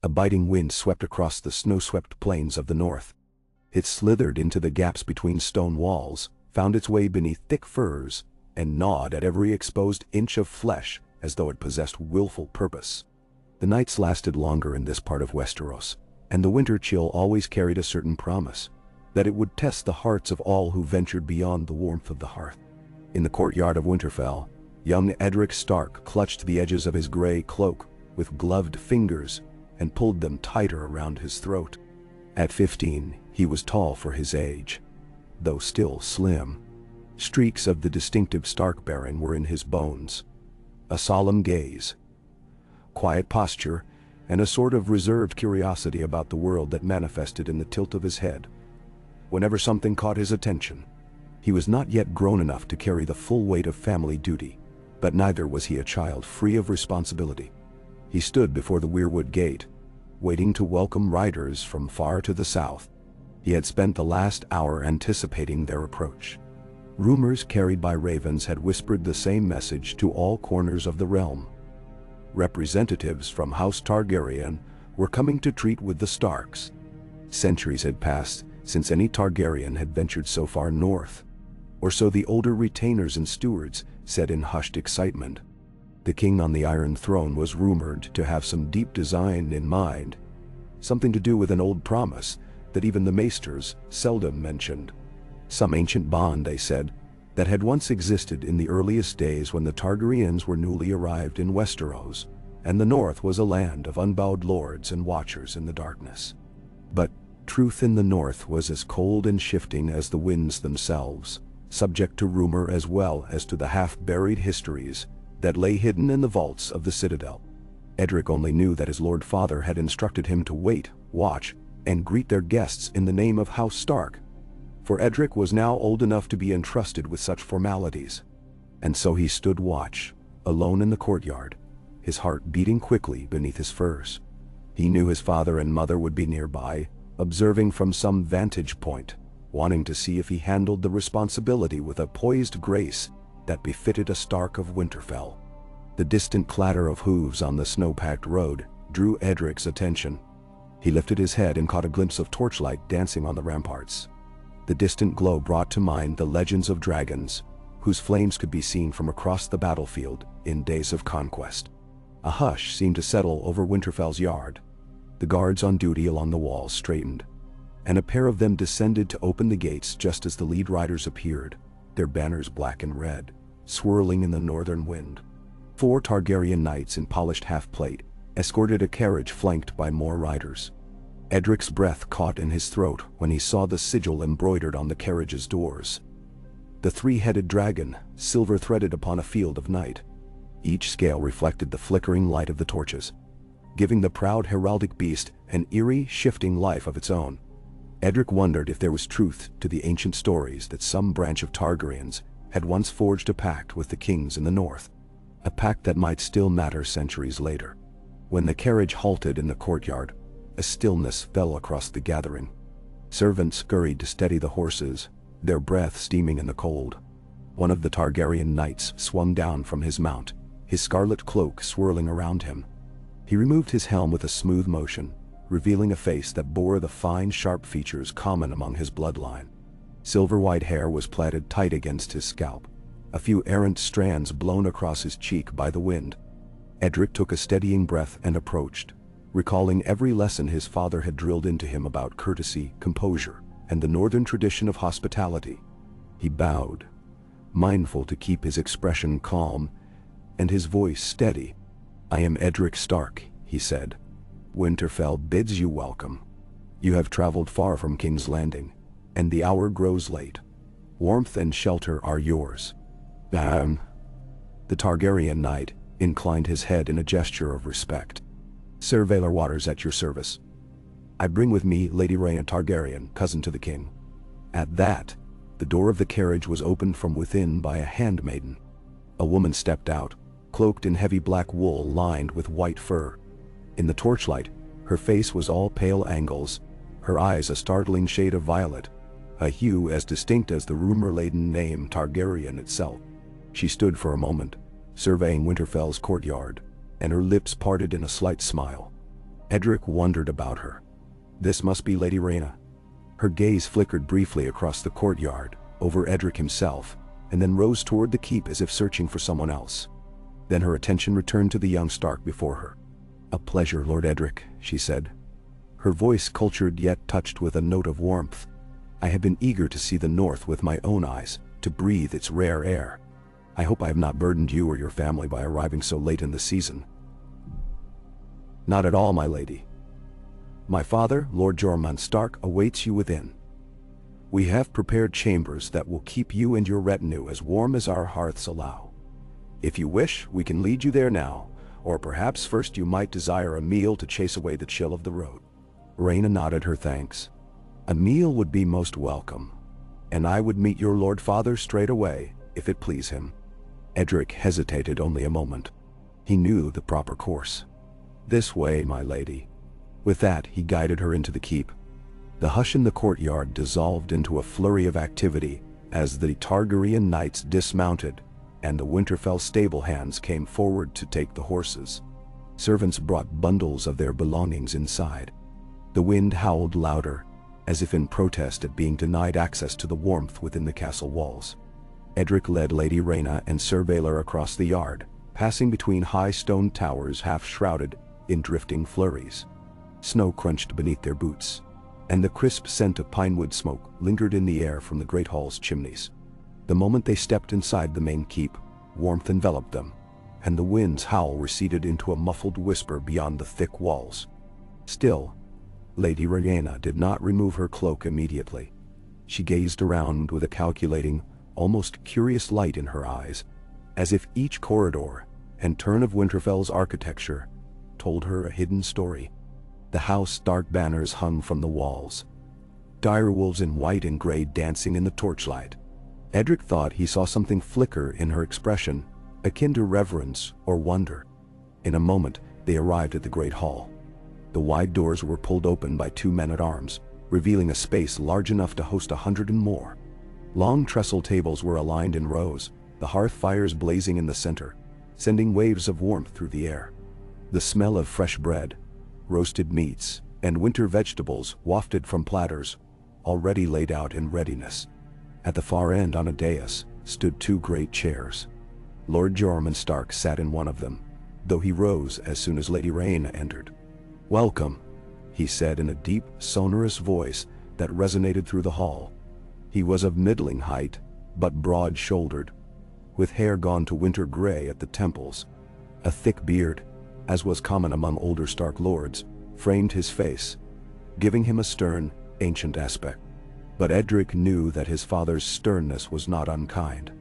A biting wind swept across the snow-swept plains of the north. It slithered into the gaps between stone walls, found its way beneath thick furs, and gnawed at every exposed inch of flesh as though it possessed willful purpose. The nights lasted longer in this part of Westeros, and the winter chill always carried a certain promise, that it would test the hearts of all who ventured beyond the warmth of the hearth. In the courtyard of Winterfell, young Edric Stark clutched the edges of his gray cloak with gloved fingers and pulled them tighter around his throat. At 15, he was tall for his age, though still slim. Streaks of the distinctive Stark Baron were in his bones. A solemn gaze, quiet posture, and a sort of reserved curiosity about the world that manifested in the tilt of his head whenever something caught his attention. He was not yet grown enough to carry the full weight of family duty, but neither was he a child free of responsibility. He stood before the Weirwood Gate, waiting to welcome riders from far to the south. He had spent the last hour anticipating their approach. Rumors carried by ravens had whispered the same message to all corners of the realm. Representatives from House Targaryen were coming to treat with the Starks. Centuries had passed since any Targaryen had ventured so far north, or so the older retainers and stewards said in hushed excitement. The king on the Iron Throne was rumored to have some deep design in mind, something to do with an old promise that even the maesters seldom mentioned. Some ancient bond, they said, that had once existed in the earliest days when the Targaryens were newly arrived in Westeros, and the north was a land of unbowed lords and watchers in the darkness. But truth in the north was as cold and shifting as the winds themselves, subject to rumor as well as to the half-buried histories that lay hidden in the vaults of the citadel. Edric only knew that his Lord Father had instructed him to wait, watch, and greet their guests in the name of House Stark, for Edric was now old enough to be entrusted with such formalities. And so he stood watch, alone in the courtyard, his heart beating quickly beneath his furs. He knew his father and mother would be nearby, observing from some vantage point, wanting to see if he handled the responsibility with a poised grace that befitted a Stark of Winterfell. The distant clatter of hooves on the snow-packed road drew Edric's attention. He lifted his head and caught a glimpse of torchlight dancing on the ramparts. The distant glow brought to mind the legends of dragons, whose flames could be seen from across the battlefield in days of conquest. A hush seemed to settle over Winterfell's yard. The guards on duty along the walls straightened, and a pair of them descended to open the gates just as the lead riders appeared, their banners black and red, swirling in the northern wind. 4 Targaryen knights in polished half-plate escorted a carriage flanked by more riders. Edric's breath caught in his throat when he saw the sigil embroidered on the carriage's doors. The 3-headed dragon, silver-threaded upon a field of night. Each scale reflected the flickering light of the torches, giving the proud heraldic beast an eerie, shifting life of its own. Edric wondered if there was truth to the ancient stories that some branch of Targaryens had once forged a pact with the kings in the north, a pact that might still matter centuries later. When the carriage halted in the courtyard, a stillness fell across the gathering. Servants scurried to steady the horses, their breath steaming in the cold. One of the Targaryen knights swung down from his mount, his scarlet cloak swirling around him. He removed his helm with a smooth motion, revealing a face that bore the fine, sharp features common among his bloodline. Silver-white hair was plaited tight against his scalp, a few errant strands blown across his cheek by the wind. Edric took a steadying breath and approached, recalling every lesson his father had drilled into him about courtesy, composure, and the northern tradition of hospitality. He bowed, mindful to keep his expression calm and his voice steady. "I am Edric Stark," he said. "Winterfell bids you welcome. You have traveled far from King's Landing, and the hour grows late. Warmth and shelter are yours." The Targaryen knight inclined his head in a gesture of respect. "Sir Valar Waters at your service. I bring with me Lady Rhaena Targaryen, cousin to the king." At that, the door of the carriage was opened from within by a handmaiden. A woman stepped out, cloaked in heavy black wool lined with white fur. In the torchlight, her face was all pale angles, her eyes a startling shade of violet, a hue as distinct as the rumor-laden name Targaryen itself. She stood for a moment, surveying Winterfell's courtyard, and her lips parted in a slight smile. Edric wondered about her. This must be Lady Rhaena. Her gaze flickered briefly across the courtyard, over Edric himself, and then rose toward the keep as if searching for someone else. Then her attention returned to the young Stark before her. "A pleasure, Lord Edric," she said. Her voice cultured yet touched with a note of warmth. "I have been eager to see the North with my own eyes, to breathe its rare air. I hope I have not burdened you or your family by arriving so late in the season." "Not at all, my lady. My father, Lord Jormund Stark, awaits you within. We have prepared chambers that will keep you and your retinue as warm as our hearths allow. If you wish, we can lead you there now, or perhaps first you might desire a meal to chase away the chill of the road." Rhaena nodded her thanks. "A meal would be most welcome, and I would meet your Lord Father straight away, if it please him." Edric hesitated only a moment. He knew the proper course. "This way, my lady." With that, he guided her into the keep. The hush in the courtyard dissolved into a flurry of activity as the Targaryen knights dismounted, and the Winterfell stable hands came forward to take the horses. Servants brought bundles of their belongings inside. The wind howled louder, as if in protest at being denied access to the warmth within the castle walls. Edric led Lady Rhaena and Sir Baelor across the yard, passing between high stone towers half shrouded in drifting flurries. Snow crunched beneath their boots, and the crisp scent of pinewood smoke lingered in the air from the great hall's chimneys. The moment they stepped inside the main keep, warmth enveloped them, and the wind's howl receded into a muffled whisper beyond the thick walls. Still, Lady Rhaena did not remove her cloak immediately. She gazed around with a calculating, almost curious light in her eyes, as if each corridor and turn of Winterfell's architecture told her a hidden story. The house's dark banners hung from the walls, direwolves in white and gray dancing in the torchlight. Edric thought he saw something flicker in her expression, akin to reverence or wonder. In a moment, they arrived at the great hall. The wide doors were pulled open by 2 men-at-arms, revealing a space large enough to host 100 and more. Long trestle tables were aligned in rows, the hearth fires blazing in the center, sending waves of warmth through the air. The smell of fresh bread, roasted meats, and winter vegetables wafted from platters, already laid out in readiness. At the far end on a dais stood 2 great chairs. Lord Jormund Stark sat in one of them, though he rose as soon as Lady Rhaena entered. "Welcome," he said in a deep, sonorous voice that resonated through the hall. He was of middling height, but broad-shouldered, with hair gone to winter gray at the temples. A thick beard, as was common among older Stark lords, framed his face, giving him a stern, ancient aspect. But Edric knew that his father's sternness was not unkind.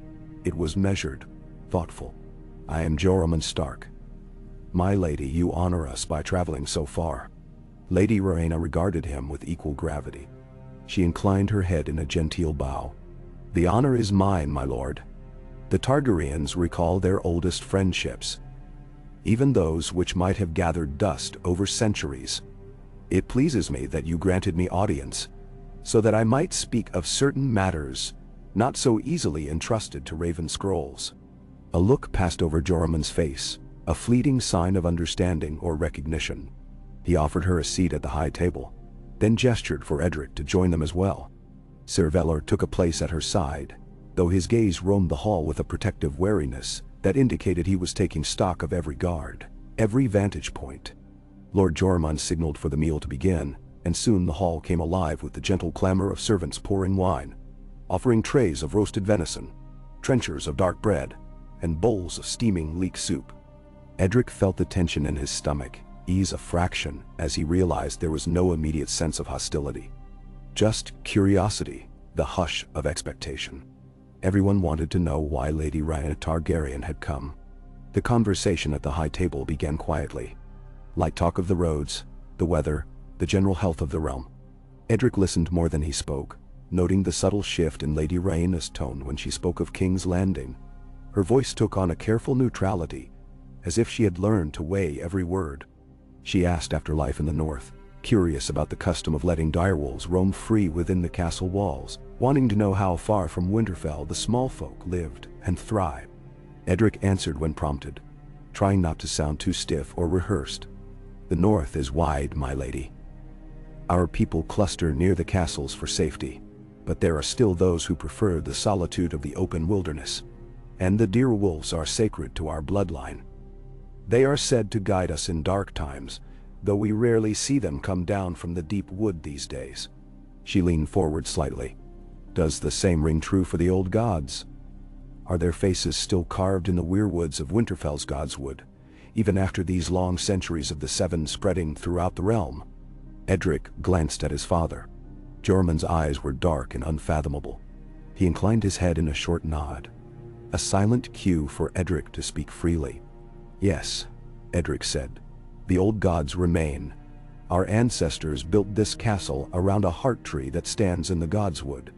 It was measured, thoughtful. "I am Jormund Stark. My lady, you honor us by traveling so far." Lady Rhaena regarded him with equal gravity. She inclined her head in a genteel bow. "The honor is mine, my lord. The Targaryens recall their oldest friendships, even those which might have gathered dust over centuries. It pleases me that you granted me audience, so that I might speak of certain matters not so easily entrusted to raven scrolls." A look passed over Jormund's face, a fleeting sign of understanding or recognition. He offered her a seat at the high table, then gestured for Edric to join them as well. Sir Baelor took a place at her side, though his gaze roamed the hall with a protective wariness that indicated he was taking stock of every guard, every vantage point. Lord Jormund signaled for the meal to begin, and soon the hall came alive with the gentle clamor of servants pouring wine, offering trays of roasted venison, trenchers of dark bread, and bowls of steaming leek soup. Edric felt the tension in his stomach ease a fraction as he realized there was no immediate sense of hostility. Just curiosity, the hush of expectation. Everyone wanted to know why Lady Rhaena Targaryen had come. The conversation at the high table began quietly. Light talk of the roads, the weather, the general health of the realm. Edric listened more than he spoke, noting the subtle shift in Lady Rhaena's tone when she spoke of King's Landing. Her voice took on a careful neutrality, as if she had learned to weigh every word. She asked after life in the north, curious about the custom of letting direwolves roam free within the castle walls, wanting to know how far from Winterfell the small folk lived and thrived. Edric answered when prompted, trying not to sound too stiff or rehearsed. The north is wide, my lady. Our people cluster near the castles for safety, but there are still those who prefer the solitude of the open wilderness, and the deer wolves are sacred to our bloodline. They are said to guide us in dark times, though we rarely see them come down from the deep wood these days. She leaned forward slightly. Does the same ring true for the old gods? Are their faces still carved in the weirwoods of Winterfell's godswood, even after these long centuries of the Seven spreading throughout the realm? Edric glanced at his father. Jormung's eyes were dark and unfathomable. He inclined his head in a short nod, a silent cue for Edric to speak freely. Yes, Edric said. The old gods remain. Our ancestors built this castle around a heart tree that stands in the godswood.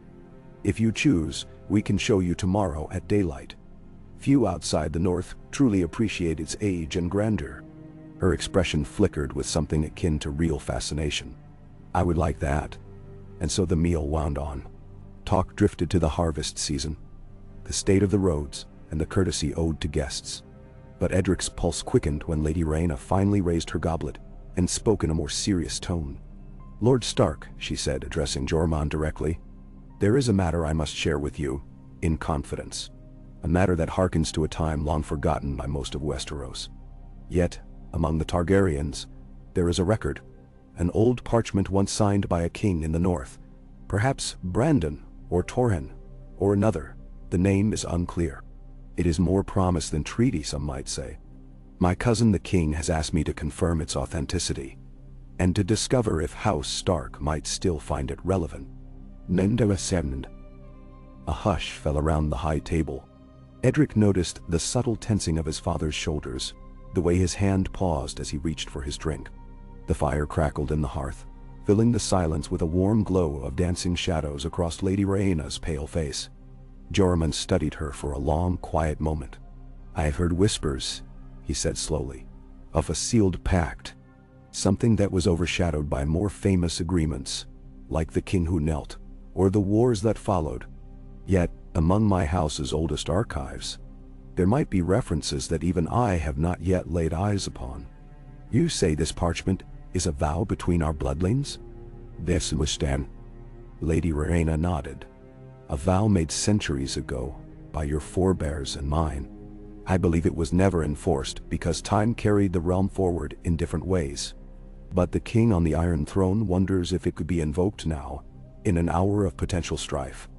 If you choose, we can show you tomorrow at daylight. Few outside the north truly appreciate its age and grandeur. Her expression flickered with something akin to real fascination. I would like that. And so the meal wound on. Talk drifted to the harvest season, the state of the roads, and the courtesy owed to guests. But Edric's pulse quickened when Lady Rhaena finally raised her goblet and spoke in a more serious tone. Lord Stark, she said, addressing Jormung directly, there is a matter I must share with you, in confidence. A matter that harkens to a time long forgotten by most of Westeros. Yet, among the Targaryens, there is a record, an old parchment once signed by a king in the north, perhaps Brandon or Torrhen, or another. The name is unclear. It is more promise than treaty, some might say. My cousin the king has asked me to confirm its authenticity, and to discover if House Stark might still find it relevant. A hush fell around the high table. Edric noticed the subtle tensing of his father's shoulders, the way his hand paused as he reached for his drink. The fire crackled in the hearth, filling the silence with a warm glow of dancing shadows across Lady Rhaena's pale face. Jormung studied her for a long, quiet moment. I have heard whispers, he said slowly, of a sealed pact, something that was overshadowed by more famous agreements, like the King Who Knelt, or the wars that followed. Yet, among my house's oldest archives, there might be references that even I have not yet laid eyes upon. You say this parchment is a vow between our bloodlines? This was Stan. Lady Rhaena nodded. A vow made centuries ago, by your forebears and mine. I believe it was never enforced because time carried the realm forward in different ways. But the king on the Iron Throne wonders if it could be invoked now, in an hour of potential strife.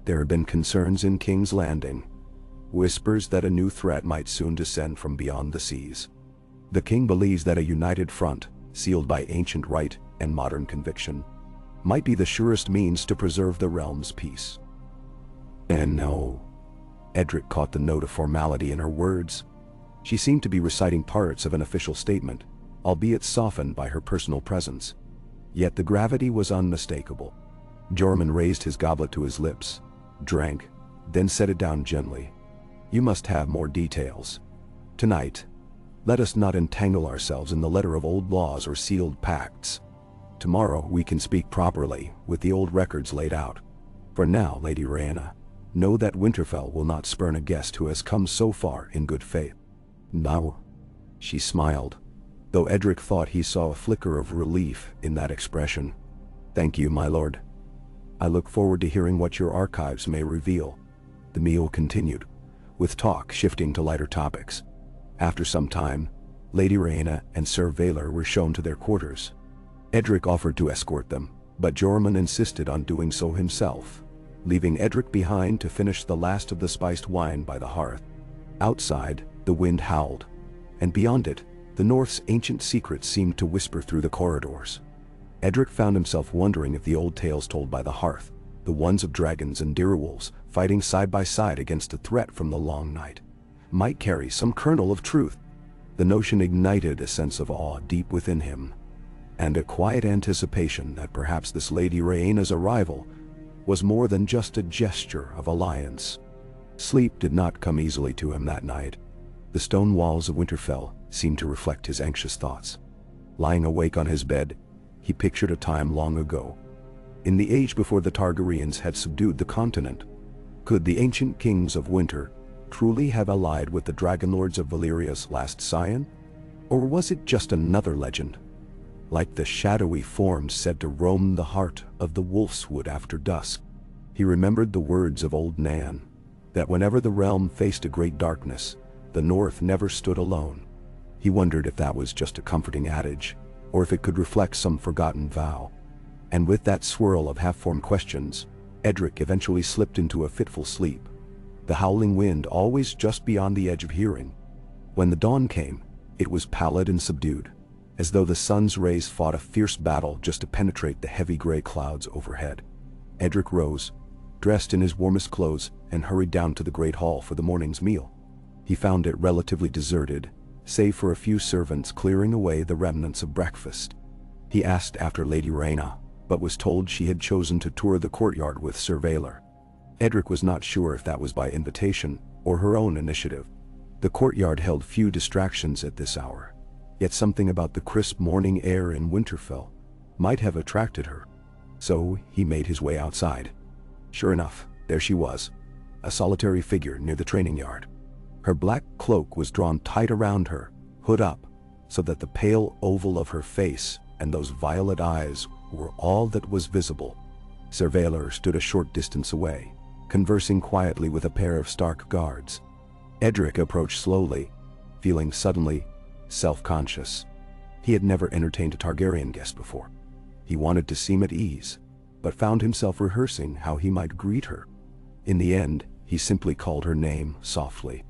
There have been concerns in King's Landing, whispers that a new threat might soon descend from beyond the seas. The king believes that a united front, sealed by ancient right and modern conviction, might be the surest means to preserve the realm's peace. And no. Edric caught the note of formality in her words. She seemed to be reciting parts of an official statement, albeit softened by her personal presence. Yet the gravity was unmistakable. Jormung raised his goblet to his lips, drank, then set it down gently. You must have more details. Tonight, let us not entangle ourselves in the letter of old laws or sealed pacts. Tomorrow we can speak properly, with the old records laid out. For now, Lady Rhaena, know that Winterfell will not spurn a guest who has come so far in good faith. No. She smiled, though Edric thought he saw a flicker of relief in that expression. Thank you, my lord. I look forward to hearing what your archives may reveal. The meal continued, with talk shifting to lighter topics. After some time, Lady Rhaena and Sir Valar were shown to their quarters. Edric offered to escort them, but Jormung insisted on doing so himself, leaving Edric behind to finish the last of the spiced wine by the hearth. Outside, the wind howled, and beyond it, the North's ancient secrets seemed to whisper through the corridors. Edric found himself wondering if the old tales told by the hearth, the ones of dragons and direwolves fighting side by side against a threat from the long night, might carry some kernel of truth. The notion ignited a sense of awe deep within him, and a quiet anticipation that perhaps this Lady Rhaena's arrival was more than just a gesture of alliance. Sleep did not come easily to him that night. The stone walls of Winterfell seemed to reflect his anxious thoughts. Lying awake on his bed, he pictured a time long ago, in the age before the Targaryens had subdued the continent. Could the ancient kings of Winter truly have allied with the Dragonlords of Valyria's last scion? Or was it just another legend, like the shadowy forms said to roam the heart of the wolf's wood after dusk. He remembered the words of old Nan, that whenever the realm faced a great darkness, the North never stood alone. He wondered if that was just a comforting adage, or if it could reflect some forgotten vow. And with that swirl of half-formed questions, Edric eventually slipped into a fitful sleep, the howling wind always just beyond the edge of hearing. When the dawn came, it was pallid and subdued, as though the sun's rays fought a fierce battle just to penetrate the heavy gray clouds overhead. Edric rose, dressed in his warmest clothes, and hurried down to the great hall for the morning's meal. He found it relatively deserted, save for a few servants clearing away the remnants of breakfast. He asked after Lady Rhaena, but was told she had chosen to tour the courtyard with Sir Valor. Edric was not sure if that was by invitation or her own initiative. The courtyard held few distractions at this hour, yet something about the crisp morning air in Winterfell might have attracted her. So he made his way outside. Sure enough, there she was, a solitary figure near the training yard. Her black cloak was drawn tight around her, hood up, so that the pale oval of her face and those violet eyes were all that was visible. Sir Valor stood a short distance away, conversing quietly with a pair of Stark guards. Edric approached slowly, feeling suddenly self-conscious. He had never entertained a Targaryen guest before. He wanted to seem at ease, but found himself rehearsing how he might greet her. In the end, he simply called her name softly.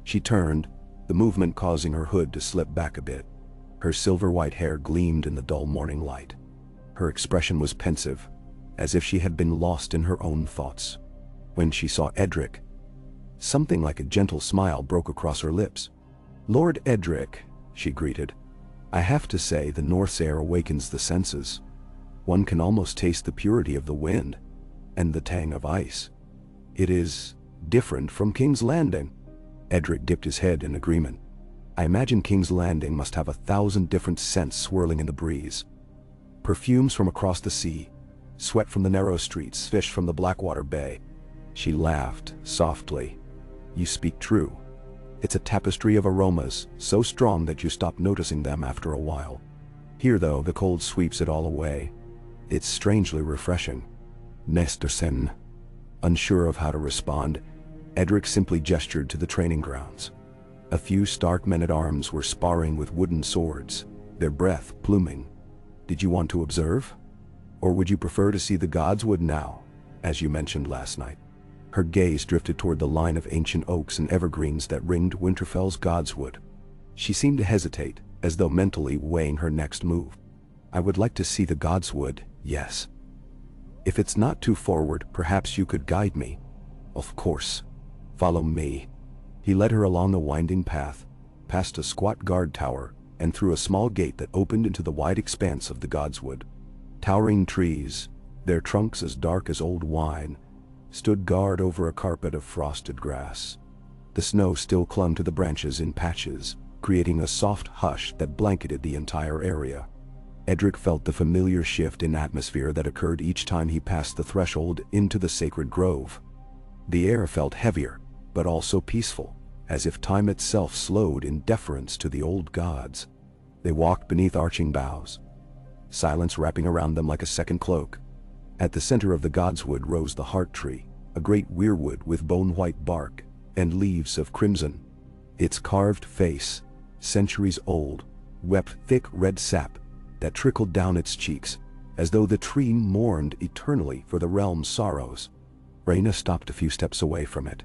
She turned, the movement causing her hood to slip back a bit. Her silver-white hair gleamed in the dull morning light. Her expression was pensive, as if she had been lost in her own thoughts. When she saw Edric, something like a gentle smile broke across her lips. "Lord Edric," she greeted. "I have to say the North's air awakens the senses. One can almost taste the purity of the wind, and the tang of ice. It is different from King's Landing." Edric dipped his head in agreement. "I imagine King's Landing must have 1,000 different scents swirling in the breeze. Perfumes from across the sea, sweat from the narrow streets, fish from the Blackwater Bay." She laughed softly. "You speak true. It's a tapestry of aromas, so strong that you stop noticing them after a while. Here, though, the cold sweeps it all away. It's strangely refreshing." Nestersen. Unsure of how to respond, Edric simply gestured to the training grounds. A few Stark men-at-arms were sparring with wooden swords, their breath pluming. "Did you want to observe? Or would you prefer to see the godswood now, as you mentioned last night?" Her gaze drifted toward the line of ancient oaks and evergreens that ringed Winterfell's godswood. She seemed to hesitate, as though mentally weighing her next move. "I would like to see the godswood, yes. If it's not too forward, perhaps you could guide me." "Of course. Follow me." He led her along a winding path, past a squat guard tower, and through a small gate that opened into the wide expanse of the godswood. Towering trees, their trunks as dark as old wine, stood guard over a carpet of frosted grass. The snow still clung to the branches in patches, creating a soft hush that blanketed the entire area. Edric felt the familiar shift in atmosphere that occurred each time he passed the threshold into the sacred grove. The air felt heavier, but also peaceful, as if time itself slowed in deference to the old gods. They walked beneath arching boughs, silence wrapping around them like a second cloak. At the center of the godswood rose the heart tree, a great weirwood with bone-white bark and leaves of crimson. Its carved face, centuries old, wept thick red sap that trickled down its cheeks, as though the tree mourned eternally for the realm's sorrows. Rhaena stopped a few steps away from it,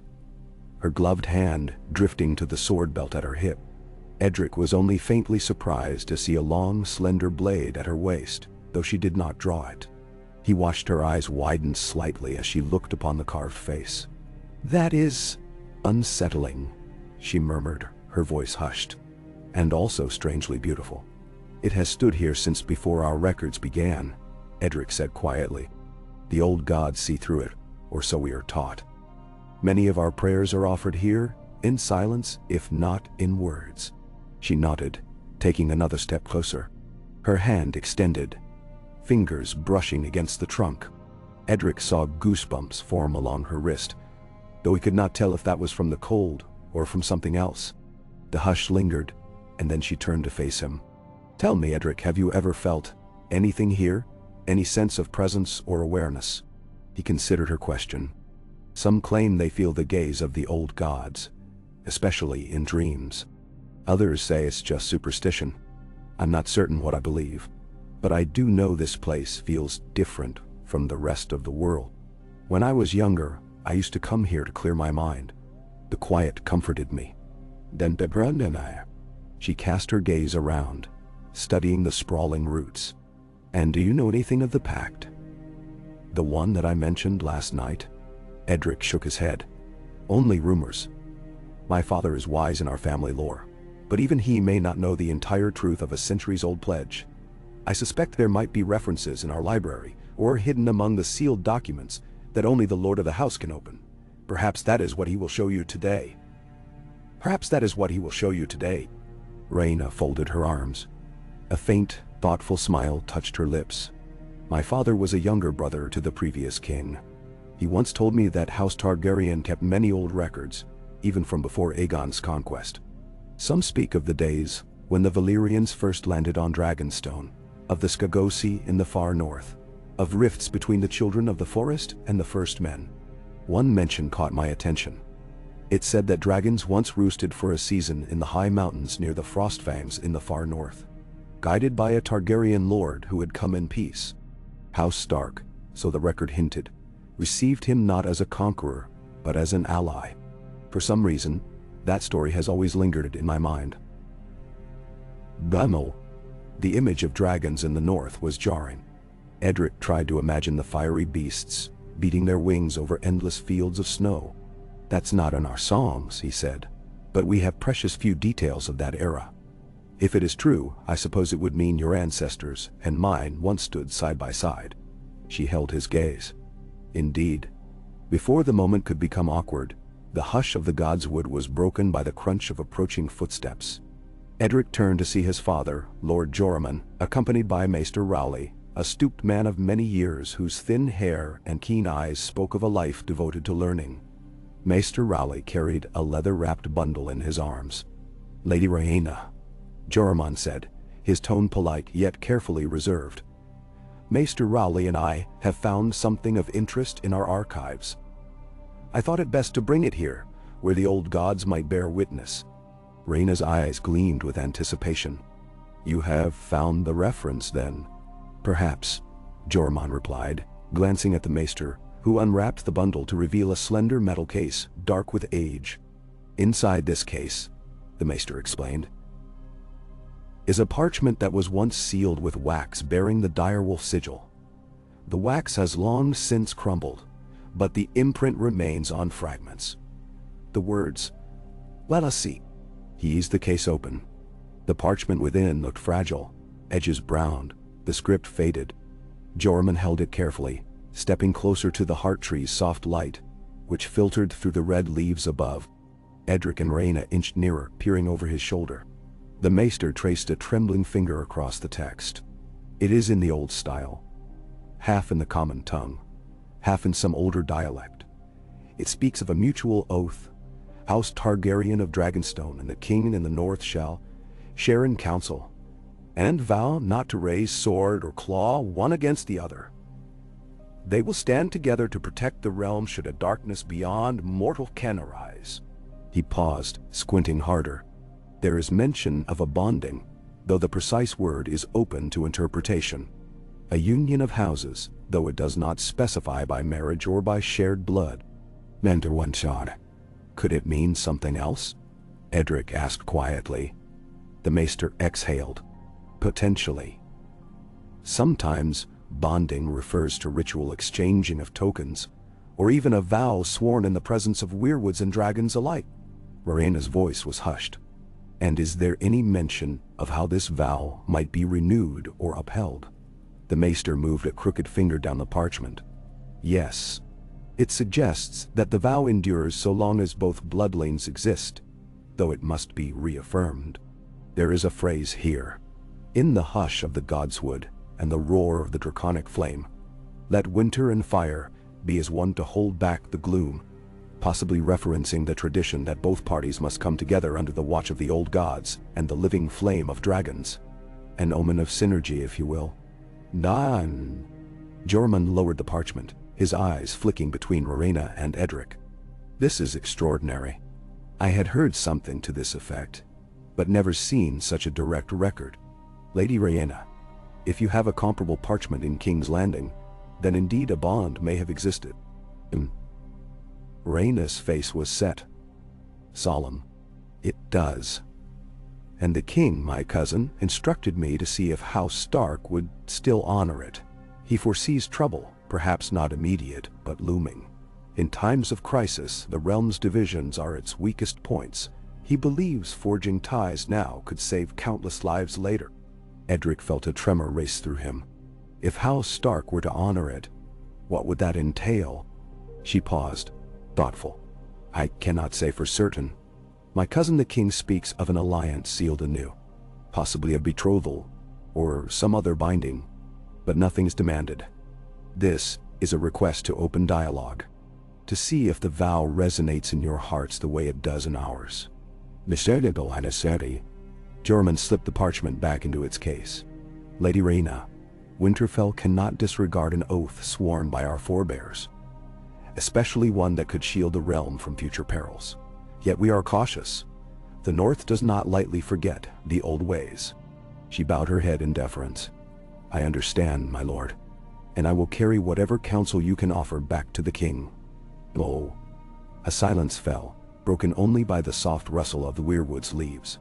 her gloved hand drifting to the sword belt at her hip. Edric was only faintly surprised to see a long, slender blade at her waist, though she did not draw it. He watched her eyes widen slightly as she looked upon the carved face. "That is unsettling," she murmured, her voice hushed. "And also strangely beautiful. It has stood here since before our records began," Edric said quietly. "The old gods see through it, or so we are taught. Many of our prayers are offered here, in silence, if not in words." She nodded, taking another step closer, her hand extended, fingers brushing against the trunk. Edric saw goosebumps form along her wrist, though he could not tell if that was from the cold or from something else. The hush lingered, and then she turned to face him. Tell me, Edric, have you ever felt anything here? Any sense of presence or awareness? He considered her question. Some claim they feel the gaze of the old gods, especially in dreams. Others say it's just superstition. I'm not certain what I believe, but I do know this place feels different from the rest of the world. When I was younger, I used to come here to clear my mind. The quiet comforted me. Then she cast her gaze around, studying the sprawling roots. And do you know anything of the Pact? The one that I mentioned last night? Edric shook his head. Only rumors. My father is wise in our family lore, but even he may not know the entire truth of a centuries-old pledge. I suspect there might be references in our library, or hidden among the sealed documents that only the Lord of the House can open. Perhaps that is what he will show you today. Rhaena folded her arms. A faint, thoughtful smile touched her lips. My father was a younger brother to the previous king. He once told me that House Targaryen kept many old records, even from before Aegon's conquest. Some speak of the days when the Valyrians first landed on Dragonstone, of the Skagosi in the far north, of rifts between the children of the forest and the first men. One mention caught my attention. It said that dragons once roosted for a season in the high mountains near the Frostfangs in the far north, guided by a Targaryen lord who had come in peace. House Stark, so the record hinted, received him not as a conqueror, but as an ally. For some reason, that story has always lingered in my mind. Gunnel. The image of dragons in the north was jarring. Edric tried to imagine the fiery beasts, beating their wings over endless fields of snow. That's not in our songs, he said, but we have precious few details of that era. If it is true, I suppose it would mean your ancestors and mine once stood side by side. She held his gaze. Indeed. Before the moment could become awkward, the hush of the godswood was broken by the crunch of approaching footsteps. Edric turned to see his father, Lord Joramun, accompanied by Maester Rowley, a stooped man of many years whose thin hair and keen eyes spoke of a life devoted to learning. Maester Rowley carried a leather-wrapped bundle in his arms. Lady Rhaena, Joramun said, his tone polite yet carefully reserved. Maester Rowley and I have found something of interest in our archives. I thought it best to bring it here, where the old gods might bear witness. Rhaena's eyes gleamed with anticipation. You have found the reference, then? Perhaps, Joramun replied, glancing at the maester, who unwrapped the bundle to reveal a slender metal case, dark with age. Inside this case, the maester explained, is a parchment that was once sealed with wax bearing the direwolf sigil. The wax has long since crumbled, but the imprint remains on fragments. The words, "Let us see." He eased the case open. The parchment within looked fragile, edges browned, the script faded. Joramun held it carefully, stepping closer to the heart tree's soft light, which filtered through the red leaves above. Edric and Rhaena inched nearer, peering over his shoulder. The maester traced a trembling finger across the text. It is in the old style, half in the common tongue, half in some older dialect. It speaks of a mutual oath. House Targaryen of Dragonstone and the king in the north shall share in council, and vow not to raise sword or claw one against the other. They will stand together to protect the realm should a darkness beyond mortal ken arise. He paused, squinting harder. There is mention of a bonding, though the precise word is open to interpretation. A union of houses, though it does not specify by marriage or by shared blood. Mentorwanshad. Could it mean something else? Edric asked quietly. The maester exhaled. Potentially. Sometimes, bonding refers to ritual exchanging of tokens, or even a vow sworn in the presence of weirwoods and dragons alike. Rhaena's voice was hushed. And is there any mention of how this vow might be renewed or upheld? The maester moved a crooked finger down the parchment. Yes. It suggests that the vow endures so long as both bloodlines exist, though it must be reaffirmed. There is a phrase here. In the hush of the godswood and the roar of the draconic flame, let winter and fire be as one to hold back the gloom, possibly referencing the tradition that both parties must come together under the watch of the old gods and the living flame of dragons. An omen of synergy, if you will. None. Jormund lowered the parchment, his eyes flicking between Rhaena and Edric. This is extraordinary. I had heard something to this effect, but never seen such a direct record. Lady Rhaena, if you have a comparable parchment in King's Landing, then indeed a bond may have existed. Rhaena's face was set. Solemn. It does. And the king, my cousin, instructed me to see if House Stark would still honor it. He foresees trouble, perhaps not immediate, but looming. In times of crisis, the realm's divisions are its weakest points. He believes forging ties now could save countless lives later. Edric felt a tremor race through him. If House Stark were to honor it, what would that entail? She paused, thoughtful. I cannot say for certain. My cousin the king speaks of an alliance sealed anew, possibly a betrothal, or some other binding, but nothing is demanded. This is a request to open dialogue, to see if the vow resonates in your hearts the way it does in ours. Jormund slipped the parchment back into its case. Lady Rhaena, Winterfell cannot disregard an oath sworn by our forebears, especially one that could shield the realm from future perils. Yet we are cautious. The North does not lightly forget the old ways. She bowed her head in deference. I understand, my lord, and I will carry whatever counsel you can offer back to the king. Oh. A silence fell, broken only by the soft rustle of the weirwood's leaves.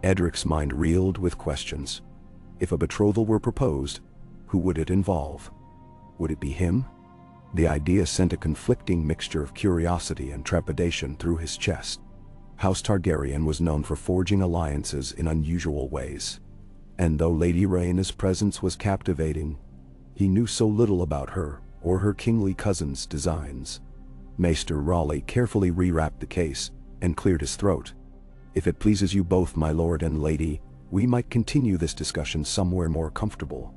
Edric's mind reeled with questions. If a betrothal were proposed, who would it involve? Would it be him? The idea sent a conflicting mixture of curiosity and trepidation through his chest. House Targaryen was known for forging alliances in unusual ways. And though Lady Rhaena's presence was captivating, he knew so little about her or her kingly cousin's designs. Maester Raleigh carefully rewrapped the case and cleared his throat. If it pleases you both, my lord and lady, we might continue this discussion somewhere more comfortable.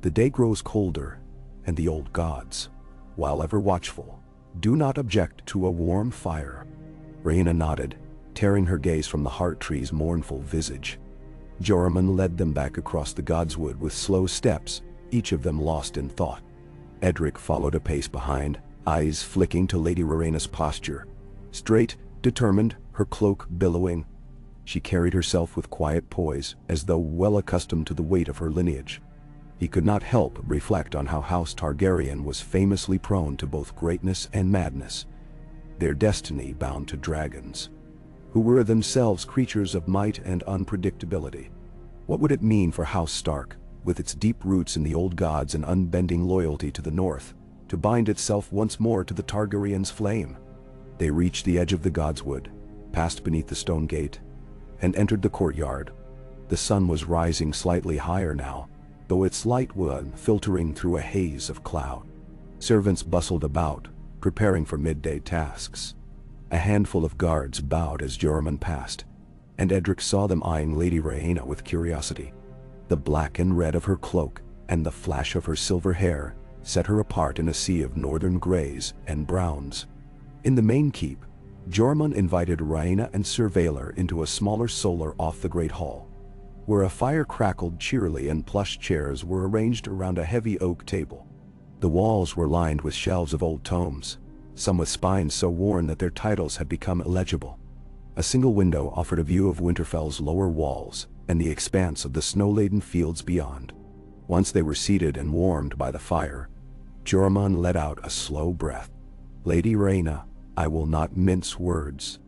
The day grows colder, and the old gods, while ever watchful, do not object to a warm fire. Rhaena nodded, tearing her gaze from the heart tree's mournful visage. Jormund led them back across the godswood with slow steps, each of them lost in thought. Edric followed a pace behind, eyes flicking to Lady Rhaena's posture. Straight, determined, her cloak billowing. She carried herself with quiet poise, as though well accustomed to the weight of her lineage. He could not help but reflect on how House Targaryen was famously prone to both greatness and madness, their destiny bound to dragons, who were themselves creatures of might and unpredictability. What would it mean for House Stark, with its deep roots in the old gods and unbending loyalty to the North, to bind itself once more to the Targaryen's flame? They reached the edge of the godswood, passed beneath the stone gate, and entered the courtyard. The sun was rising slightly higher now, though its light was filtering through a haze of cloud. Servants bustled about, preparing for midday tasks. A handful of guards bowed as Jormund passed, and Edric saw them eyeing Lady Rhaena with curiosity. The black and red of her cloak and the flash of her silver hair set her apart in a sea of northern grays and browns. In the main keep, Jormund invited Rhaena and Sir Valor into a smaller solar off the Great Hall, where a fire crackled cheerily and plush chairs were arranged around a heavy oak table. The walls were lined with shelves of old tomes, some with spines so worn that their titles had become illegible. A single window offered a view of Winterfell's lower walls and the expanse of the snow-laden fields beyond. Once they were seated and warmed by the fire, Jormund let out a slow breath. Lady Rhaena, I will not mince words.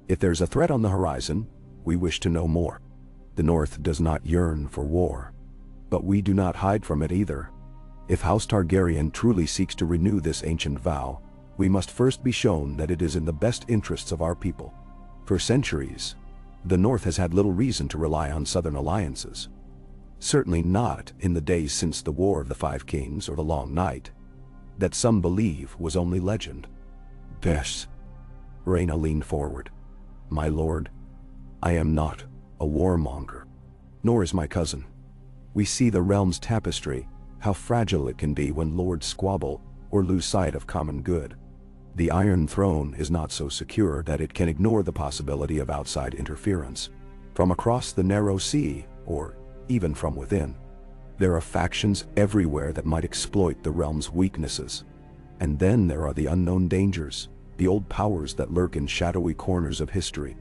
If there's a threat on the horizon, we wish to know more. The North does not yearn for war, but we do not hide from it either. If House Targaryen truly seeks to renew this ancient vow, we must first be shown that it is in the best interests of our people. For centuries, the North has had little reason to rely on Southern alliances. Certainly not in the days since the War of the Five Kings or the Long Night, that some believe was only legend. Yes. Rhaena leaned forward. My lord, I am not a warmonger, nor is my cousin. We see the realm's tapestry, how fragile it can be when lords squabble or lose sight of common good. The Iron Throne is not so secure that it can ignore the possibility of outside interference, from across the narrow sea or even from within. There are factions everywhere that might exploit the realm's weaknesses. And then there are the unknown dangers, the old powers that lurk in shadowy corners of history.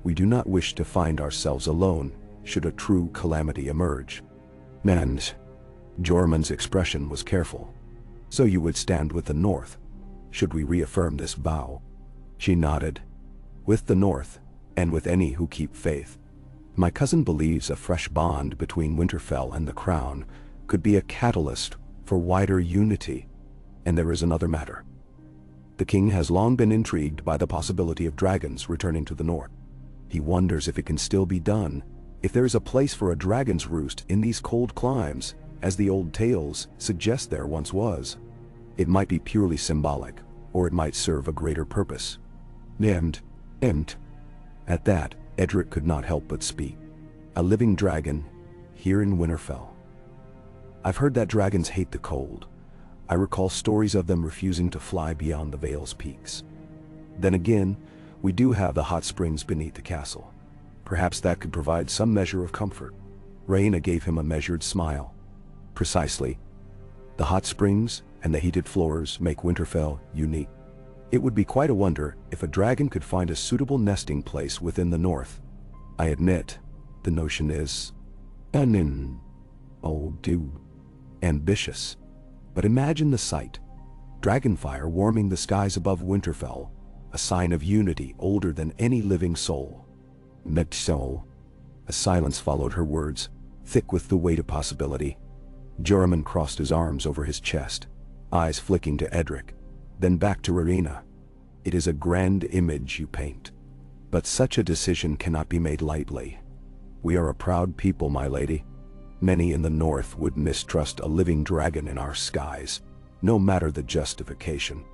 We do not wish to find ourselves alone should a true calamity emerge. And Jormung's expression was careful. So you would stand with the North, should we reaffirm this vow? She nodded. With the North, and with any who keep faith. My cousin believes a fresh bond between Winterfell and the Crown could be a catalyst for wider unity. And there is another matter. The king has long been intrigued by the possibility of dragons returning to the north. He wonders if it can still be done, if there is a place for a dragon's roost in these cold climes, as the old tales suggest there once was. It might be purely symbolic, or it might serve a greater purpose. And at that, Edric could not help but speak. A living dragon, here in Winterfell. I've heard that dragons hate the cold. I recall stories of them refusing to fly beyond the Vale's peaks. Then again, we do have the hot springs beneath the castle. Perhaps that could provide some measure of comfort. Rhaena gave him a measured smile. Precisely. The hot springs and the heated floors make Winterfell unique. It would be quite a wonder if a dragon could find a suitable nesting place within the north. I admit, the notion is ambitious. But imagine the sight. Dragonfire warming the skies above Winterfell, a sign of unity older than any living soul. A silence followed her words, thick with the weight of possibility. Jormung crossed his arms over his chest, eyes flicking to Edric, then back to Rhaena. It is a grand image you paint, but such a decision cannot be made lightly. We are a proud people, my lady. Many in the north would mistrust a living dragon in our skies, no matter the justification.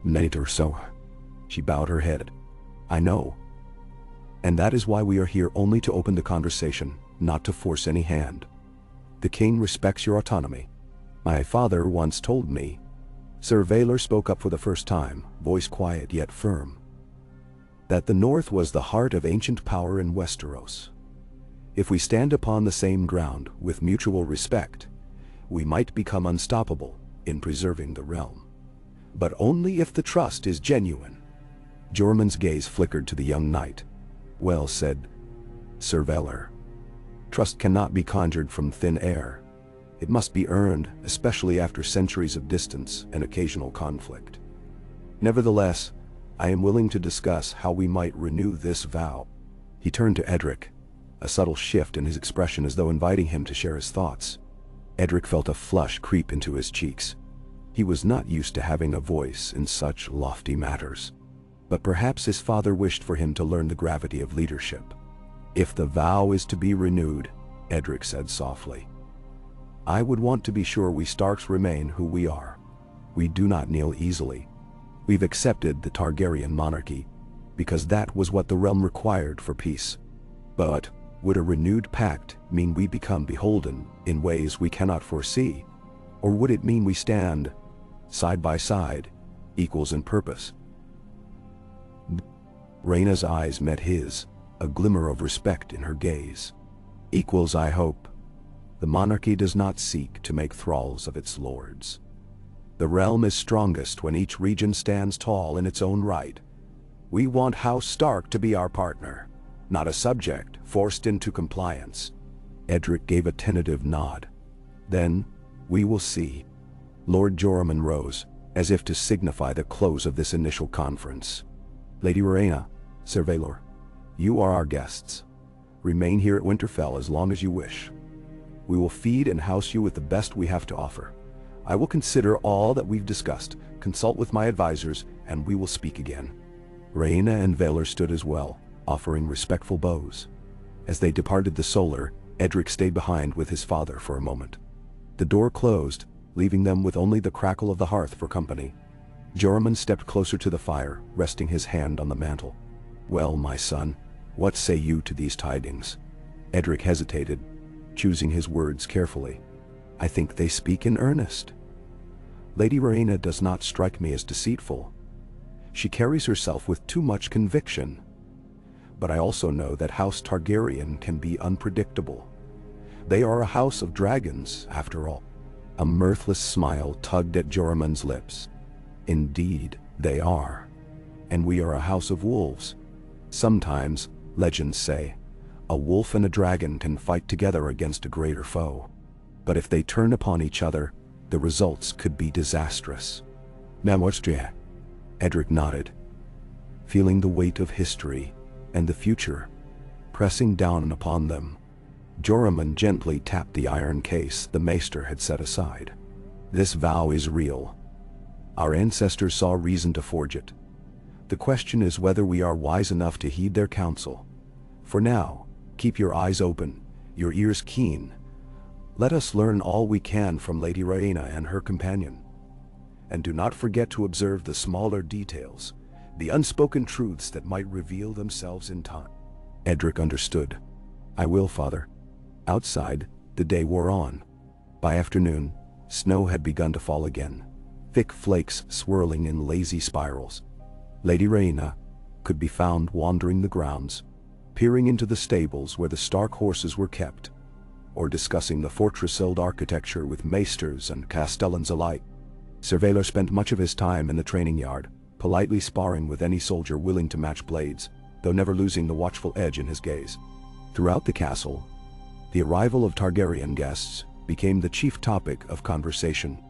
Later so. She bowed her head. I know. And that is why we are here, only to open the conversation, not to force any hand. The king respects your autonomy. My father once told me. Sir Valar spoke up for the first time, voice quiet yet firm. That the north was the heart of ancient power in Westeros. If we stand upon the same ground with mutual respect, we might become unstoppable in preserving the realm. But only if the trust is genuine. Jormung's gaze flickered to the young knight. Well said, Sir Valar. Trust cannot be conjured from thin air. It must be earned, especially after centuries of distance and occasional conflict. Nevertheless, I am willing to discuss how we might renew this vow. He turned to Edric, a subtle shift in his expression as though inviting him to share his thoughts. Edric felt a flush creep into his cheeks. He was not used to having a voice in such lofty matters. But perhaps his father wished for him to learn the gravity of leadership. If the vow is to be renewed, Edric said softly, I would want to be sure we Starks remain who we are. We do not kneel easily. We've accepted the Targaryen monarchy, because that was what the realm required for peace. But would a renewed pact mean we become beholden in ways we cannot foresee? Or would it mean we stand, side by side, equals in purpose? Rhaena's eyes met his, a glimmer of respect in her gaze. Equals, I hope. The monarchy does not seek to make thralls of its lords. The realm is strongest when each region stands tall in its own right. We want House Stark to be our partner, not a subject forced into compliance. Edric gave a tentative nod. Then, we will see. Lord Jormung rose, as if to signify the close of this initial conference. Lady Rhaena, Sir Valar, you are our guests. Remain here at Winterfell as long as you wish. We will feed and house you with the best we have to offer. I will consider all that we've discussed, consult with my advisors, and we will speak again. Rhaena and Valar stood as well, offering respectful bows. As they departed the Solar, Edric stayed behind with his father for a moment. The door closed, leaving them with only the crackle of the hearth for company. Jormung stepped closer to the fire, resting his hand on the mantle. Well, my son, what say you to these tidings? Edric hesitated, choosing his words carefully. I think they speak in earnest. Lady Rhaena does not strike me as deceitful. She carries herself with too much conviction. But I also know that House Targaryen can be unpredictable. They are a house of dragons, after all. A mirthless smile tugged at Joramun's lips. Indeed, they are. And we are a house of wolves. Sometimes, legends say, a wolf and a dragon can fight together against a greater foe. But if they turn upon each other, the results could be disastrous. Namorstria. Edric nodded, feeling the weight of history and the future pressing down upon them. Joramun gently tapped the iron case the maester had set aside. This vow is real. Our ancestors saw reason to forge it. The question is whether we are wise enough to heed their counsel. For now, keep your eyes open, your ears keen. Let us learn all we can from Lady Rhaena and her companion. And do not forget to observe the smaller details, the unspoken truths that might reveal themselves in time. Edric understood. I will, Father. Outside, the day wore on. By afternoon, snow had begun to fall again, thick flakes swirling in lazy spirals. Lady Rhaena could be found wandering the grounds, peering into the stables where the Stark horses were kept, or discussing the fortress-old architecture with maesters and castellans alike. Sir Valor spent much of his time in the training yard, politely sparring with any soldier willing to match blades, though never losing the watchful edge in his gaze. Throughout the castle, the arrival of Targaryen guests became the chief topic of conversation.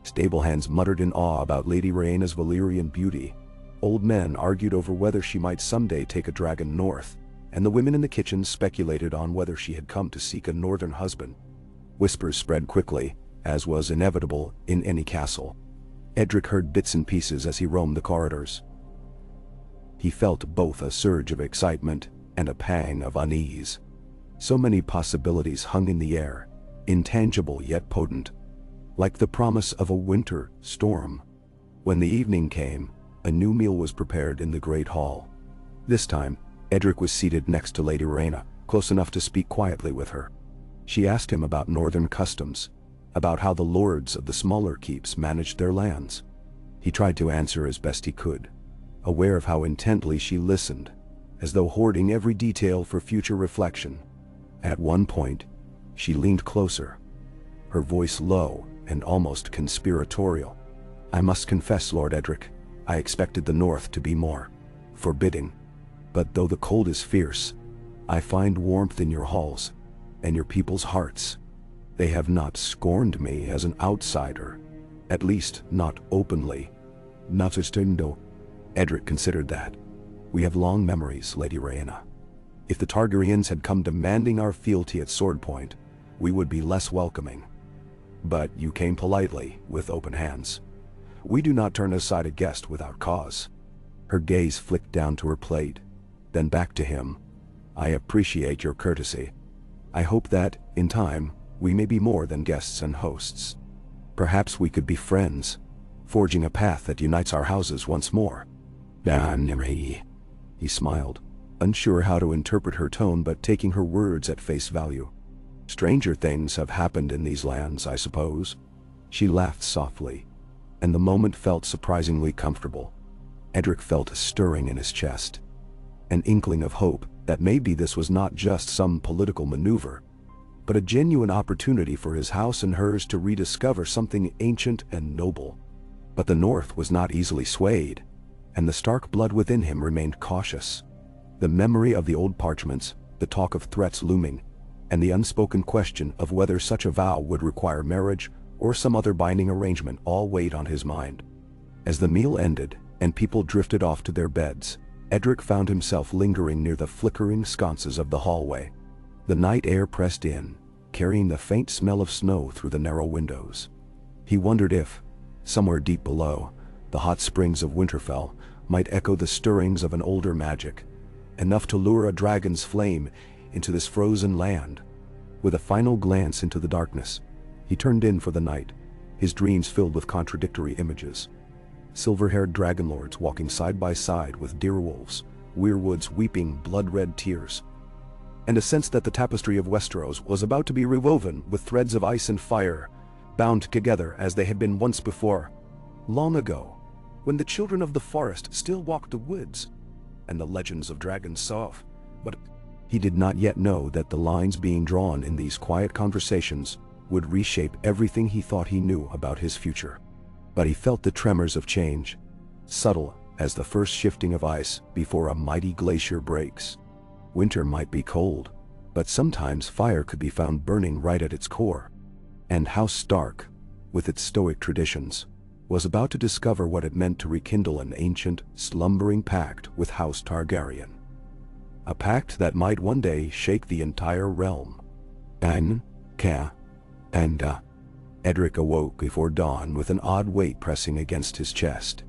Stable hands muttered in awe about Lady Rhaena's Valyrian beauty. Old men argued over whether she might someday take a dragon north, and the women in the kitchen speculated on whether she had come to seek a northern husband. Whispers spread quickly, as was inevitable in any castle. Edric heard bits and pieces as he roamed the corridors. He felt both a surge of excitement and a pang of unease. So many possibilities hung in the air, intangible yet potent, like the promise of a winter storm. When the evening came, a new meal was prepared in the great hall. This time, Edric was seated next to Lady Rhaena, close enough to speak quietly with her. She asked him about northern customs, about how the lords of the smaller keeps managed their lands. He tried to answer as best he could, aware of how intently she listened, as though hoarding every detail for future reflection. At one point, she leaned closer, her voice low and almost conspiratorial. I must confess, Lord Edric, I expected the north to be more forbidding. But though the cold is fierce, I find warmth in your halls and your people's hearts. They have not scorned me as an outsider, at least not openly. Natsustindo. Edric considered that. We have long memories, Lady Rhaena. If the Targaryens had come demanding our fealty at sword point, we would be less welcoming. But you came politely, with open hands. We do not turn aside a guest without cause. Her gaze flicked down to her plate, then back to him. I appreciate your courtesy. I hope that, in time, we may be more than guests and hosts. Perhaps we could be friends, forging a path that unites our houses once more. He smiled, unsure how to interpret her tone but taking her words at face value. Stranger things have happened in these lands, I suppose. She laughed softly, and the moment felt surprisingly comfortable. Edric felt a stirring in his chest, an inkling of hope that maybe this was not just some political maneuver, but a genuine opportunity for his house and hers to rediscover something ancient and noble. But the North was not easily swayed, and the Stark blood within him remained cautious. The memory of the old parchments, the talk of threats looming, and the unspoken question of whether such a vow would require marriage or some other binding arrangement all weighed on his mind. As the meal ended and people drifted off to their beds, Edric found himself lingering near the flickering sconces of the hallway. The night air pressed in, carrying the faint smell of snow through the narrow windows. He wondered if, somewhere deep below, the hot springs of Winterfell might echo the stirrings of an older magic, enough to lure a dragon's flame into this frozen land. With a final glance into the darkness, he turned in for the night, his dreams filled with contradictory images. Silver-haired dragonlords walking side by side with direwolves, weirwoods weeping blood-red tears, and a sense that the tapestry of Westeros was about to be rewoven with threads of ice and fire, bound together as they had been once before, long ago, when the children of the forest still walked the woods, and the legends of dragons soft, but He did not yet know that the lines being drawn in these quiet conversations would reshape everything he thought he knew about his future. But he felt the tremors of change, subtle as the first shifting of ice before a mighty glacier breaks. Winter might be cold, but sometimes fire could be found burning right at its core. And House Stark, with its stoic traditions, was about to discover what it meant to rekindle an ancient, slumbering pact with House Targaryen. A pact that might one day shake the entire realm. Edric awoke before dawn with an odd weight pressing against his chest.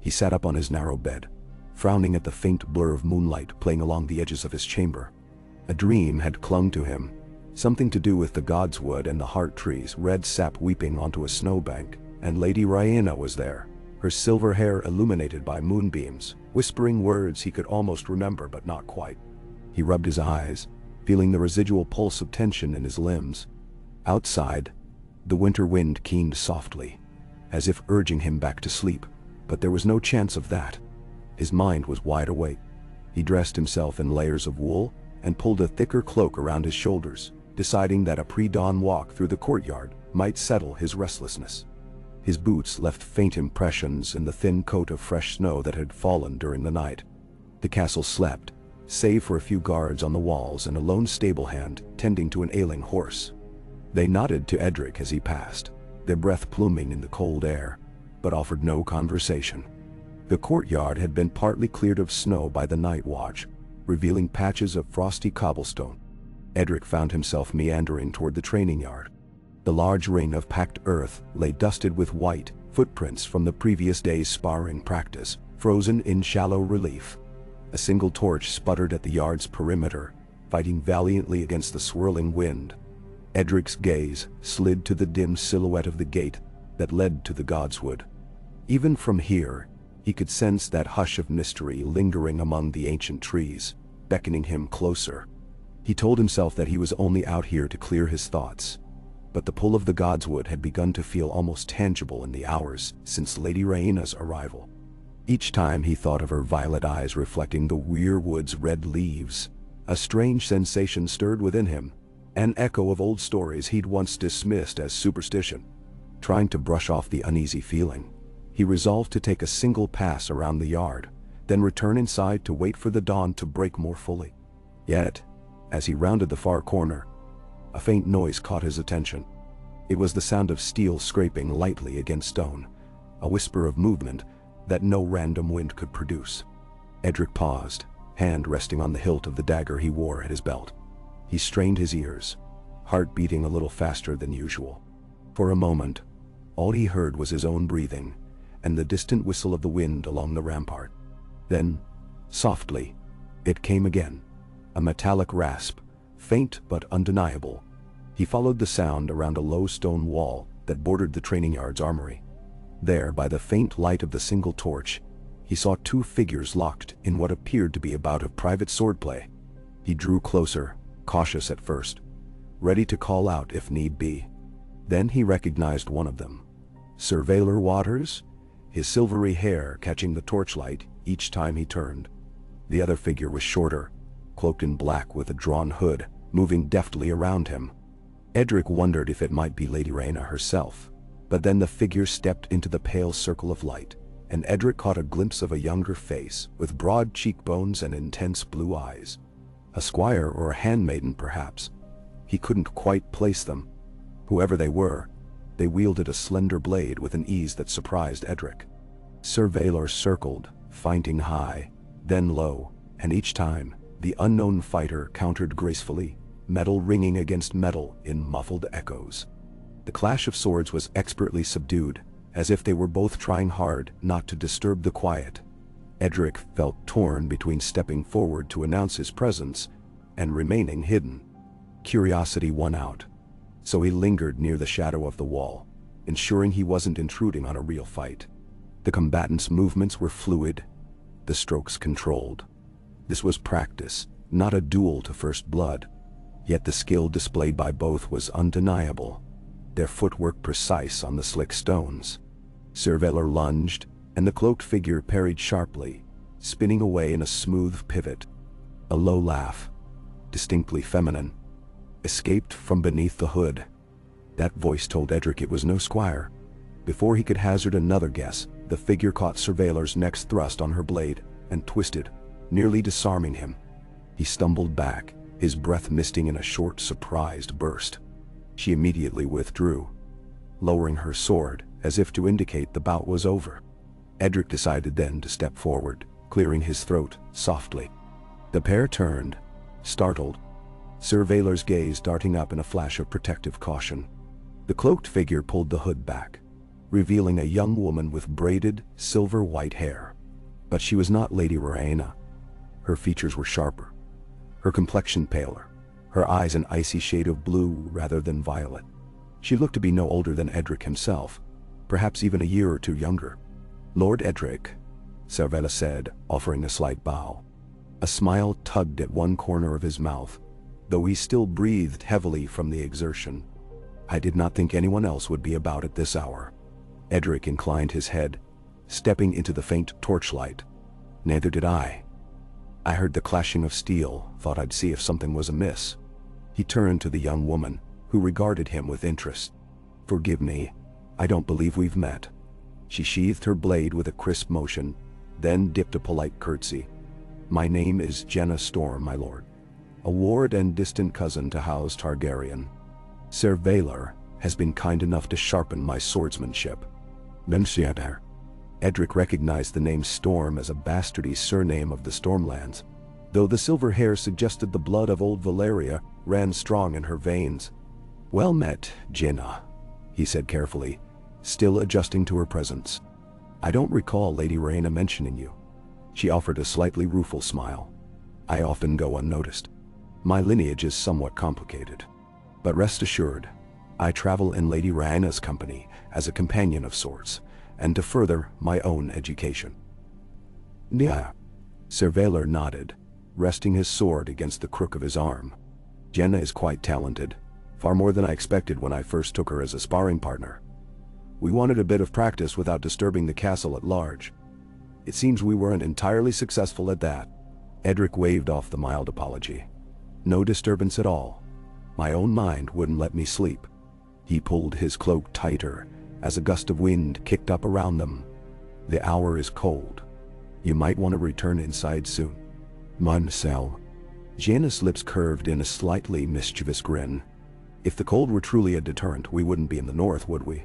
He sat up on his narrow bed, frowning at the faint blur of moonlight playing along the edges of his chamber. A dream had clung to him, something to do with the godswood and the heart trees, red sap weeping onto a snowbank, and Lady Rhaena was there, her silver hair illuminated by moonbeams, whispering words he could almost remember but not quite. He rubbed his eyes, feeling the residual pulse of tension in his limbs. Outside, the winter wind keened softly, as if urging him back to sleep, but there was no chance of that. His mind was wide awake. He dressed himself in layers of wool and pulled a thicker cloak around his shoulders, deciding that a pre-dawn walk through the courtyard might settle his restlessness. His boots left faint impressions in the thin coat of fresh snow that had fallen during the night. The castle slept, save for a few guards on the walls and a lone stable hand tending to an ailing horse. They nodded to Edric as he passed, their breath pluming in the cold air, but offered no conversation. The courtyard had been partly cleared of snow by the night watch, revealing patches of frosty cobblestone. Edric found himself meandering toward the training yard. The large ring of packed earth lay dusted with white footprints from the previous day's sparring practice, frozen in shallow relief. A single torch sputtered at the yard's perimeter, fighting valiantly against the swirling wind. Edric's gaze slid to the dim silhouette of the gate that led to the godswood. Even from here, he could sense that hush of mystery lingering among the ancient trees, beckoning him closer. He told himself that he was only out here to clear his thoughts, but the pull of the godswood had begun to feel almost tangible in the hours since Lady Rhaena's arrival. Each time he thought of her violet eyes reflecting the weirwood's red leaves, a strange sensation stirred within him, an echo of old stories he'd once dismissed as superstition. Trying to brush off the uneasy feeling, he resolved to take a single pass around the yard, then return inside to wait for the dawn to break more fully. Yet, as he rounded the far corner, a faint noise caught his attention. It was the sound of steel scraping lightly against stone, a whisper of movement that no random wind could produce. Edric paused, hand resting on the hilt of the dagger he wore at his belt. He strained his ears, heart beating a little faster than usual. For a moment, all he heard was his own breathing and the distant whistle of the wind along the rampart. Then, softly, it came again, a metallic rasp, faint but undeniable. He followed the sound around a low stone wall that bordered the training yard's armory. There, by the faint light of the single torch, he saw two figures locked in what appeared to be a bout of private swordplay. He drew closer, cautious at first, ready to call out if need be. Then he recognized one of them. Sir Vaylor Waters, his silvery hair catching the torchlight each time he turned. The other figure was shorter, cloaked in black with a drawn hood, moving deftly around him. Edric wondered if it might be Lady Rhaena herself, but then the figure stepped into the pale circle of light, and Edric caught a glimpse of a younger face with broad cheekbones and intense blue eyes. A squire or a handmaiden, perhaps. He couldn't quite place them. Whoever they were, they wielded a slender blade with an ease that surprised Edric. Sir Vaylor circled, fighting high, then low, and each time, the unknown fighter countered gracefully, metal ringing against metal in muffled echoes. The clash of swords was expertly subdued, as if they were both trying hard not to disturb the quiet. Edric felt torn between stepping forward to announce his presence and remaining hidden. Curiosity won out, so he lingered near the shadow of the wall, ensuring he wasn't intruding on a real fight. The combatants' movements were fluid, the strokes controlled. This was practice, not a duel to first blood, yet the skill displayed by both was undeniable, their footwork precise on the slick stones. Sir Vaylor lunged, and the cloaked figure parried sharply, spinning away in a smooth pivot. A low laugh, distinctly feminine, escaped from beneath the hood. That voice told Edric it was no squire. Before he could hazard another guess, the figure caught Surveilor's next thrust on her blade and twisted, nearly disarming him. He stumbled back, his breath misting in a short, surprised burst. She immediately withdrew, lowering her sword as if to indicate the bout was over. Edric decided then to step forward, clearing his throat softly. The pair turned, startled, Surveilor's gaze darting up in a flash of protective caution. The cloaked figure pulled the hood back, revealing a young woman with braided, silver-white hair. But she was not Lady Rhaena. Her features were sharper, her complexion paler, her eyes an icy shade of blue rather than violet. She looked to be no older than Edric himself, perhaps even a year or two younger. "Lord Edric," Surveilor said, offering a slight bow. A smile tugged at one corner of his mouth, though he still breathed heavily from the exertion. "I did not think anyone else would be about at this hour." Edric inclined his head, stepping into the faint torchlight. "Neither did I. I heard the clashing of steel, thought I'd see if something was amiss." He turned to the young woman, who regarded him with interest. "Forgive me, I don't believe we've met." She sheathed her blade with a crisp motion, then dipped a polite curtsy. "My name is Jenna Storm, my lord. A ward and distant cousin to House Targaryen. Surveilor has been kind enough to sharpen my swordsmanship." Mensiadar. Edric recognized the name Storm as a bastardy surname of the Stormlands, though the silver hair suggested the blood of old Valeria ran strong in her veins. "Well met, Jenna," he said carefully, still adjusting to her presence. "I don't recall Lady Rhaena mentioning you." She offered a slightly rueful smile. "I often go unnoticed. My lineage is somewhat complicated. But rest assured, I travel in Lady Rhaena's company as a companion of sorts, and to further my own education." "Nya." Surveilor nodded, resting his sword against the crook of his arm. "Jenna is quite talented, far more than I expected when I first took her as a sparring partner. We wanted a bit of practice without disturbing the castle at large. It seems we weren't entirely successful at that." Edric waved off the mild apology. "No disturbance at all. My own mind wouldn't let me sleep." He pulled his cloak tighter as a gust of wind kicked up around them. "The hour is cold. You might want to return inside soon." "Munsell." Janna's lips curved in a slightly mischievous grin. "If the cold were truly a deterrent, we wouldn't be in the north, would we?"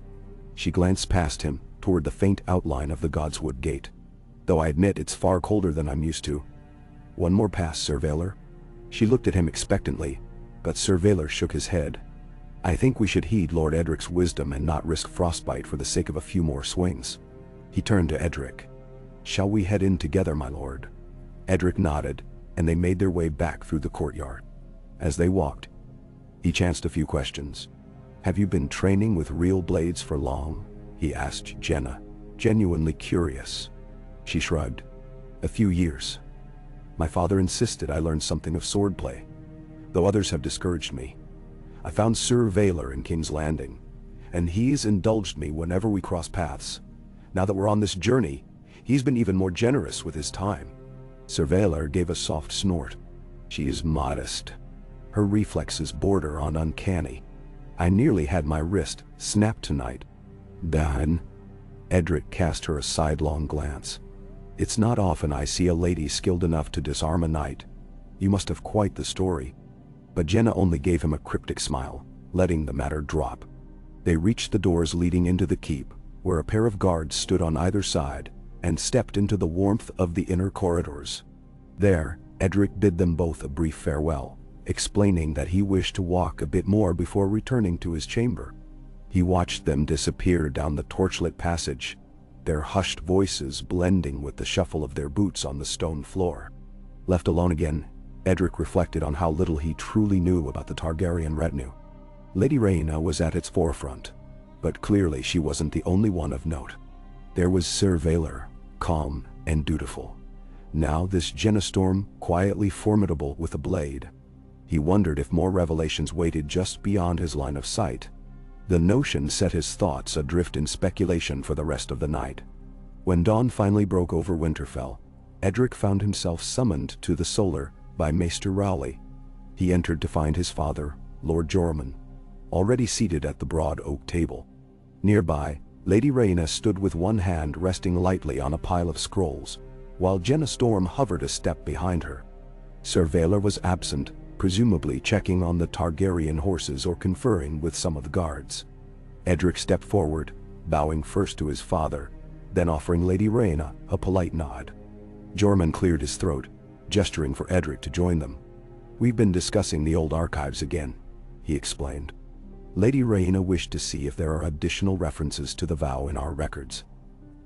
She glanced past him, toward the faint outline of the Godswood Gate. "Though I admit it's far colder than I'm used to. One more pass, Surveilor." She looked at him expectantly, but Surveilor shook his head. "I think we should heed Lord Edric's wisdom and not risk frostbite for the sake of a few more swings." He turned to Edric. "Shall we head in together, my lord?" Edric nodded, and they made their way back through the courtyard. As they walked, he chanced a few questions. "Have you been training with real blades for long?" he asked Jenna, genuinely curious. She shrugged. "A few years. My father insisted I learn something of swordplay, though others have discouraged me. I found Surveilor in King's Landing, and he's indulged me whenever we cross paths. Now that we're on this journey, he's been even more generous with his time." Surveilor gave a soft snort. "She is modest. Her reflexes border on uncanny. I nearly had my wrist snapped tonight." "Dan?" Edric cast her a sidelong glance. "It's not often I see a lady skilled enough to disarm a knight. You must have quite the story." But Jenna only gave him a cryptic smile, letting the matter drop. They reached the doors leading into the keep, where a pair of guards stood on either side, and stepped into the warmth of the inner corridors. There, Edric bid them both a brief farewell, explaining that he wished to walk a bit more before returning to his chamber. He watched them disappear down the torchlit passage, their hushed voices blending with the shuffle of their boots on the stone floor. Left alone again, Edric reflected on how little he truly knew about the Targaryen retinue. Lady Rhaena was at its forefront, but clearly she wasn't the only one of note. There was Surveilor, calm and dutiful. Now this Jenna Storm, quietly formidable with a blade. He wondered if more revelations waited just beyond his line of sight. The notion set his thoughts adrift in speculation for the rest of the night. When dawn finally broke over Winterfell, Edric found himself summoned to the Solar by Maester Rowley. He entered to find his father, Lord Jorman, already seated at the broad oak table. Nearby, Lady Rhaena stood with one hand resting lightly on a pile of scrolls, while Jenna Storm hovered a step behind her. Sir Valar was absent, presumably checking on the Targaryen horses or conferring with some of the guards. Edric stepped forward, bowing first to his father, then offering Lady Rhaena a polite nod. Jorman cleared his throat, gesturing for Edric to join them. "We've been discussing the old archives again," he explained. "Lady Rhaena wished to see if there are additional references to the vow in our records.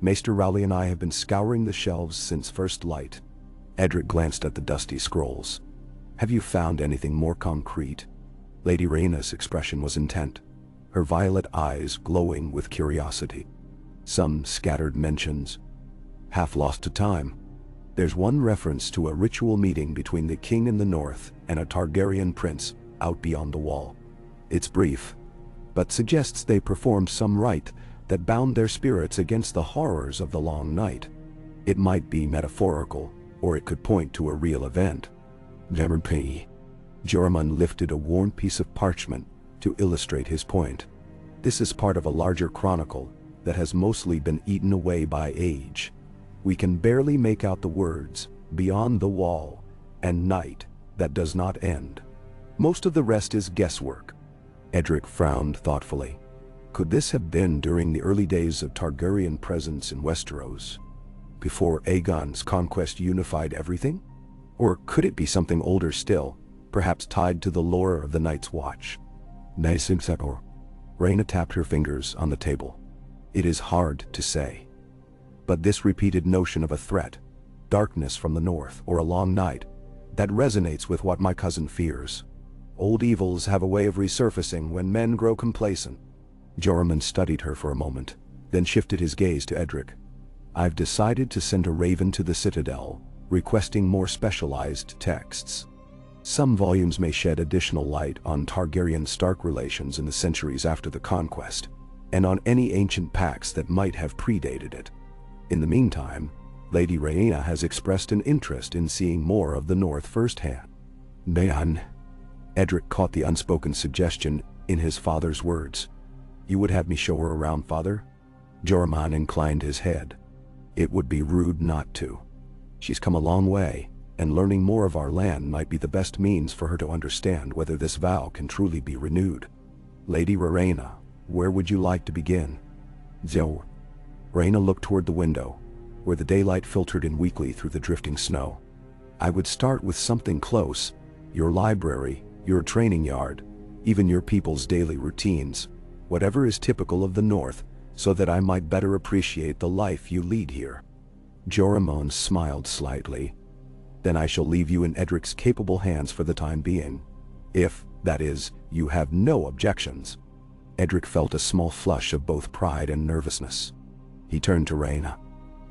Maester Rowley and I have been scouring the shelves since first light." Edric glanced at the dusty scrolls. "Have you found anything more concrete?" Lady Rhaena's expression was intent, her violet eyes glowing with curiosity. "Some scattered mentions, half lost to time. There's one reference to a ritual meeting between the king in the north and a Targaryen prince out beyond the wall. It's brief, but suggests they performed some rite that bound their spirits against the horrors of the long night. It might be metaphorical, or it could point to a real event." Jorman lifted a worn piece of parchment to illustrate his point. "This is part of a larger chronicle that has mostly been eaten away by age. We can barely make out the words, 'beyond the wall,' and 'night that does not end.' Most of the rest is guesswork." Edric frowned thoughtfully. Could this have been during the early days of Targaryen presence in Westeros, before Aegon's conquest unified everything? Or could it be something older still, perhaps tied to the lore of the Night's Watch? Rhaena tapped her fingers on the table. "It is hard to say. But this repeated notion of a threat, darkness from the north or a long night, that resonates with what my cousin fears. Old evils have a way of resurfacing when men grow complacent." Jorman studied her for a moment, then shifted his gaze to Edric. "I've decided to send a raven to the Citadel, requesting more specialized texts. Some volumes may shed additional light on Targaryen-Stark relations in the centuries after the conquest, and on any ancient pacts that might have predated it. In the meantime, Lady Rhaena has expressed an interest in seeing more of the North firsthand." "Man," Edric caught the unspoken suggestion in his father's words. "You would have me show her around, father?" Jorman inclined his head. "It would be rude not to. She's come a long way, and learning more of our land might be the best means for her to understand whether this vow can truly be renewed. Lady Rhaena, where would you like to begin?" Rhaena looked toward the window, where the daylight filtered in weakly through the drifting snow. "I would start with something close, your library, your training yard, even your people's daily routines, whatever is typical of the North, so that I might better appreciate the life you lead here." Joramon smiled slightly. "Then I shall leave you in Edric's capable hands for the time being. If, that is, you have no objections." Edric felt a small flush of both pride and nervousness. He turned to Rhaena.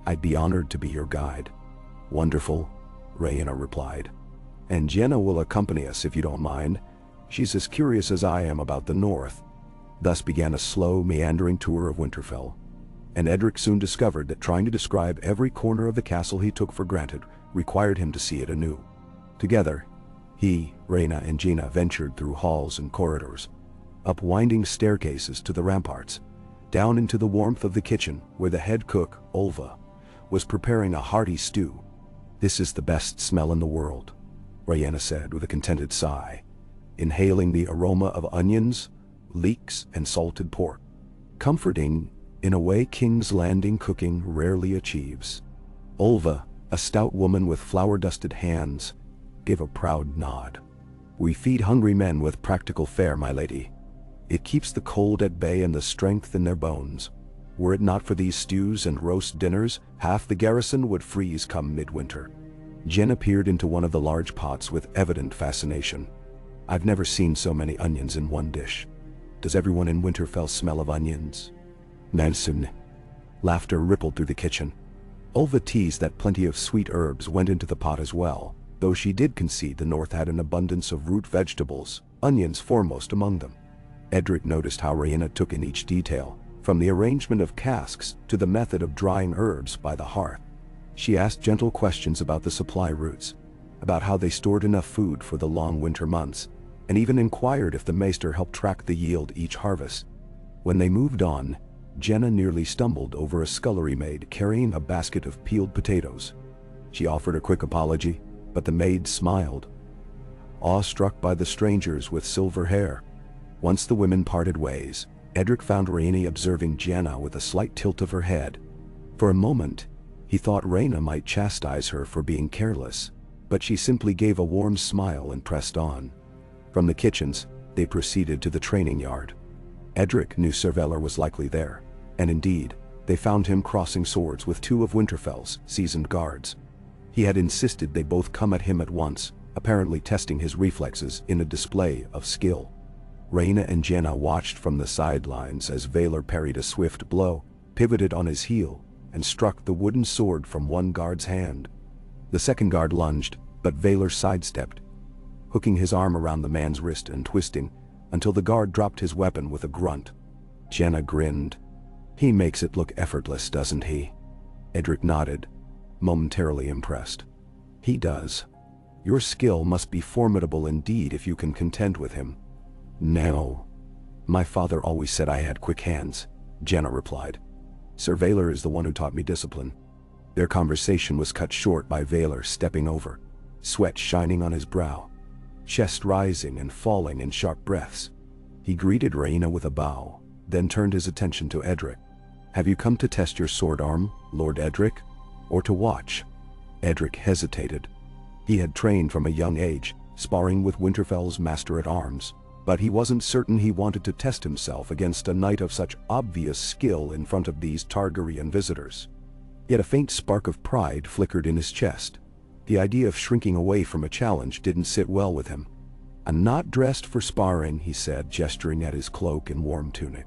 "I'd be honored to be your guide." "Wonderful," Rhaena replied. "And Jenna will accompany us if you don't mind. She's as curious as I am about the North." Thus began a slow, meandering tour of Winterfell, and Edric soon discovered that trying to describe every corner of the castle he took for granted required him to see it anew. Together, he, Rhaena, and Jaina ventured through halls and corridors, up winding staircases to the ramparts, down into the warmth of the kitchen where the head cook, Olva, was preparing a hearty stew. "This is the best smell in the world," Rhaena said with a contented sigh, inhaling the aroma of onions, leeks, and salted pork. "Comforting, in a way King's Landing cooking rarely achieves." Olva, a stout woman with flour-dusted hands, gave a proud nod. "We feed hungry men with practical fare, my lady. It keeps the cold at bay and the strength in their bones. Were it not for these stews and roast dinners, half the garrison would freeze come midwinter." Jenna peered into one of the large pots with evident fascination. "I've never seen so many onions in one dish. Does everyone in Winterfell smell of onions?" Nansun. Laughter rippled through the kitchen. Olva teased that plenty of sweet herbs went into the pot as well, though she did concede the North had an abundance of root vegetables, onions foremost among them. Edric noticed how Rhaena took in each detail, from the arrangement of casks to the method of drying herbs by the hearth. She asked gentle questions about the supply routes. about how they stored enough food for the long winter months, and even inquired if the maester helped track the yield each harvest. When they moved on, Jenna nearly stumbled over a scullery maid carrying a basket of peeled potatoes. She offered a quick apology, but the maid smiled, awestruck by the strangers with silver hair. Once the women parted ways, Edric found Rhaena observing Jenna with a slight tilt of her head. For a moment, he thought Rhaena might chastise her for being careless, but she simply gave a warm smile and pressed on. From the kitchens, they proceeded to the training yard. Edric knew Sir Velar was likely there, and indeed, they found him crossing swords with two of Winterfell's seasoned guards. He had insisted they both come at him at once, apparently testing his reflexes in a display of skill. Rhaena and Jenna watched from the sidelines as Valar parried a swift blow, pivoted on his heel, and struck the wooden sword from one guard's hand. The second guard lunged, but Valar sidestepped, hooking his arm around the man's wrist and twisting, until the guard dropped his weapon with a grunt. Jenna grinned. "He makes it look effortless, doesn't he?" Edric nodded, momentarily impressed. "He does. Your skill must be formidable indeed if you can contend with him." "No. My father always said I had quick hands," Jenna replied. "Sir Valar is the one who taught me discipline." Their conversation was cut short by Valar stepping over, sweat shining on his brow, chest rising and falling in sharp breaths. He greeted Rhaena with a bow, then turned his attention to Edric. "Have you come to test your sword arm, Lord Edric, or to watch?" Edric hesitated. He had trained from a young age, sparring with Winterfell's master-at-arms, but he wasn't certain he wanted to test himself against a knight of such obvious skill in front of these Targaryen visitors. Yet a faint spark of pride flickered in his chest. The idea of shrinking away from a challenge didn't sit well with him. "I'm not dressed for sparring," he said, gesturing at his cloak and warm tunic.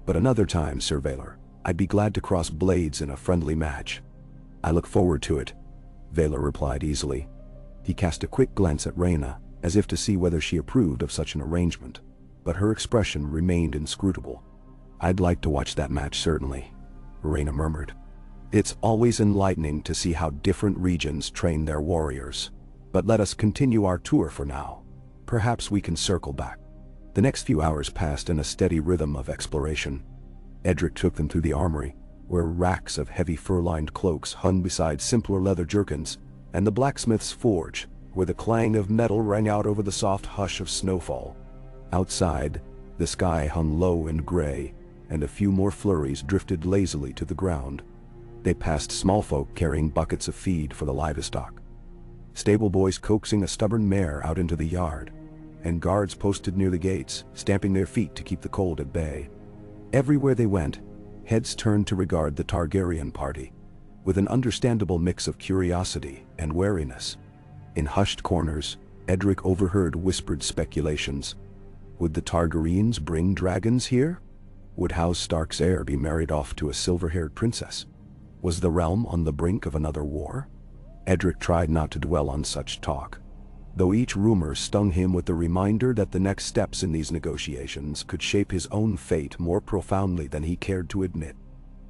"But another time, Sir Valar, I'd be glad to cross blades in a friendly match." "I look forward to it," Valar replied easily. He cast a quick glance at Rhaena, as if to see whether she approved of such an arrangement, but her expression remained inscrutable. "I'd like to watch that match, certainly," Rhaena murmured. "It's always enlightening to see how different regions train their warriors. But let us continue our tour for now. Perhaps we can circle back." The next few hours passed in a steady rhythm of exploration. Edric took them through the armory, where racks of heavy fur-lined cloaks hung beside simpler leather jerkins, and the blacksmith's forge, where the clang of metal rang out over the soft hush of snowfall. Outside, the sky hung low and gray, and a few more flurries drifted lazily to the ground. They passed small folk carrying buckets of feed for the livestock, stable boys coaxing a stubborn mare out into the yard, and guards posted near the gates, stamping their feet to keep the cold at bay. Everywhere they went, heads turned to regard the Targaryen party, with an understandable mix of curiosity and wariness. In hushed corners, Edric overheard whispered speculations. Would the Targaryens bring dragons here? Would House Stark's heir be married off to a silver-haired princess? Was the realm on the brink of another war? Edric tried not to dwell on such talk, though each rumor stung him with the reminder that the next steps in these negotiations could shape his own fate more profoundly than he cared to admit.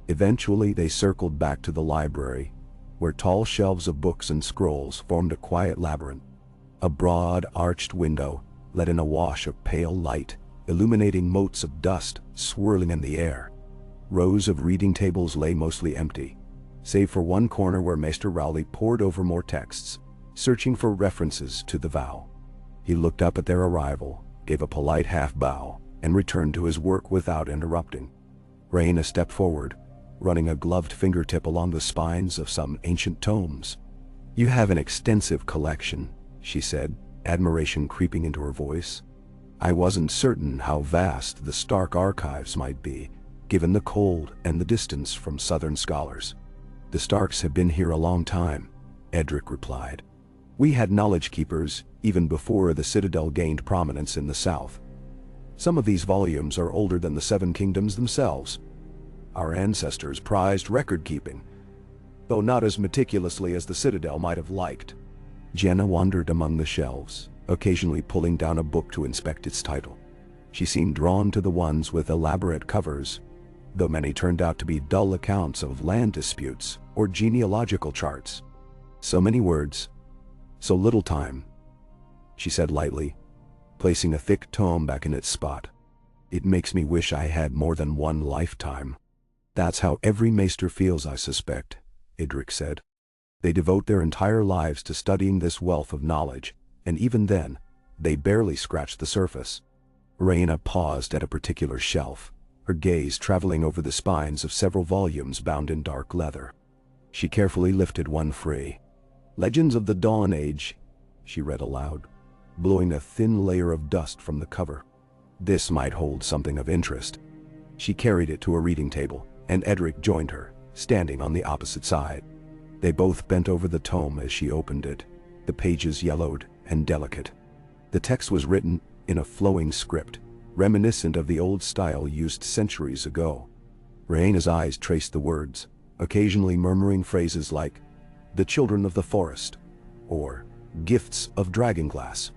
Eventually they circled back to the library, where tall shelves of books and scrolls formed a quiet labyrinth. A broad, arched window let in a wash of pale light, illuminating motes of dust swirling in the air. Rows of reading tables lay mostly empty, save for one corner where Maester Rowley pored over more texts, searching for references to the vow. He looked up at their arrival, gave a polite half-bow, and returned to his work without interrupting. Rhaena stepped forward, running a gloved fingertip along the spines of some ancient tomes. "You have an extensive collection," she said, admiration creeping into her voice. "I wasn't certain how vast the Stark archives might be, given the cold and the distance from southern scholars." "The Starks have been here a long time," Edric replied. "We had knowledge keepers even before the Citadel gained prominence in the south. Some of these volumes are older than the Seven Kingdoms themselves. Our ancestors prized record-keeping, though not as meticulously as the Citadel might have liked." Jenna wandered among the shelves, occasionally pulling down a book to inspect its title. She seemed drawn to the ones with elaborate covers, though many turned out to be dull accounts of land disputes or genealogical charts. So many words, So little time, she said lightly, placing a thick tome back in its spot. It makes me wish I had more than one lifetime. That's how every maester feels, I suspect, Idrik said. They devote their entire lives to studying this wealth of knowledge, and even then, they barely scratch the surface. Rhaena paused at a particular shelf, her gaze traveling over the spines of several volumes bound in dark leather. She carefully lifted one free. Legends of the Dawn Age, she read aloud, blowing a thin layer of dust from the cover. This might hold something of interest. She carried it to a reading table, and Edric joined her, standing on the opposite side. They both bent over the tome as she opened it, the pages yellowed and delicate. The text was written in a flowing script, reminiscent of the old style used centuries ago. Rhaena's eyes traced the words, occasionally murmuring phrases like, "The children of the forest," or "Gifts of dragonglass,"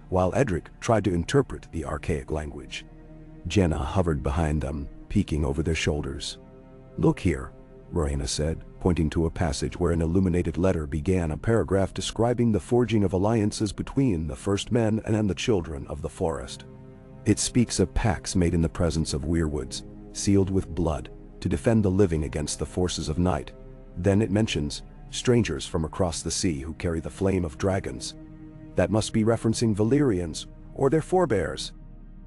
while Edric tried to interpret the archaic language. Jenna hovered behind them, peeking over their shoulders. "Look here," Rhaena said, pointing to a passage where an illuminated letter began a paragraph describing the forging of alliances between the first men and the children of the forest. It speaks of pacts made in the presence of weirwoods, sealed with blood, to defend the living against the forces of night. Then it mentions strangers from across the sea who carry the flame of dragons. That must be referencing Valyrians, or their forebears.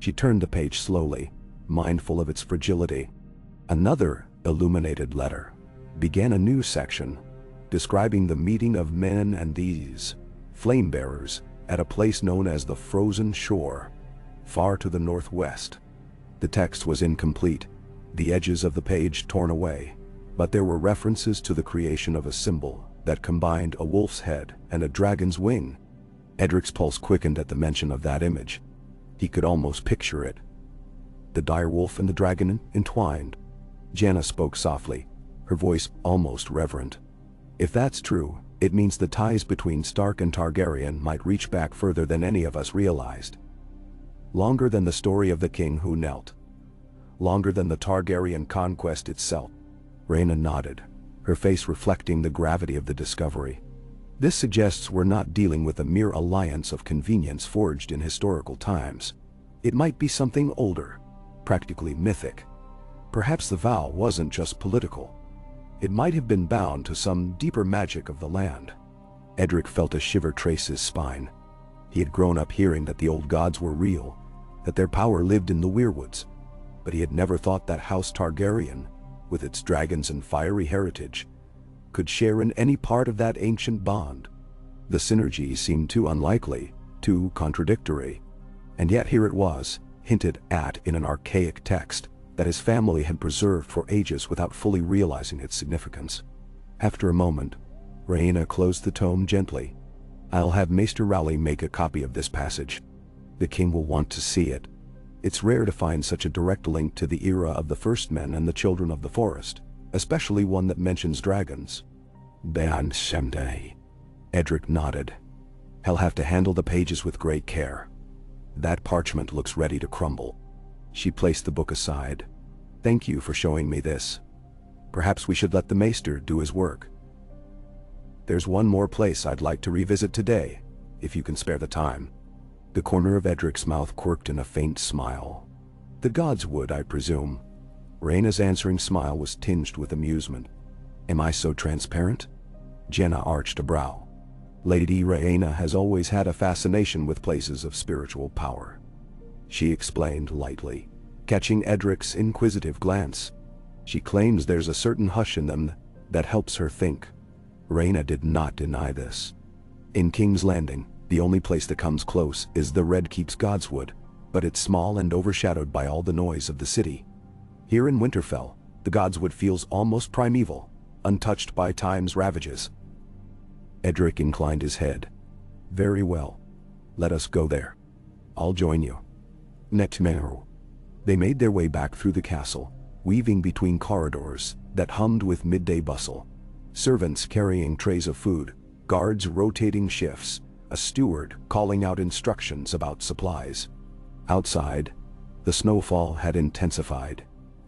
She turned the page slowly, mindful of its fragility. Another illuminated letter began a new section, describing the meeting of men and these flame-bearers at a place known as the Frozen Shore, far to the northwest. The text was incomplete, the edges of the page torn away, but there were references to the creation of a symbol that combined a wolf's head and a dragon's wing. Edric's pulse quickened at the mention of that image. He could almost picture it. The direwolf and the dragon entwined. Janna spoke softly, her voice almost reverent. If that's true, it means the ties between Stark and Targaryen might reach back further than any of us realized. Longer than the story of the king who knelt. Longer than the Targaryen conquest itself. Rhaena nodded, her face reflecting the gravity of the discovery. This suggests we're not dealing with a mere alliance of convenience forged in historical times. It might be something older, practically mythic. Perhaps the vow wasn't just political. It might have been bound to some deeper magic of the land. Edric felt a shiver trace his spine. He had grown up hearing that the old gods were real, that their power lived in the weirwoods, but he had never thought that House Targaryen, with its dragons and fiery heritage, could share in any part of that ancient bond. The synergy seemed too unlikely, too contradictory. And yet here it was, hinted at in an archaic text that his family had preserved for ages without fully realizing its significance. After a moment, Rhaena closed the tome gently. "I'll have Maester Rowley make a copy of this passage. The king will want to see it. It's rare to find such a direct link to the era of the first men and the children of the forest, especially one that mentions dragons." "Ban someday." Edric nodded. "He'll have to handle the pages with great care. That parchment looks ready to crumble." She placed the book aside. "Thank you for showing me this. Perhaps we should let the maester do his work. There's one more place I'd like to revisit today, if you can spare the time." The corner of Edric's mouth quirked in a faint smile. "The gods would, I presume." Rhaena's answering smile was tinged with amusement. "Am I so transparent?" Jenna arched a brow. "Lady Rhaena has always had a fascination with places of spiritual power," she explained lightly, catching Edric's inquisitive glance. "She claims there's a certain hush in them that helps her think." Rhaena did not deny this. "In King's Landing, the only place that comes close is the Red Keep's Godswood, but it's small and overshadowed by all the noise of the city. Here in Winterfell, the Godswood feels almost primeval, untouched by time's ravages." Edric inclined his head. "Very well. Let us go there. I'll join you." Tomorrow. They made their way back through the castle, weaving between corridors that hummed with midday bustle. Servants carrying trays of food, guards rotating shifts, a steward calling out instructions about supplies. Outside, the snowfall had intensified,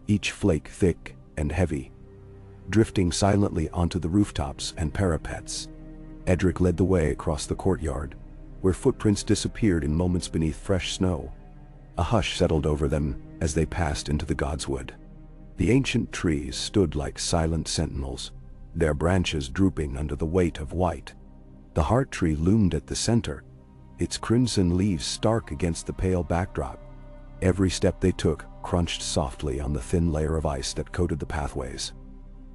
each flake thick and heavy, drifting silently onto the rooftops and parapets. Edric led the way across the courtyard, where footprints disappeared in moments beneath fresh snow. A hush settled over them as they passed into the godswood. The ancient trees stood like silent sentinels, their branches drooping under the weight of white. The heart tree loomed at the center, its crimson leaves stark against the pale backdrop. Every step they took crunched softly on the thin layer of ice that coated the pathways.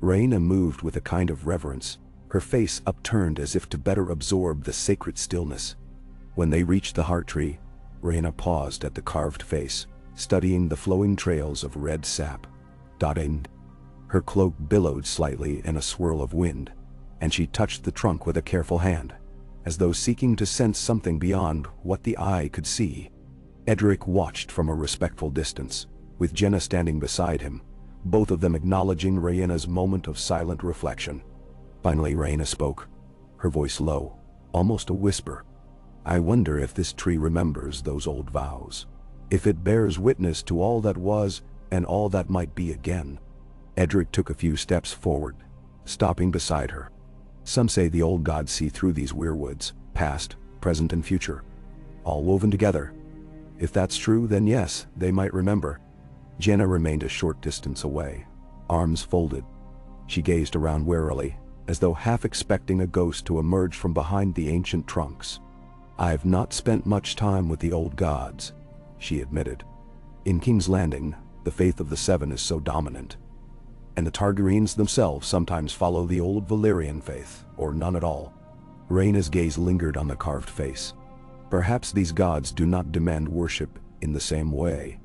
Rhaena moved with a kind of reverence, her face upturned as if to better absorb the sacred stillness. When they reached the heart tree, Rhaena paused at the carved face, studying the flowing trails of red sap. Dotting. Her cloak billowed slightly in a swirl of wind, and she touched the trunk with a careful hand, as though seeking to sense something beyond what the eye could see. Edric watched from a respectful distance, with Jenna standing beside him, both of them acknowledging Rhaena's moment of silent reflection. Finally Rhaena spoke, her voice low, almost a whisper. "I wonder if this tree remembers those old vows. If it bears witness to all that was and all that might be again." Edric took a few steps forward, stopping beside her. "Some say the old gods see through these weirwoods, past, present and future, all woven together. If that's true, then yes, they might remember." Jenna remained a short distance away, arms folded. She gazed around warily, as though half expecting a ghost to emerge from behind the ancient trunks. "I've not spent much time with the old gods," she admitted. "In King's Landing, the faith of the Seven is so dominant. And the Targaryens themselves sometimes follow the old Valyrian faith, or none at all." Rhaena's gaze lingered on the carved face. "Perhaps these gods do not demand worship in the same way.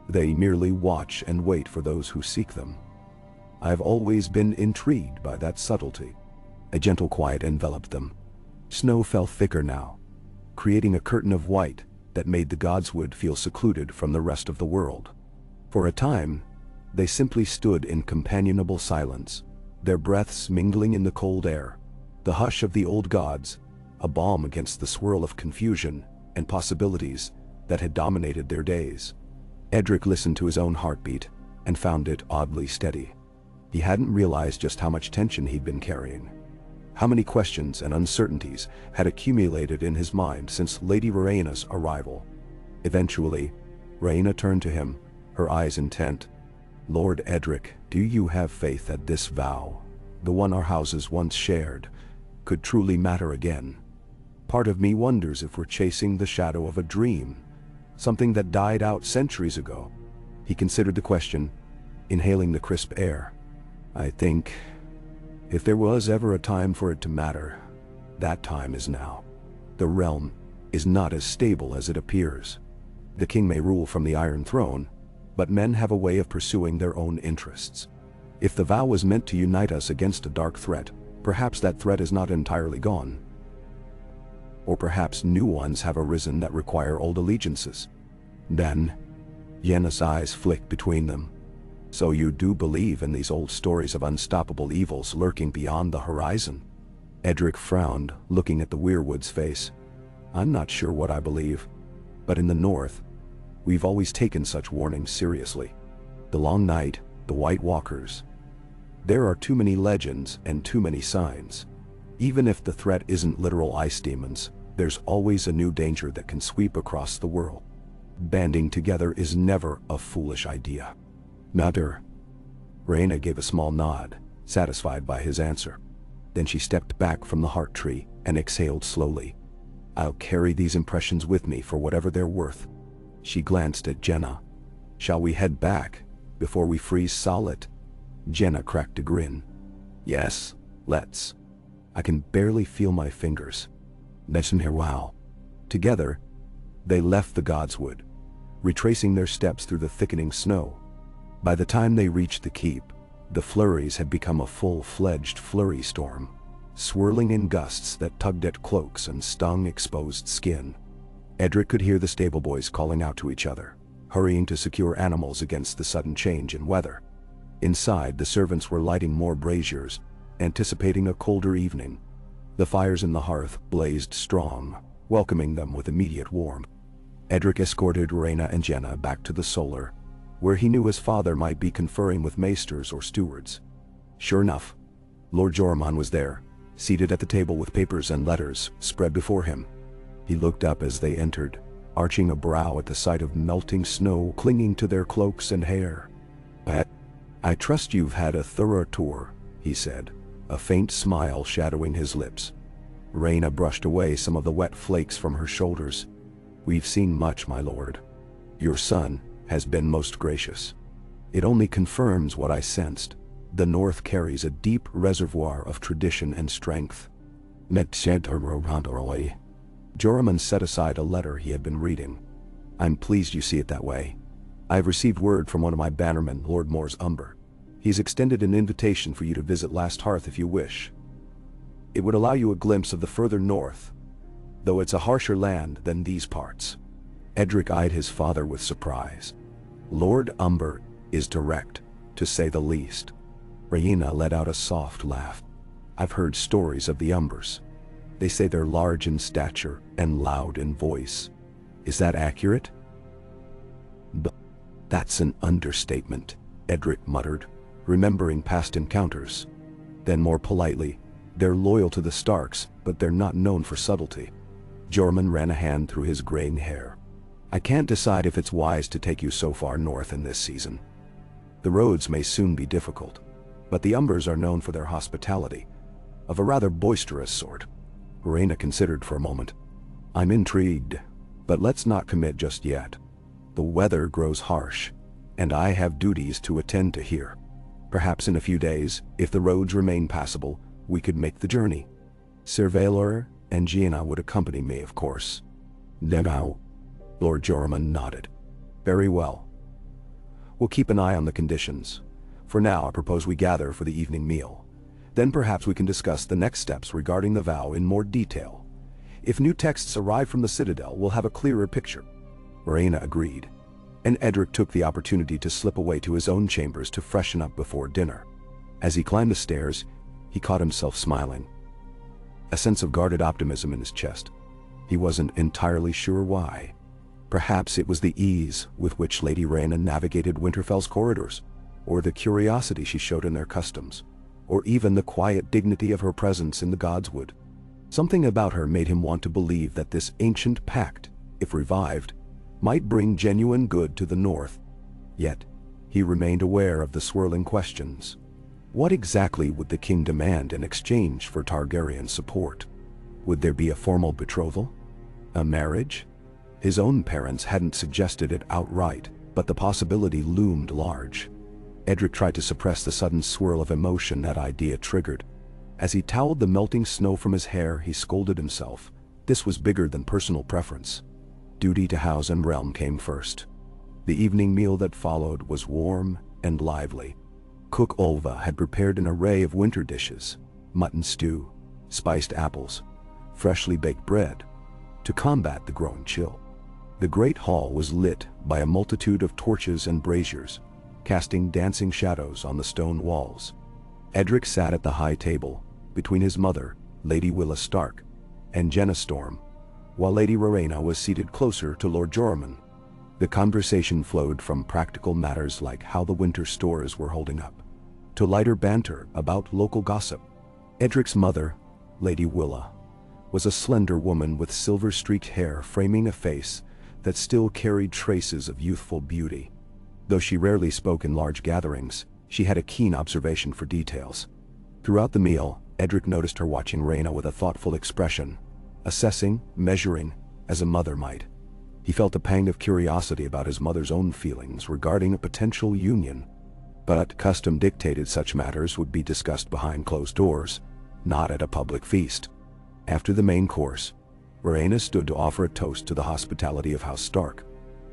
They merely watch and wait for those who seek them. I've always been intrigued by that subtlety." A gentle quiet enveloped them. Snow fell thicker now, creating a curtain of white that made the godswood feel secluded from the rest of the world. For a time, they simply stood in companionable silence, their breaths mingling in the cold air. The hush of the old gods, a balm against the swirl of confusion and possibilities that had dominated their days. Edric listened to his own heartbeat and found it oddly steady. He hadn't realized just how much tension he'd been carrying. How many questions and uncertainties had accumulated in his mind since Lady Rhaena's arrival. Eventually, Rhaena turned to him, her eyes intent. "Lord Edric, do you have faith that this vow, the one our houses once shared, could truly matter again? Part of me wonders if we're chasing the shadow of a dream, something that died out centuries ago." He considered the question, inhaling the crisp air. "I think, if there was ever a time for it to matter, that time is now. The realm is not as stable as it appears. The king may rule from the Iron Throne, but men have a way of pursuing their own interests. If the vow was meant to unite us against a dark threat, perhaps that threat is not entirely gone. Or perhaps new ones have arisen that require old allegiances." Then, Yenna's eyes flicked between them. "So you do believe in these old stories of unstoppable evils lurking beyond the horizon?" Edric frowned, looking at the weirwood's face. "I'm not sure what I believe, but in the north, we've always taken such warnings seriously. The long night, the White Walkers. There are too many legends and too many signs. Even if the threat isn't literal ice demons, there's always a new danger that can sweep across the world. Banding together is never a foolish idea." "Matter." Rhaena gave a small nod, satisfied by his answer. Then she stepped back from the heart tree and exhaled slowly. "I'll carry these impressions with me for whatever they're worth." She glanced at Jenna. "Shall we head back, before we freeze solid?" Jenna cracked a grin. "Yes, let's. I can barely feel my fingers." "Listen here, wow." Together, they left the godswood, retracing their steps through the thickening snow. By the time they reached the keep, the flurries had become a full-fledged flurry storm, swirling in gusts that tugged at cloaks and stung exposed skin. Edric could hear the stable boys calling out to each other, hurrying to secure animals against the sudden change in weather. Inside, the servants were lighting more braziers, anticipating a colder evening. The fires in the hearth blazed strong, welcoming them with immediate warmth. Edric escorted Rhaena and Jenna back to the solar, where he knew his father might be conferring with maesters or stewards. Sure enough, Lord Joramun was there, seated at the table with papers and letters spread before him. He looked up as they entered, arching a brow at the sight of melting snow clinging to their cloaks and hair. "I trust you've had a thorough tour," he said, a faint smile shadowing his lips. Rhaena brushed away some of the wet flakes from her shoulders. "We've seen much, my lord. Your son has been most gracious. It only confirms what I sensed. The North carries a deep reservoir of tradition and strength." Joramun set aside a letter he had been reading. "I'm pleased you see it that way. I've received word from one of my bannermen, Lord Mors Umber. He's extended an invitation for you to visit Last Hearth if you wish. It would allow you a glimpse of the further north, though it's a harsher land than these parts." Edric eyed his father with surprise. Lord Umber is direct, to say the least. Rhaena let out a soft laugh. "I've heard stories of the Umbers. They say they're large in stature and loud in voice. Is that accurate?" "That's an understatement," Edric muttered, remembering past encounters. Then more politely, "They're loyal to the Starks, but they're not known for subtlety." Joramun ran a hand through his graying hair. "I can't decide if it's wise to take you so far north in this season. The roads may soon be difficult, but the Umbers are known for their hospitality, of a rather boisterous sort." Rhaena considered for a moment. "I'm intrigued, but let's not commit just yet. The weather grows harsh, and I have duties to attend to here. Perhaps in a few days, if the roads remain passable, we could make the journey. Sir Valor and Gianna would accompany me, of course." "Now," Lord Joramun nodded. "Very well. We'll keep an eye on the conditions. For now, I propose we gather for the evening meal. Then perhaps we can discuss the next steps regarding the vow in more detail. If new texts arrive from the Citadel, we'll have a clearer picture." Rhaena agreed, and Edric took the opportunity to slip away to his own chambers to freshen up before dinner. As he climbed the stairs, he caught himself smiling, a sense of guarded optimism in his chest. He wasn't entirely sure why. Perhaps it was the ease with which Lady Rhaena navigated Winterfell's corridors, or the curiosity she showed in their customs, or even the quiet dignity of her presence in the Godswood. Something about her made him want to believe that this ancient pact, if revived, might bring genuine good to the North. Yet, he remained aware of the swirling questions. What exactly would the king demand in exchange for Targaryen support? Would there be a formal betrothal? A marriage? His own parents hadn't suggested it outright, but the possibility loomed large. Edric tried to suppress the sudden swirl of emotion that idea triggered. As he toweled the melting snow from his hair, he scolded himself. This was bigger than personal preference. Duty to house and realm came first. The evening meal that followed was warm and lively. Cook Olva had prepared an array of winter dishes: mutton stew, spiced apples, freshly baked bread, to combat the growing chill. The great hall was lit by a multitude of torches and braziers, casting dancing shadows on the stone walls. Edric sat at the high table, between his mother, Lady Wylla Stark, and Jenna Storm, while Lady Rhaena was seated closer to Lord Joramun. The conversation flowed from practical matters like how the winter stores were holding up, to lighter banter about local gossip. Edric's mother, Lady Wylla, was a slender woman with silver-streaked hair framing a face that still carried traces of youthful beauty. Though she rarely spoke in large gatherings, she had a keen observation for details. Throughout the meal, Edric noticed her watching Rhaena with a thoughtful expression, assessing, measuring, as a mother might. He felt a pang of curiosity about his mother's own feelings regarding a potential union. But custom dictated such matters would be discussed behind closed doors, not at a public feast. After the main course, Rhaena stood to offer a toast to the hospitality of House Stark.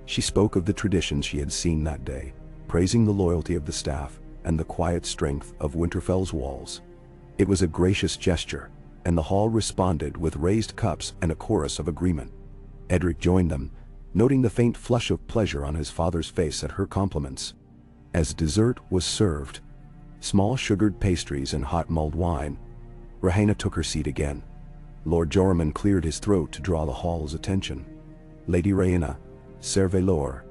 She spoke of the traditions she had seen that day, praising the loyalty of the staff and the quiet strength of Winterfell's walls. It was a gracious gesture, and the hall responded with raised cups and a chorus of agreement. Edric joined them, noting the faint flush of pleasure on his father's face at her compliments. As dessert was served, small sugared pastries and hot mulled wine, Rhaena took her seat again. Lord Joramun cleared his throat to draw the hall's attention. Lady Rhaena, Ser Valor,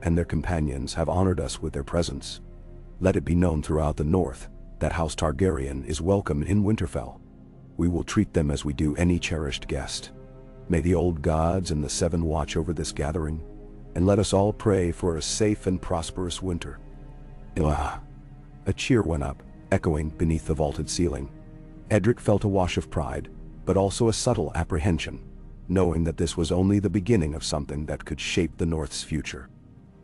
and their companions have honored us with their presence. Let it be known throughout the north that House Targaryen is welcome in Winterfell. We will treat them as we do any cherished guest. May the old gods and the seven watch over this gathering, and let us all pray for a safe and prosperous winter." Ah! A cheer went up, echoing beneath the vaulted ceiling. Edric felt a wash of pride, but also a subtle apprehension, knowing that this was only the beginning of something that could shape the North's future.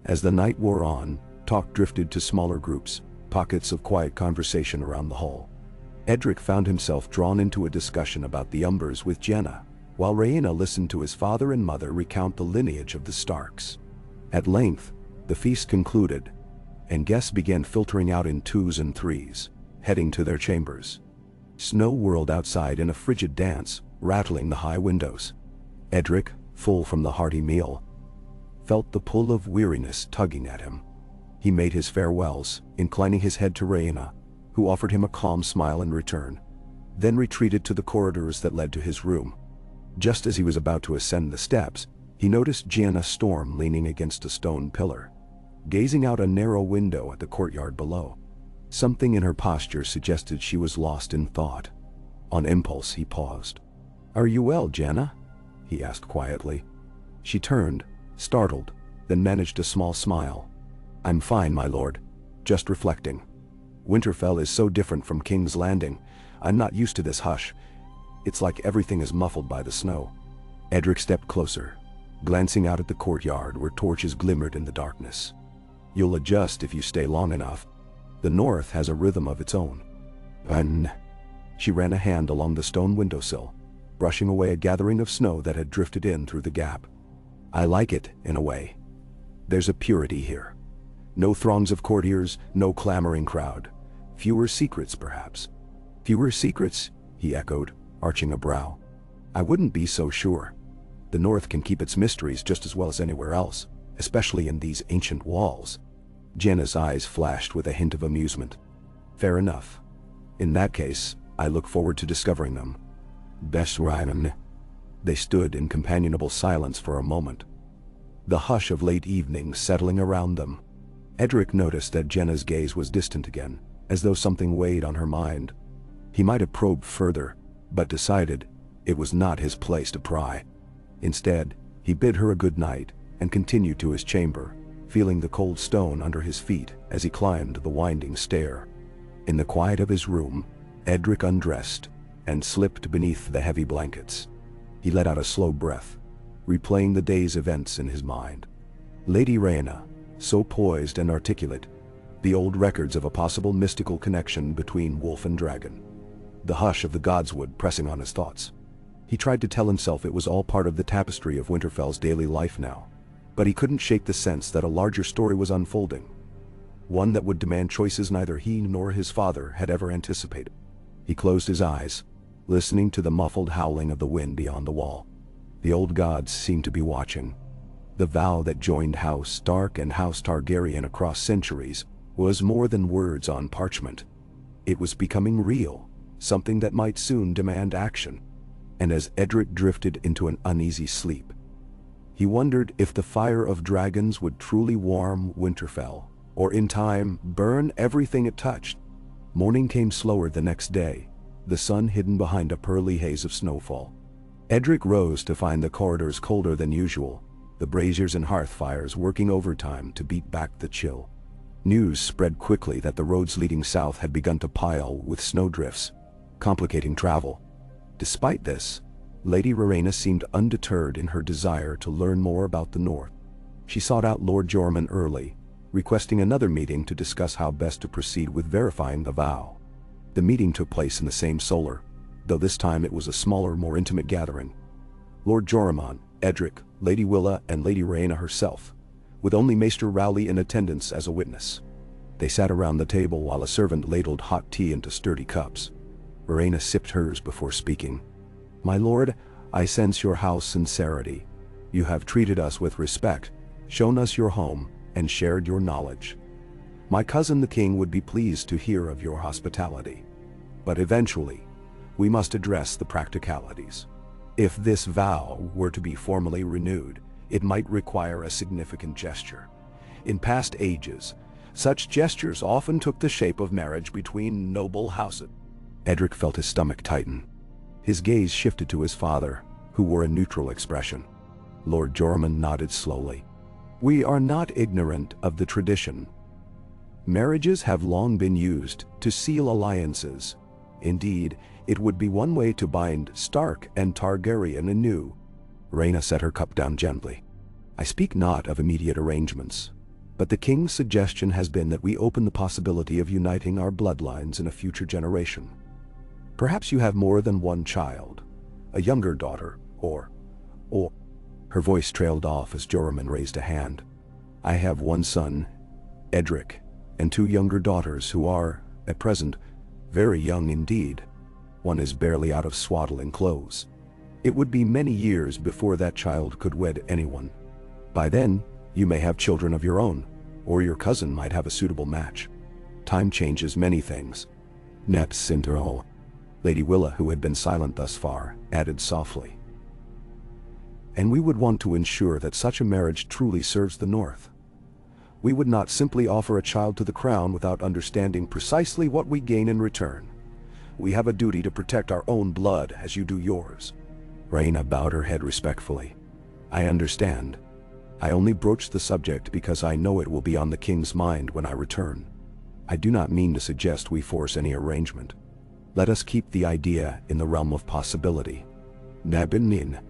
As the night wore on, talk drifted to smaller groups, pockets of quiet conversation around the hall. Edric found himself drawn into a discussion about the Umbers with Jenna, while Rhaena listened to his father and mother recount the lineage of the Starks. At length, the feast concluded, and guests began filtering out in twos and threes, heading to their chambers. Snow whirled outside in a frigid dance, rattling the high windows. Edric, full from the hearty meal, felt the pull of weariness tugging at him. He made his farewells, inclining his head to Rhaena, who offered him a calm smile in return, then retreated to the corridors that led to his room. Just as he was about to ascend the steps, he noticed Gianna Storm leaning against a stone pillar, gazing out a narrow window at the courtyard below. Something in her posture suggested she was lost in thought. On impulse, he paused. "Are you well, Gianna?" he asked quietly. She turned, startled, then managed a small smile. "I'm fine, my lord. Just reflecting. Winterfell is so different from King's Landing. I'm not used to this hush. It's like everything is muffled by the snow." Edric stepped closer, glancing out at the courtyard where torches glimmered in the darkness. "You'll adjust if you stay long enough. The North has a rhythm of its own." And she ran a hand along the stone windowsill, brushing away a gathering of snow that had drifted in through the gap. "I like it, in a way. There's a purity here. No throngs of courtiers, no clamoring crowd. Fewer secrets, perhaps." "Fewer secrets?" he echoed, arching a brow. "I wouldn't be so sure. The North can keep its mysteries just as well as anywhere else, especially in these ancient walls." Jenna's eyes flashed with a hint of amusement. "Fair enough. In that case, I look forward to discovering them." "Best Ryan." They stood in companionable silence for a moment, the hush of late evening settling around them. Edric noticed that Jenna's gaze was distant again, as though something weighed on her mind. He might have probed further, but decided it was not his place to pry. Instead, he bid her a good night and continued to his chamber, feeling the cold stone under his feet as he climbed the winding stair. In the quiet of his room, Edric undressed and slipped beneath the heavy blankets. He let out a slow breath, replaying the day's events in his mind. Lady Rhaena, so poised and articulate, the old records of a possible mystical connection between wolf and dragon. The hush of the godswood pressing on his thoughts. He tried to tell himself it was all part of the tapestry of Winterfell's daily life now, but he couldn't shake the sense that a larger story was unfolding, one that would demand choices neither he nor his father had ever anticipated. He closed his eyes, listening to the muffled howling of the wind beyond the wall. The old gods seemed to be watching. The vow that joined House Stark and House Targaryen across centuries was more than words on parchment. It was becoming real, something that might soon demand action. And as Edric drifted into an uneasy sleep, he wondered if the fire of dragons would truly warm Winterfell, or in time burn everything it touched. Morning came slower the next day, the sun hidden behind a pearly haze of snowfall. Edric rose to find the corridors colder than usual, the braziers and hearth fires working overtime to beat back the chill. News spread quickly that the roads leading south had begun to pile with snowdrifts, complicating travel. Despite this, Lady Rhaena seemed undeterred in her desire to learn more about the North. She sought out Lord Jorman early, requesting another meeting to discuss how best to proceed with verifying the vow. The meeting took place in the same solar, though this time it was a smaller, more intimate gathering. Lord Jorman, Edric, Lady Willa, and Lady Rhaena herself, with only Maester Rowley in attendance as a witness. They sat around the table while a servant ladled hot tea into sturdy cups. Rhaena sipped hers before speaking. "My lord, I sense your house sincerity. You have treated us with respect, shown us your home, and shared your knowledge. My cousin the king would be pleased to hear of your hospitality. But eventually, we must address the practicalities. If this vow were to be formally renewed, it might require a significant gesture. In past ages, such gestures often took the shape of marriage between noble houses." Edric felt his stomach tighten. His gaze shifted to his father, who wore a neutral expression. Lord Jormund nodded slowly. We are not ignorant of the tradition. Marriages have long been used to seal alliances. Indeed, it would be one way to bind Stark and Targaryen anew. Rhaena set her cup down gently. I speak not of immediate arrangements, but the king's suggestion has been that we open the possibility of uniting our bloodlines in a future generation. Perhaps you have more than one child, a younger daughter, or... Her voice trailed off as Jormund raised a hand. I have one son, Edric, and two younger daughters who are, at present, very young indeed. One is barely out of swaddling clothes. It would be many years before that child could wed anyone. By then, you may have children of your own, or your cousin might have a suitable match. Time changes many things. Neps interro. Lady Willa, who had been silent thus far, added softly. And we would want to ensure that such a marriage truly serves the North. We would not simply offer a child to the crown without understanding precisely what we gain in return. We have a duty to protect our own blood as you do yours. Rhaena bowed her head respectfully. I understand. I only broached the subject because I know it will be on the king's mind when I return. I do not mean to suggest we force any arrangement. Let us keep the idea in the realm of possibility. Nabinin.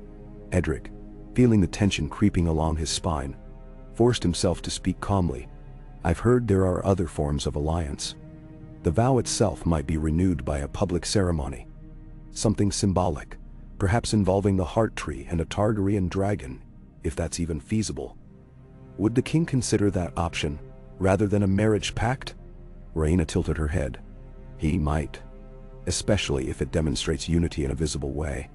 Edric, feeling the tension creeping along his spine, forced himself to speak calmly. I've heard there are other forms of alliance. The vow itself might be renewed by a public ceremony. Something symbolic, perhaps involving the Heart Tree and a Targaryen dragon, if that's even feasible. Would the king consider that option, rather than a marriage pact? Rhaena tilted her head. He might, especially if it demonstrates unity in a visible way.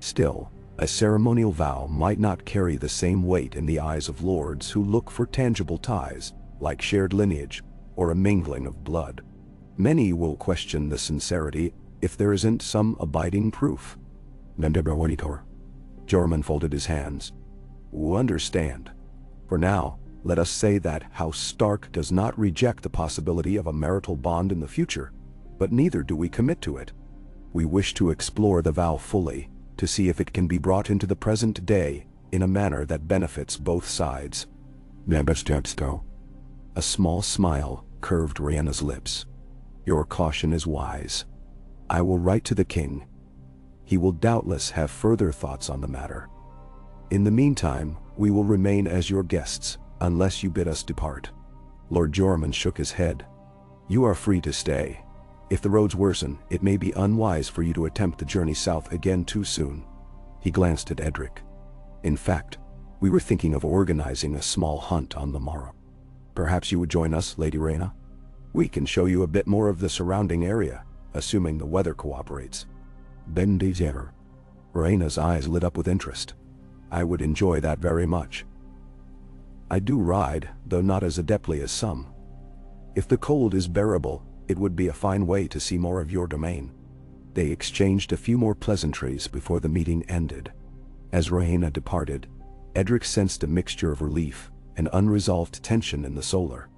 Still, a ceremonial vow might not carry the same weight in the eyes of lords who look for tangible ties, like shared lineage, or a mingling of blood. Many will question the sincerity if there isn't some abiding proof. Jormund folded his hands. Understand. For now, let us say that House Stark does not reject the possibility of a marital bond in the future, but neither do we commit to it. We wish to explore the vow fully, to see if it can be brought into the present day in a manner that benefits both sides. A small smile curved Rhaena's lips. Your caution is wise. I will write to the king. He will doubtless have further thoughts on the matter. In the meantime, we will remain as your guests, unless you bid us depart. Lord Jormund shook his head. You are free to stay. If the roads worsen, it may be unwise for you to attempt the journey south again too soon. He glanced at Edric. In fact, we were thinking of organizing a small hunt on the morrow. Perhaps you would join us, Lady Rhaena? We can show you a bit more of the surrounding area, assuming the weather cooperates. Bendizer. Rhaena's eyes lit up with interest. I would enjoy that very much. I do ride, though not as adeptly as some. If the cold is bearable, it would be a fine way to see more of your domain. They exchanged a few more pleasantries before the meeting ended. As Rhaena departed, Edric sensed a mixture of relief and unresolved tension in the solar.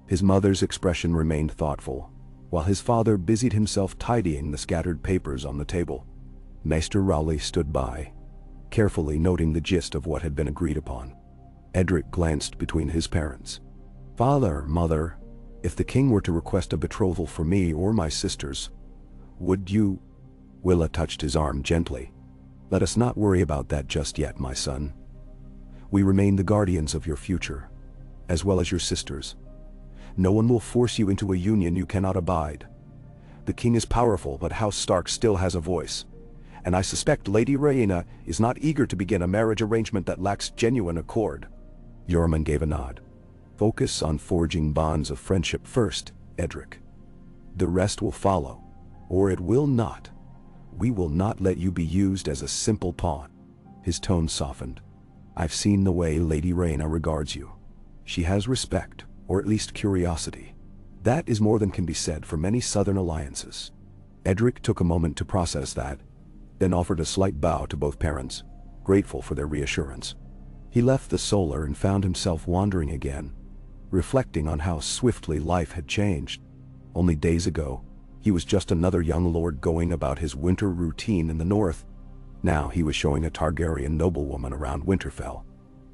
His mother's expression remained thoughtful, while his father busied himself tidying the scattered papers on the table. Maester Rowley stood by, carefully noting the gist of what had been agreed upon. Edric glanced between his parents. Father, mother, if the king were to request a betrothal for me or my sisters, would you? Willa touched his arm gently. Let us not worry about that just yet, my son. We remain the guardians of your future, as well as your sisters. No one will force you into a union you cannot abide. The king is powerful, but House Stark still has a voice. And I suspect Lady Rhaena is not eager to begin a marriage arrangement that lacks genuine accord. Jormund gave a nod. Focus on forging bonds of friendship first, Edric. The rest will follow, or it will not. We will not let you be used as a simple pawn. His tone softened. I've seen the way Lady Rhaena regards you. She has respect, or at least curiosity. That is more than can be said for many southern alliances. Edric took a moment to process that, then offered a slight bow to both parents, grateful for their reassurance. He left the solar and found himself wandering again, reflecting on how swiftly life had changed. Only days ago, He was just another young lord going about his winter routine in the north. Now he was showing a Targaryen noblewoman around Winterfell,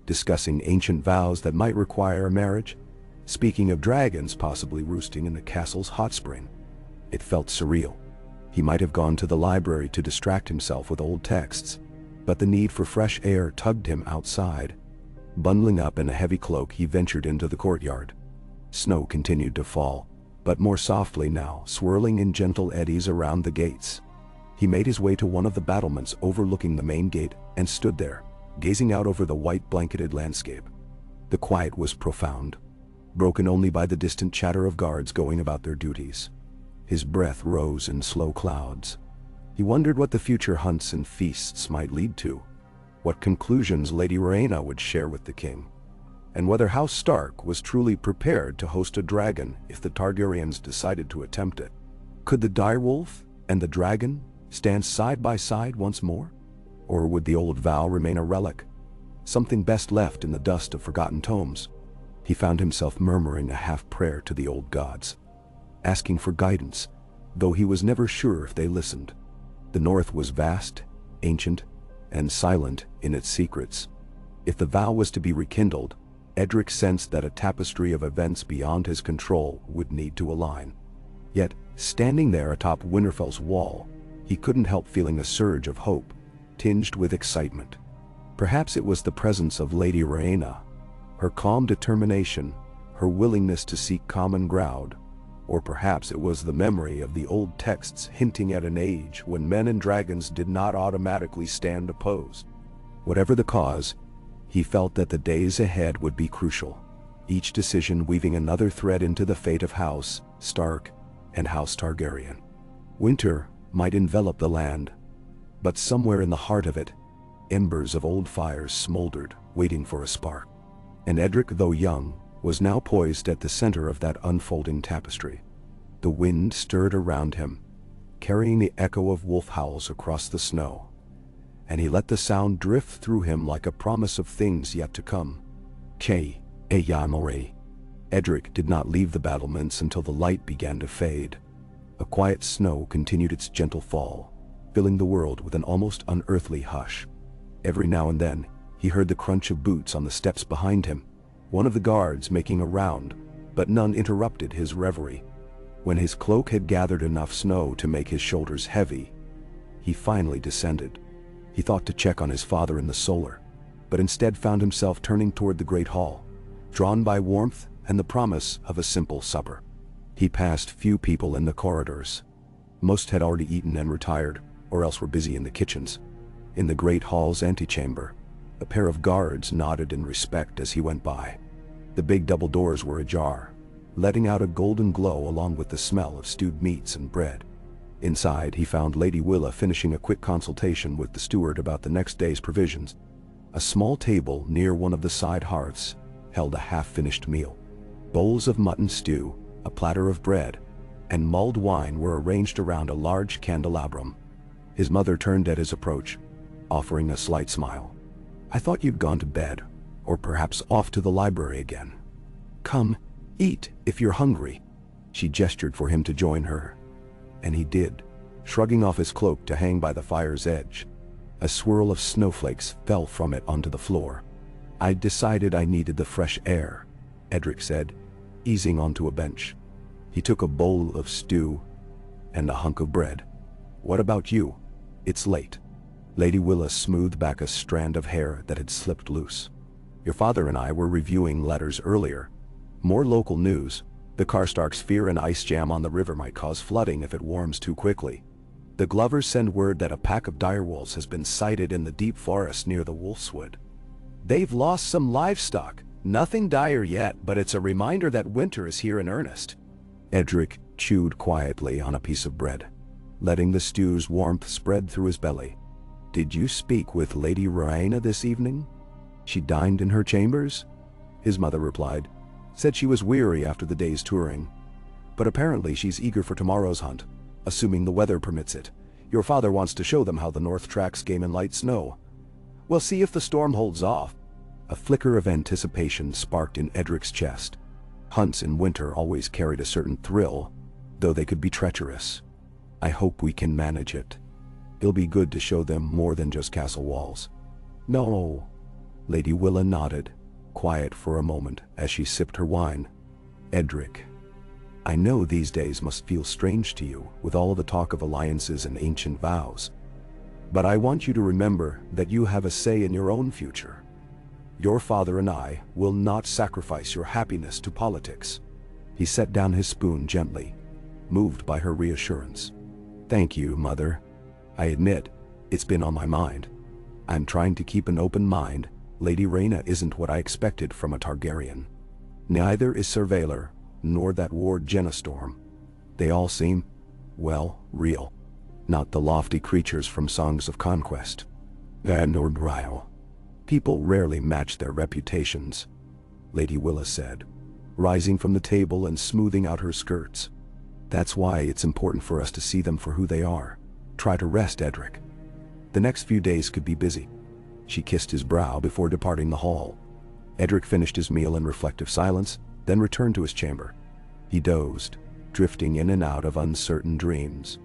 discussing ancient vows that might require a marriage, speaking of dragons possibly roosting in the castle's hot spring. It felt surreal. He might have gone to the library to distract himself with old texts, but the need for fresh air tugged him outside. Bundling up in a heavy cloak, he ventured into the courtyard. Snow continued to fall, but more softly now, swirling in gentle eddies around the gates. He made his way to one of the battlements overlooking the main gate and stood there, gazing out over the white blanketed landscape. The quiet was profound, broken only by the distant chatter of guards going about their duties. His breath rose in slow clouds. He wondered what the future hunts and feasts might lead to, what conclusions Lady Rhaena would share with the king, and whether House Stark was truly prepared to host a dragon if the Targaryens decided to attempt it. Could the direwolf and the dragon stand side by side once more? Or would the old vow remain a relic, something best left in the dust of forgotten tomes? He found himself murmuring a half-prayer to the old gods, asking for guidance, though he was never sure if they listened. The north was vast, ancient, and silent in its secrets. If the vow was to be rekindled, Edric sensed that a tapestry of events beyond his control would need to align. Yet, standing there atop Winterfell's wall, he couldn't help feeling a surge of hope, tinged with excitement. Perhaps it was the presence of Lady Rhaena, her calm determination, her willingness to seek common ground, or perhaps it was the memory of the old texts hinting at an age when men and dragons did not automatically stand opposed. Whatever the cause, he felt that the days ahead would be crucial, each decision weaving another thread into the fate of House Stark and House Targaryen. Winter might envelop the land, but somewhere in the heart of it, embers of old fires smoldered, waiting for a spark. And Edric, though young, was now poised at the center of that unfolding tapestry. The wind stirred around him, carrying the echo of wolf howls across the snow, and he let the sound drift through him like a promise of things yet to come. Edric did not leave the battlements until the light began to fade. A quiet snow continued its gentle fall, filling the world with an almost unearthly hush. Every now and then, he heard the crunch of boots on the steps behind him, one of the guards making a round, but none interrupted his reverie. When his cloak had gathered enough snow to make his shoulders heavy, he finally descended. He thought to check on his father in the solar, but instead found himself turning toward the great hall, drawn by warmth and the promise of a simple supper. He passed few people in the corridors. Most had already eaten and retired, or else were busy in the kitchens. In the great hall's antechamber, a pair of guards nodded in respect as he went by. The big double doors were ajar, letting out a golden glow along with the smell of stewed meats and bread. Inside, he found Lady Willa finishing a quick consultation with the steward about the next day's provisions. A small table near one of the side hearths held a half-finished meal. Bowls of mutton stew, a platter of bread, and mulled wine were arranged around a large candelabrum. His mother turned at his approach, offering a slight smile. "I thought you'd gone to bed, or perhaps off to the library again. Come, eat if you're hungry." She gestured for him to join her, and he did, shrugging off his cloak to hang by the fire's edge. A swirl of snowflakes fell from it onto the floor. "I decided I needed the fresh air," Edric said, easing onto a bench. He took a bowl of stew and a hunk of bread. "What about you? It's late." Lady Willa smoothed back a strand of hair that had slipped loose. "Your father and I were reviewing letters earlier. More local news. The Karstarks fear an ice jam on the river might cause flooding if it warms too quickly. The Glovers send word that a pack of direwolves has been sighted in the deep forest near the Wolfswood. They've lost some livestock. Nothing dire yet, but it's a reminder that winter is here in earnest." Edric chewed quietly on a piece of bread, letting the stew's warmth spread through his belly. "Did you speak with Lady Rhaena this evening? She dined in her chambers?" His mother replied. "Said she was weary after the day's touring. But apparently she's eager for tomorrow's hunt, assuming the weather permits it. Your father wants to show them how the North tracks game in light snow. We'll see if the storm holds off." A flicker of anticipation sparked in Edric's chest. Hunts in winter always carried a certain thrill, though they could be treacherous. I hope we can manage it. It'll be good to show them more than just castle walls." "No." Lady Willa nodded, quiet for a moment as she sipped her wine. "Edric, I know these days must feel strange to you with all the talk of alliances and ancient vows. But I want you to remember that you have a say in your own future. Your father and I will not sacrifice your happiness to politics." He set down his spoon gently, moved by her reassurance. "Thank you, Mother. I admit, it's been on my mind. I'm trying to keep an open mind. Lady Rhaena isn't what I expected from a Targaryen. Neither is Sir Valar, nor that ward Jenna Storm. They all seem, well, real. Not the lofty creatures from Songs of Conquest. And or Ryle. People rarely match their reputations," Lady Willa said, rising from the table and smoothing out her skirts. "That's why it's important for us to see them for who they are. Try to rest, Edric. The next few days could be busy." She kissed his brow before departing the hall. Edric finished his meal in reflective silence, then returned to his chamber. He dozed, drifting in and out of uncertain dreams.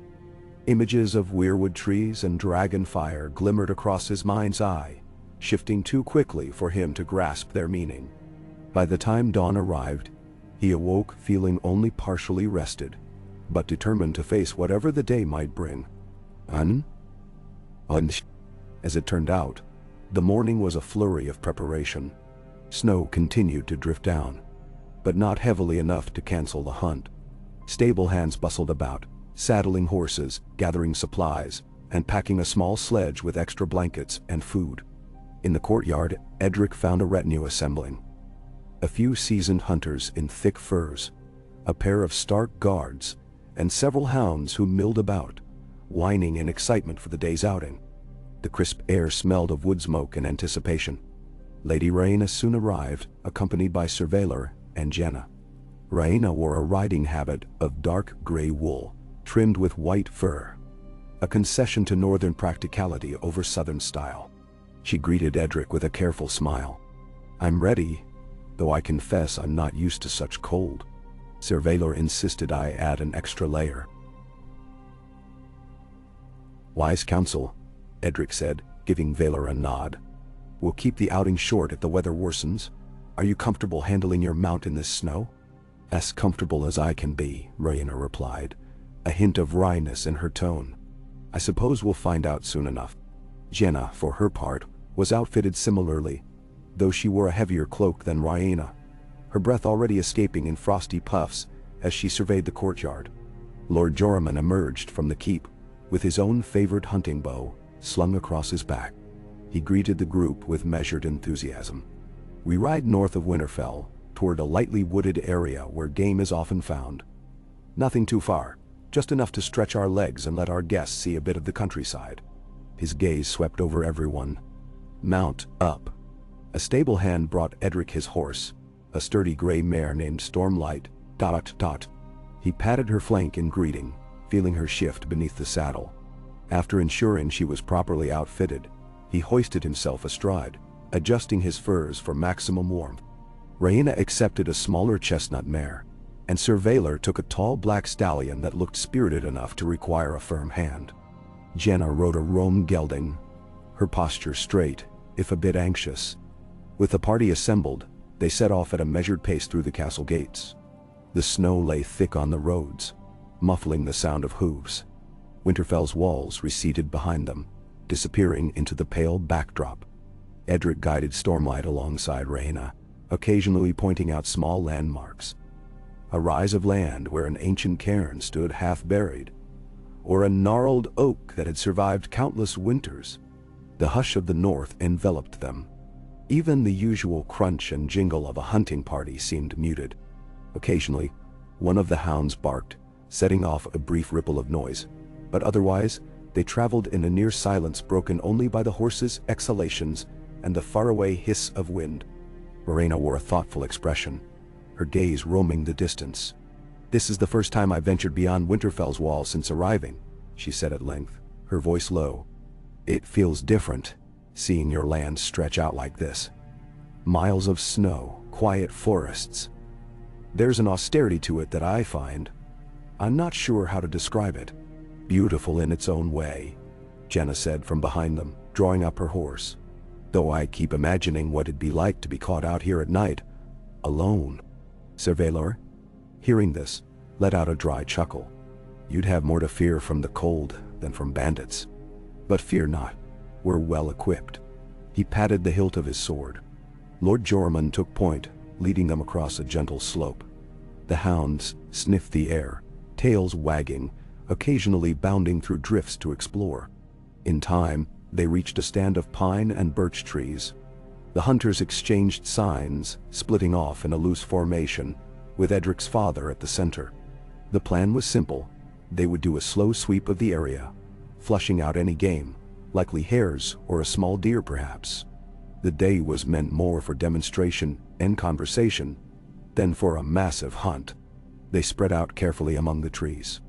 Images of weirwood trees and dragon fire glimmered across his mind's eye, shifting too quickly for him to grasp their meaning. By the time dawn arrived, he awoke feeling only partially rested, but determined to face whatever the day might bring. As it turned out, the morning was a flurry of preparation. Snow continued to drift down, but not heavily enough to cancel the hunt. Stable hands bustled about, saddling horses, gathering supplies, and packing a small sledge with extra blankets and food. In the courtyard, Edric found a retinue assembling. A few seasoned hunters in thick furs, a pair of stark guards, and several hounds who milled about, whining in excitement for the day's outing. The crisp air smelled of wood smoke and anticipation. Lady Rhaena soon arrived, accompanied by Sir Valar and Jenna. Rhaena wore a riding habit of dark gray wool, trimmed with white fur, a concession to northern practicality over southern style. She greeted Edric with a careful smile. "I'm ready, though I confess I'm not used to such cold." Sir Valar insisted I add an extra layer. "Wise counsel," Edric said, giving Valar a nod. "We'll keep the outing short if the weather worsens. Are you comfortable handling your mount in this snow?" "As comfortable as I can be," Rhaena replied, a hint of wryness in her tone. "I suppose we'll find out soon enough." Jenna, for her part, was outfitted similarly, though she wore a heavier cloak than Rhaena, her breath already escaping in frosty puffs as she surveyed the courtyard. Lord Joramun emerged from the keep, with his own favorite hunting bow slung across his back. He greeted the group with measured enthusiasm. "We ride north of Winterfell, toward a lightly wooded area where game is often found. Nothing too far, just enough to stretch our legs and let our guests see a bit of the countryside." His gaze swept over everyone. "Mount up." A stable hand brought Edric his horse, a sturdy gray mare named Stormlight. He patted her flank in greeting, feeling her shift beneath the saddle. After ensuring she was properly outfitted, he hoisted himself astride, adjusting his furs for maximum warmth. Rhaena accepted a smaller chestnut mare, and Sir Valar took a tall black stallion that looked spirited enough to require a firm hand. Jenna rode a roan gelding, her posture straight, if a bit anxious. With the party assembled, they set off at a measured pace through the castle gates. The snow lay thick on the roads, muffling the sound of hooves. Winterfell's walls receded behind them, disappearing into the pale backdrop. Edric guided Stormlight alongside Rhaena, occasionally pointing out small landmarks. A rise of land where an ancient cairn stood half-buried, or a gnarled oak that had survived countless winters. The hush of the north enveloped them. Even the usual crunch and jingle of a hunting party seemed muted. Occasionally, one of the hounds barked, setting off a brief ripple of noise, but otherwise, they traveled in a near silence broken only by the horses' exhalations and the faraway hiss of wind. Rhaena wore a thoughtful expression, her gaze roaming the distance. "This is the first time I ventured beyond Winterfell's walls since arriving," she said at length, her voice low. "It feels different, seeing your land stretch out like this. Miles of snow, quiet forests. There's an austerity to it that I find I'm not sure how to describe it. Beautiful in its own way, Jenna said from behind them, drawing up her horse. Though I keep imagining what it'd be like to be caught out here at night, alone. Surveyor, hearing this, let out a dry chuckle. You'd have more to fear from the cold than from bandits. But fear not, we're well equipped. He patted the hilt of his sword. Lord Jormund took point, leading them across a gentle slope. The hounds sniffed the air, tails wagging, occasionally bounding through drifts to explore. In time, they reached a stand of pine and birch trees. The hunters exchanged signs, splitting off in a loose formation, with Edric's father at the center. The plan was simple. They would do a slow sweep of the area, flushing out any game, likely hares or a small deer perhaps. The day was meant more for demonstration and conversation than for a massive hunt. They spread out carefully among the trees.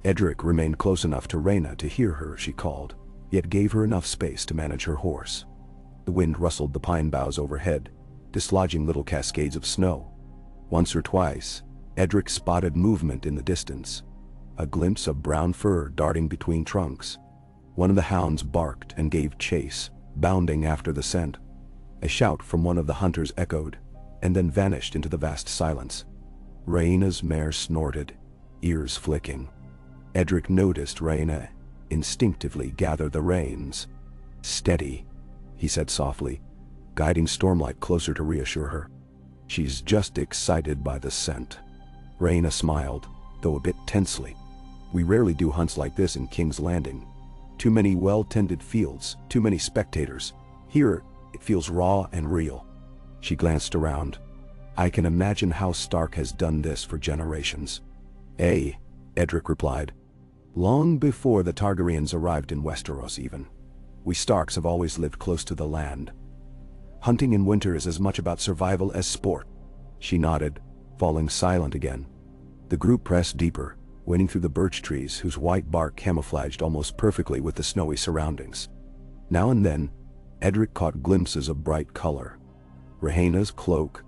Edric remained close enough to Rhaena to hear her, she called, yet gave her enough space to manage her horse. The wind rustled the pine boughs overhead, dislodging little cascades of snow. Once or twice, Edric spotted movement in the distance, a glimpse of brown fur darting between trunks. One of the hounds barked and gave chase, bounding after the scent. A shout from one of the hunters echoed, and then vanished into the vast silence. Rhaena's mare snorted, ears flicking. Edric noticed Rhaena instinctively gather the reins. "Steady," he said softly, guiding Stormlight closer to reassure her. "She's just excited by the scent." Rhaena smiled, though a bit tensely. "We rarely do hunts like this in King's Landing. Too many well-tended fields, too many spectators. Here, it feels raw and real." She glanced around. "I can imagine how Stark has done this for generations." "Eh," Edric replied. "Long before the Targaryens arrived in Westeros even. We Starks have always lived close to the land. Hunting in winter is as much about survival as sport." She nodded, falling silent again. The group pressed deeper, wading through the birch trees whose white bark camouflaged almost perfectly with the snowy surroundings. Now and then, Edric caught glimpses of bright color. Rhaena's cloak,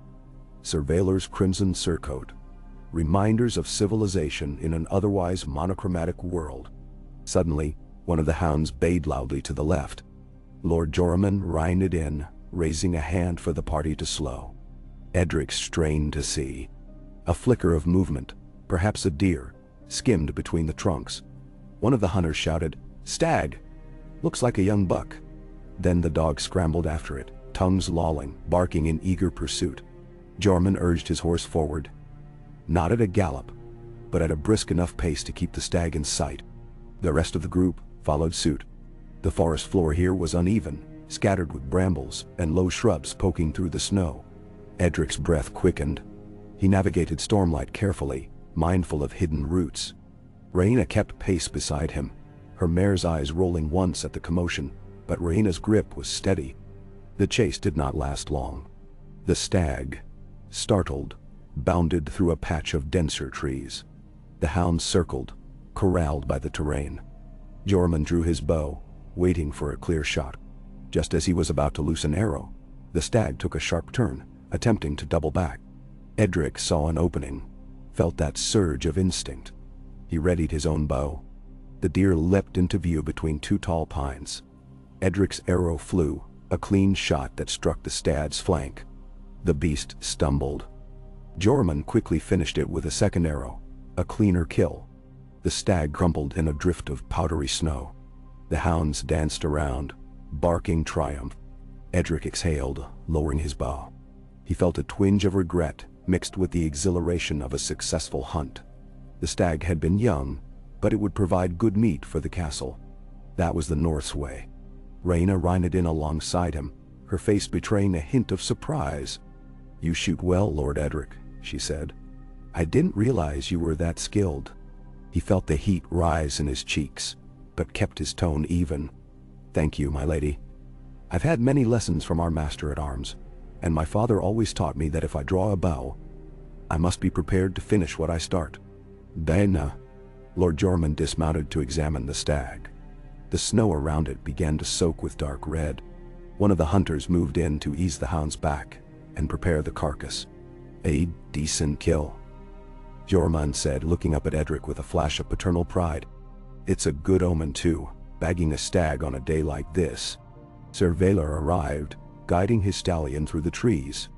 Surveyor's crimson surcoat, reminders of civilization in an otherwise monochromatic world. Suddenly, one of the hounds bayed loudly to the left. Lord Jormund reined it in, raising a hand for the party to slow. Edric strained to see. A flicker of movement, perhaps a deer, skimmed between the trunks. One of the hunters shouted, "Stag! Looks like a young buck." Then the dog scrambled after it, tongues lolling, barking in eager pursuit. Jormund urged his horse forward, not at a gallop, but at a brisk enough pace to keep the stag in sight. The rest of the group followed suit. The forest floor here was uneven, scattered with brambles and low shrubs poking through the snow. Edric's breath quickened. He navigated Stormlight carefully, mindful of hidden roots. Rhaena kept pace beside him, her mare's eyes rolling once at the commotion, but Rhaena's grip was steady. The chase did not last long. The stag, startled, bounded through a patch of denser trees. The hounds circled, corralled by the terrain. Jormund drew his bow, waiting for a clear shot. Just as he was about to loose an arrow, the stag took a sharp turn, attempting to double back. Edric saw an opening, felt that surge of instinct. He readied his own bow. The deer leapt into view between two tall pines. Edric's arrow flew, a clean shot that struck the stag's flank. The beast stumbled. Jormund quickly finished it with a second arrow, a cleaner kill. The stag crumpled in a drift of powdery snow. The hounds danced around, barking triumph. Edric exhaled, lowering his bow. He felt a twinge of regret mixed with the exhilaration of a successful hunt. The stag had been young, but it would provide good meat for the castle. That was the North's way. Rhaena reined in alongside him, her face betraying a hint of surprise. "You shoot well, Lord Edric," she said. "I didn't realize you were that skilled." He felt the heat rise in his cheeks, but kept his tone even. "Thank you, my lady. I've had many lessons from our master at arms, and my father always taught me that if I draw a bow, I must be prepared to finish what I start." "Daena." Lord Jormund dismounted to examine the stag. The snow around it began to soak with dark red. One of the hunters moved in to ease the hound's back and prepare the carcass. "A decent kill." Jormund said, looking up at Edric with a flash of paternal pride. It's a good omen too, bagging a stag on a day like this. Sir Valar arrived, guiding his stallion through the trees.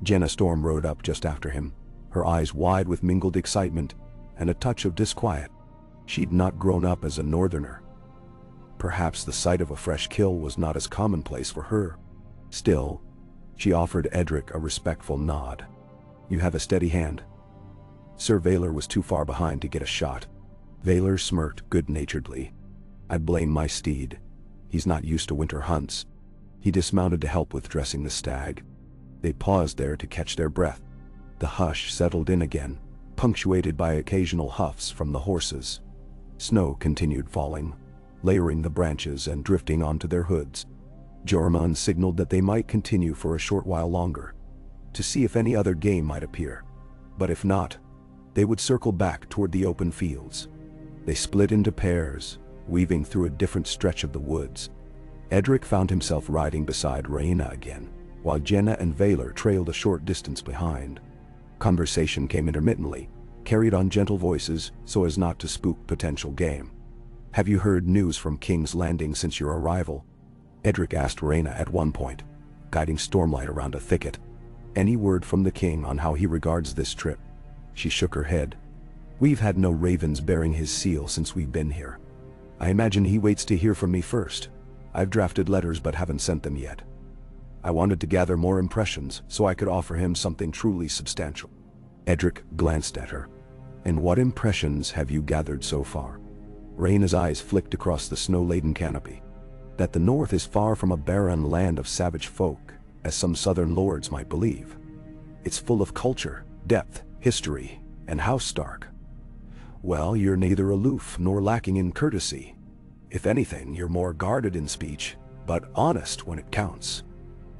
Jenna Storm rode up just after him, her eyes wide with mingled excitement and a touch of disquiet. She'd not grown up as a northerner. Perhaps the sight of a fresh kill was not as commonplace for her. Still, she offered Edric a respectful nod. You have a steady hand. Sir Valar was too far behind to get a shot. Valar smirked good-naturedly. I blame my steed. He's not used to winter hunts. He dismounted to help with dressing the stag. They paused there to catch their breath. The hush settled in again, punctuated by occasional huffs from the horses. Snow continued falling, layering the branches and drifting onto their hoods. Jormund signaled that they might continue for a short while longer, to see if any other game might appear. But if not, they would circle back toward the open fields. They split into pairs, weaving through a different stretch of the woods. Edric found himself riding beside Rhaena again, while Jenna and Valar trailed a short distance behind. Conversation came intermittently, carried on gentle voices so as not to spook potential game. Have you heard news from King's Landing since your arrival? Edric asked Rhaena at one point, guiding Stormlight around a thicket. Any word from the king on how he regards this trip? She shook her head. We've had no ravens bearing his seal since we've been here. I imagine he waits to hear from me first. I've drafted letters but haven't sent them yet. I wanted to gather more impressions so I could offer him something truly substantial. Edric glanced at her. And what impressions have you gathered so far? Rhaena's eyes flicked across the snow-laden canopy. That the north is far from a barren land of savage folk, as some southern lords might believe. It's full of culture, depth, history, and House Stark. Well, you're neither aloof nor lacking in courtesy. If anything, you're more guarded in speech, but honest when it counts.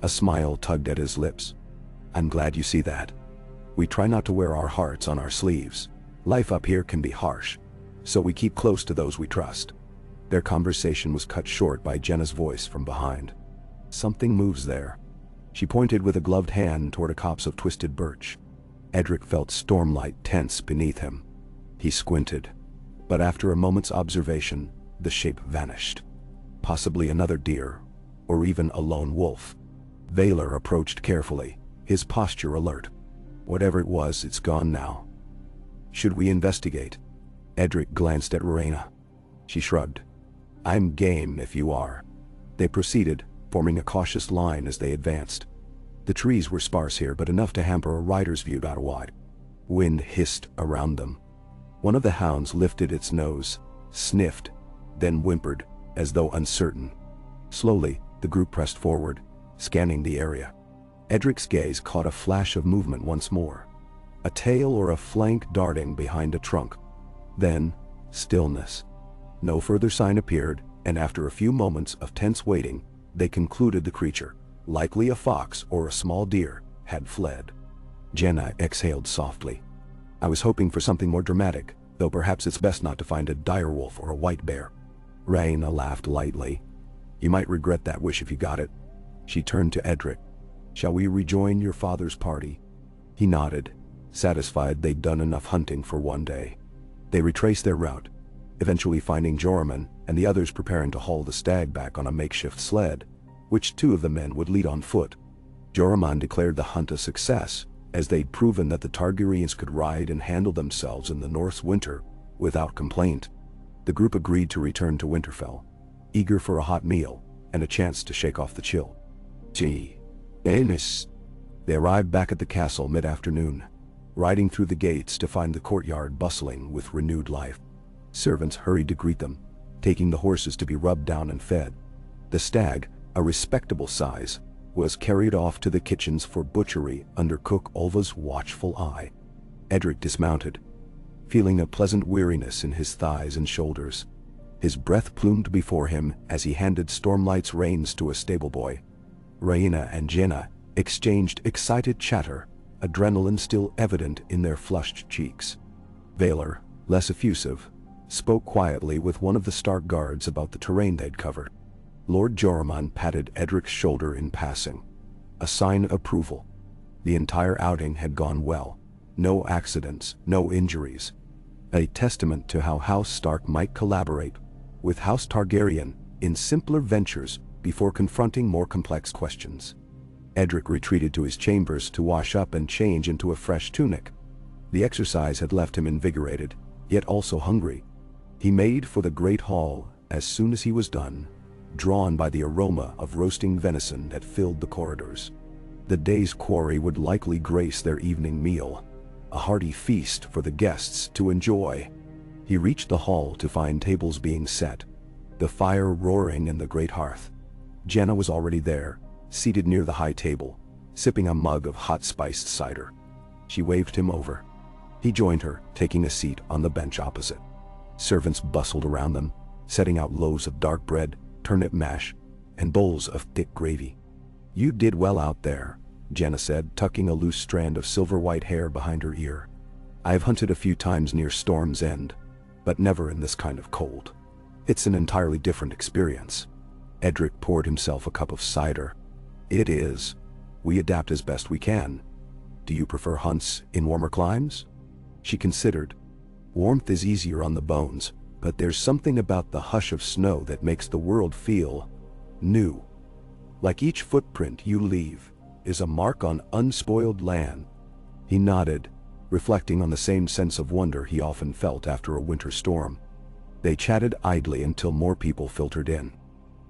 A smile tugged at his lips. I'm glad you see that. We try not to wear our hearts on our sleeves. Life up here can be harsh, so we keep close to those we trust. Their conversation was cut short by Jenna's voice from behind. Something moves there. She pointed with a gloved hand toward a copse of twisted birch. Edric felt Stormlight tense beneath him. He squinted, but after a moment's observation, the shape vanished. Possibly another deer, or even a lone wolf. Valar approached carefully, his posture alert. Whatever it was, it's gone now. Should we investigate? Edric glanced at Rhaena. She shrugged. I'm game if you are. They proceeded, forming a cautious line as they advanced. The trees were sparse here, but enough to hamper a rider's view out wide. Wind hissed around them. One of the hounds lifted its nose, sniffed, then whimpered, as though uncertain. Slowly, the group pressed forward, scanning the area. Edric's gaze caught a flash of movement once more. A tail or a flank darting behind a trunk. Then, stillness. No further sign appeared, and after a few moments of tense waiting, they concluded the creature, likely a fox or a small deer, had fled. Jenna exhaled softly. I was hoping for something more dramatic, though perhaps it's best not to find a direwolf or a white bear. Rhaena laughed lightly. You might regret that wish if you got it. She turned to Edric. Shall we rejoin your father's party? He nodded, satisfied they'd done enough hunting for one day. They retraced their route, eventually finding Jormund and the others preparing to haul the stag back on a makeshift sled, which two of the men would lead on foot. Jormund declared the hunt a success, as they'd proven that the Targaryens could ride and handle themselves in the North's winter without complaint. The group agreed to return to Winterfell, eager for a hot meal and a chance to shake off the chill. They arrived back at the castle mid-afternoon, riding through the gates to find the courtyard bustling with renewed life. Servants hurried to greet them, taking the horses to be rubbed down and fed. The stag, a respectable size, was carried off to the kitchens for butchery under cook Olva's watchful eye. Edric dismounted, feeling a pleasant weariness in his thighs and shoulders. His breath plumed before him as he handed Stormlight's reins to a stable boy. Rhaena and Jenna exchanged excited chatter, adrenaline still evident in their flushed cheeks. Valar, less effusive, spoke quietly with one of the Stark guards about the terrain they'd covered. Lord Jormund patted Edric's shoulder in passing, a sign of approval. The entire outing had gone well, No accidents, no injuries. A testament to how House Stark might collaborate with House Targaryen in simpler ventures before confronting more complex questions. Edric retreated to his chambers to wash up and change into a fresh tunic. The exercise had left him invigorated, yet also hungry. He made for the great hall as soon as he was done, drawn by the aroma of roasting venison that filled the corridors. The day's quarry would likely grace their evening meal, a hearty feast for the guests to enjoy. He reached the hall to find tables being set, the fire roaring in the great hearth. Jenna was already there, seated near the high table, sipping a mug of hot spiced cider. She waved him over. He joined her, taking a seat on the bench opposite. Servants bustled around them, setting out loaves of dark bread, turnip mash, and bowls of thick gravy. "You did well out there," Jenna said, tucking a loose strand of silver-white hair behind her ear. "I've hunted a few times near Storm's End, but never in this kind of cold. It's an entirely different experience." Edric poured himself a cup of cider. "It is. We adapt as best we can. Do you prefer hunts in warmer climes?" She considered. "Warmth is easier on the bones, but there's something about the hush of snow that makes the world feel new. Like each footprint you leave is a mark on unspoiled land." He nodded, reflecting on the same sense of wonder he often felt after a winter storm. They chatted idly until more people filtered in.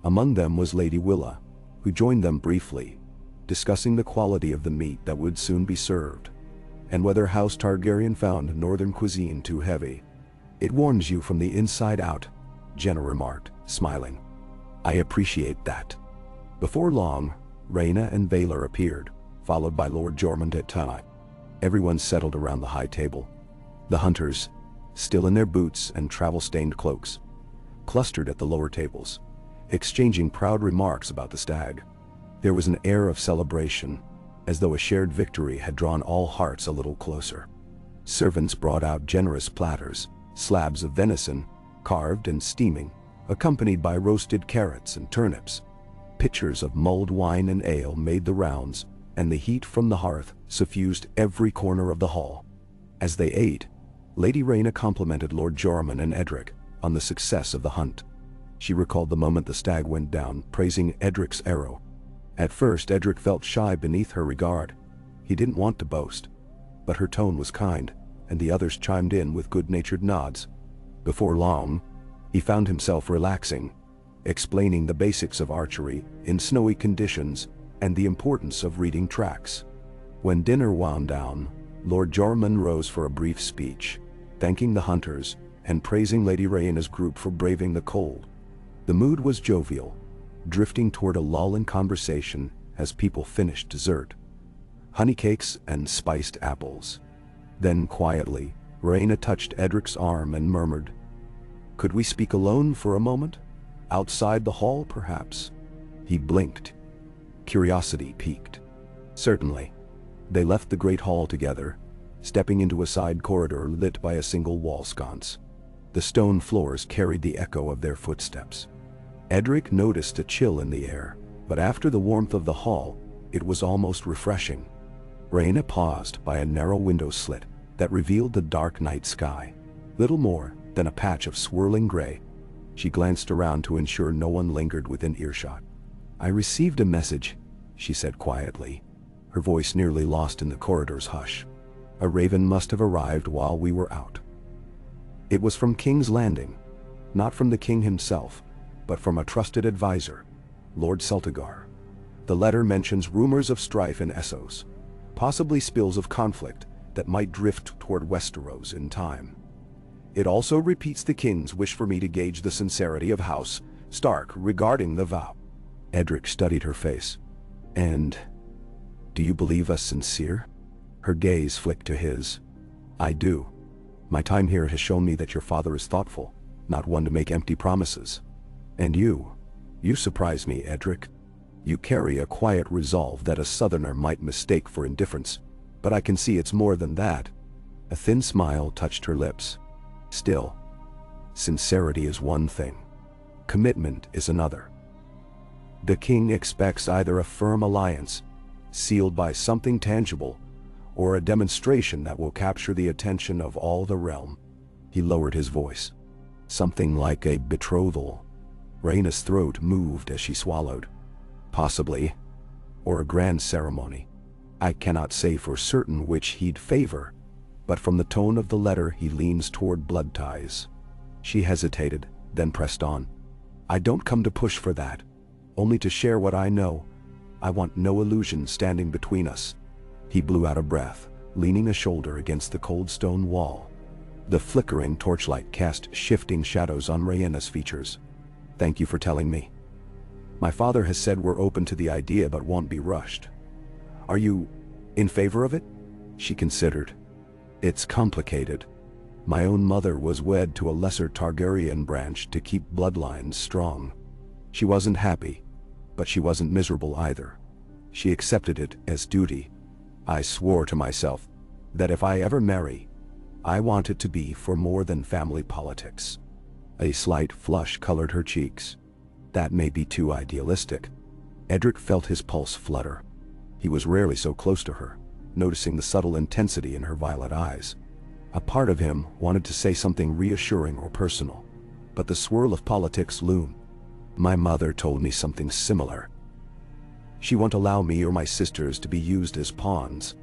Among them was Lady Willa, who joined them briefly, discussing the quality of the meat that would soon be served, and whether House Targaryen found northern cuisine too heavy. "It warms you from the inside out," Jenna remarked, smiling. "I appreciate that." Before long, Rhaena and Valar appeared, followed by Lord Jormund at Ty. Everyone settled around the high table. The hunters, still in their boots and travel-stained cloaks, clustered at the lower tables, exchanging proud remarks about the stag. There was an air of celebration, as though a shared victory had drawn all hearts a little closer. Servants brought out generous platters, slabs of venison, carved and steaming, accompanied by roasted carrots and turnips. Pitchers of mulled wine and ale made the rounds, and the heat from the hearth suffused every corner of the hall. As they ate, Lady Rhaena complimented Lord Jormund and Edric on the success of the hunt. She recalled the moment the stag went down, praising Edric's arrow. At first, Edric felt shy beneath her regard. He didn't want to boast, but her tone was kind, and the others chimed in with good-natured nods. Before long, he found himself relaxing, explaining the basics of archery in snowy conditions and the importance of reading tracks. When dinner wound down, Lord Jormund rose for a brief speech, thanking the hunters and praising Lady Rhaena's group for braving the cold. The mood was jovial, drifting toward a lull in conversation as people finished dessert, honey cakes and spiced apples. Then quietly, Rhaena touched Edric's arm and murmured, "Could we speak alone for a moment? Outside the hall, perhaps?" He blinked. Curiosity piqued. "Certainly." They left the great hall together, stepping into a side corridor lit by a single wall sconce. The stone floors carried the echo of their footsteps. Edric noticed a chill in the air, but after the warmth of the hall, it was almost refreshing. Rhaena paused by a narrow window slit that revealed the dark night sky, little more than a patch of swirling gray. She glanced around to ensure no one lingered within earshot. "I received a message," she said quietly, her voice nearly lost in the corridor's hush. "A raven must have arrived while we were out." It was from King's Landing, not from the king himself, but from a trusted advisor, Lord Celtigar. The letter mentions rumors of strife in Essos, possibly spills of conflict that might drift toward Westeros in time. It also repeats the king's wish for me to gauge the sincerity of House Stark regarding the vow. Edric studied her face. "And do you believe us sincere?" Her gaze flicked to his. "I do. My time here has shown me that your father is thoughtful, not one to make empty promises. And you surprise me, Edric. You carry a quiet resolve that a southerner might mistake for indifference, but I can see it's more than that." A thin smile touched her lips. "Still, sincerity is one thing. Commitment is another. The king expects either a firm alliance, sealed by something tangible, or a demonstration that will capture the attention of all the realm. He lowered his voice. Something like a betrothal. Rhaena's throat moved as she swallowed. Possibly. Or a grand ceremony. I cannot say for certain which he'd favor, but from the tone of the letter he leans toward blood ties. She hesitated, then pressed on. I don't come to push for that, only to share what I know. I want no illusion standing between us. He blew out a breath, leaning a shoulder against the cold stone wall. The flickering torchlight cast shifting shadows on Rhaena's features. Thank you for telling me. My father has said we're open to the idea but won't be rushed. Are you in favor of it? She considered. It's complicated. My own mother was wed to a lesser Targaryen branch to keep bloodlines strong. She wasn't happy, but she wasn't miserable either. She accepted it as duty. I swore to myself that if I ever marry, I want it to be for more than family politics. A slight flush colored her cheeks. That may be too idealistic. Edric felt his pulse flutter. He was rarely so close to her, noticing the subtle intensity in her violet eyes. A part of him wanted to say something reassuring or personal, but the swirl of politics loomed. My mother told me something similar. She won't allow me or my sisters to be used as pawns.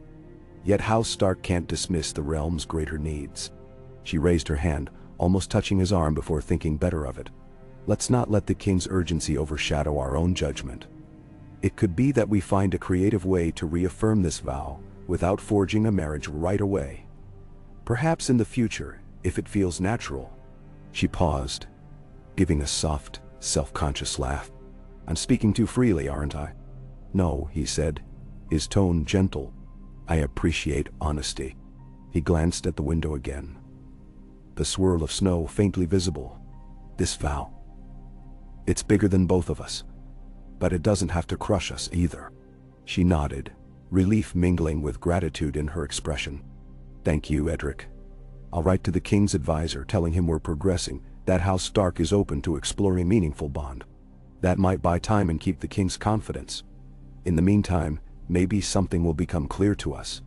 Yet House Stark can't dismiss the realm's greater needs. She raised her hand, almost touching his arm before thinking better of it. Let's not let the king's urgency overshadow our own judgment. It could be that we find a creative way to reaffirm this vow without forging a marriage right away. Perhaps in the future, if it feels natural. She paused, giving a soft, self-conscious laugh. I'm speaking too freely, aren't I? No, he said, his tone gentle. I appreciate honesty. He glanced at the window again. The swirl of snow faintly visible. This vow. It's bigger than both of us, but it doesn't have to crush us either. She nodded, relief mingling with gratitude in her expression. Thank you, Edric. I'll write to the king's advisor telling him we're progressing, that House Stark is open to exploring a meaningful bond. That might buy time and keep the king's confidence. In the meantime, maybe something will become clear to us.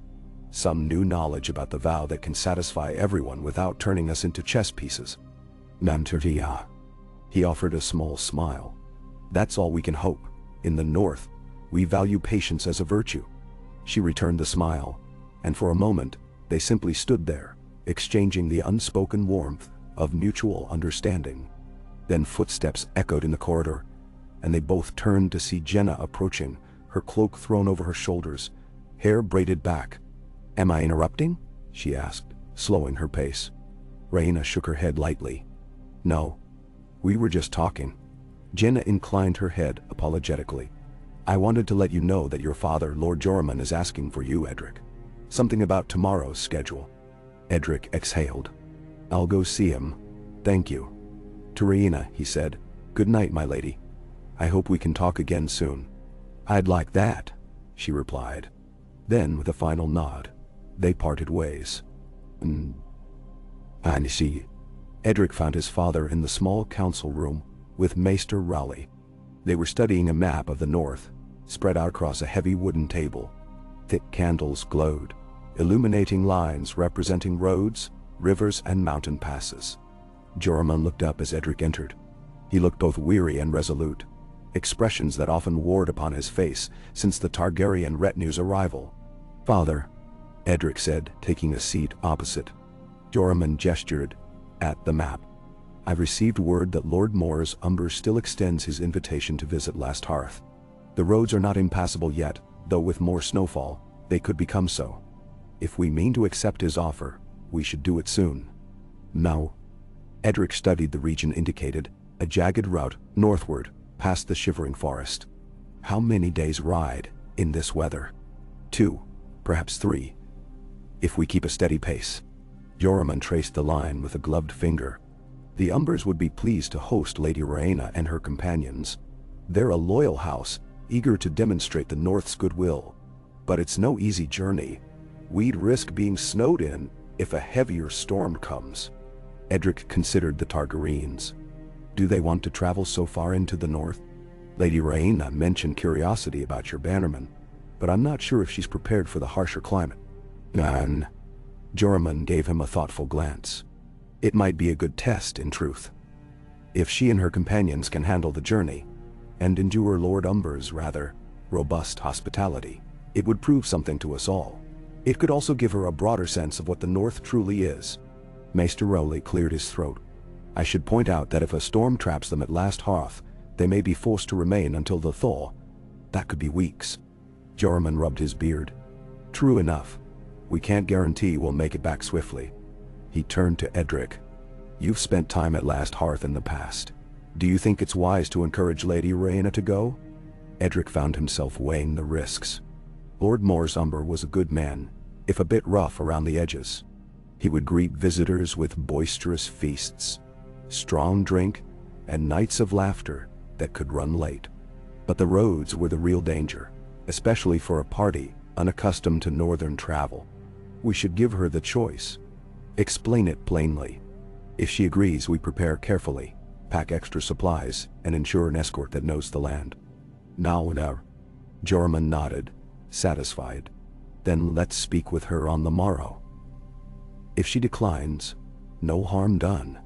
Some new knowledge about the vow that can satisfy everyone without turning us into chess pieces. Manturtia. He offered a small smile. That's all we can hope. In the North, we value patience as a virtue. She returned the smile, and for a moment, they simply stood there, exchanging the unspoken warmth of mutual understanding. Then footsteps echoed in the corridor, and they both turned to see Jenna approaching, her cloak thrown over her shoulders, hair braided back. Am I interrupting? She asked, slowing her pace. Rhaena shook her head lightly. No. We were just talking. Jenna inclined her head apologetically. I wanted to let you know that your father, Lord Jormund, is asking for you, Edric. Something about tomorrow's schedule. Edric exhaled. I'll go see him. Thank you. To Rhaena, he said, good night, my lady. I hope we can talk again soon. I'd like that, she replied. Then, with a final nod, they parted ways. I see. Edric found his father in the small council room with Maester Rowley. They were studying a map of the north, spread out across a heavy wooden table. Thick candles glowed, illuminating lines representing roads, rivers, and mountain passes. Jormund looked up as Edric entered. He looked both weary and resolute, expressions that often warred upon his face since the Targaryen retinue's arrival. Father, Edric said, taking a seat opposite. Jormund gestured at the map. I've received word that Lord Mor's Umber still extends his invitation to visit Last Hearth. The roads are not impassable yet, though with more snowfall, they could become so. If we mean to accept his offer, we should do it soon. Now, Edric studied the region indicated, a jagged route northward, past the shivering forest. How many days' ride in this weather? 2, perhaps 3, if we keep a steady pace. Jormund traced the line with a gloved finger. The Umbers would be pleased to host Lady Rhaena and her companions. They're a loyal house, eager to demonstrate the North's goodwill. But it's no easy journey. We'd risk being snowed in if a heavier storm comes. Edric considered the Targaryens. Do they want to travel so far into the north? Lady Rhaena mentioned curiosity about your bannermen, but I'm not sure if she's prepared for the harsher climate. None. Jormund gave him a thoughtful glance. It might be a good test, in truth. If she and her companions can handle the journey, and endure Lord Umber's rather robust hospitality, it would prove something to us all. It could also give her a broader sense of what the North truly is. Maester Rowley cleared his throat. I should point out that if a storm traps them at Last Hearth, they may be forced to remain until the thaw. That could be weeks. Jormund rubbed his beard. True enough. We can't guarantee we'll make it back swiftly. He turned to Edric. You've spent time at Last Hearth in the past. Do you think it's wise to encourage Lady Rhaena to go? Edric found himself weighing the risks. Lord Mors Umber was a good man, if a bit rough around the edges. He would greet visitors with boisterous feasts, strong drink, and nights of laughter that could run late. But the roads were the real danger, especially for a party unaccustomed to northern travel. We should give her the choice. Explain it plainly. If she agrees, we prepare carefully, pack extra supplies, and ensure an escort that knows the land. Now. Jormund nodded, satisfied. Then let's speak with her on the morrow. If she declines, no harm done.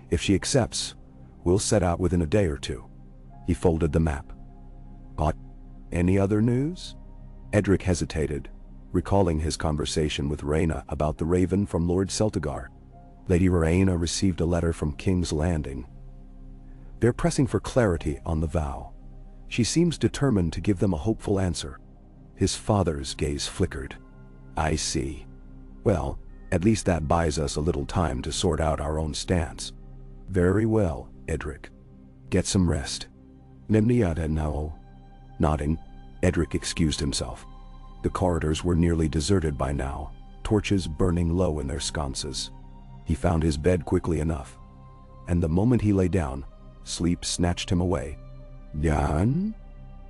If she accepts, we'll set out within a day or two. He folded the map. Any other news? Edric hesitated, recalling his conversation with Rhaena about the raven from Lord Celtigar. Lady Rhaena received a letter from King's Landing. They're pressing for clarity on the vow. She seems determined to give them a hopeful answer. His father's gaze flickered. I see. Well, at least that buys us a little time to sort out our own stance. Very well, Edric. Get some rest. Nimniata now. Nodding, Edric excused himself. The corridors were nearly deserted by now, torches burning low in their sconces. He found his bed quickly enough, and the moment he lay down, sleep snatched him away. Jan?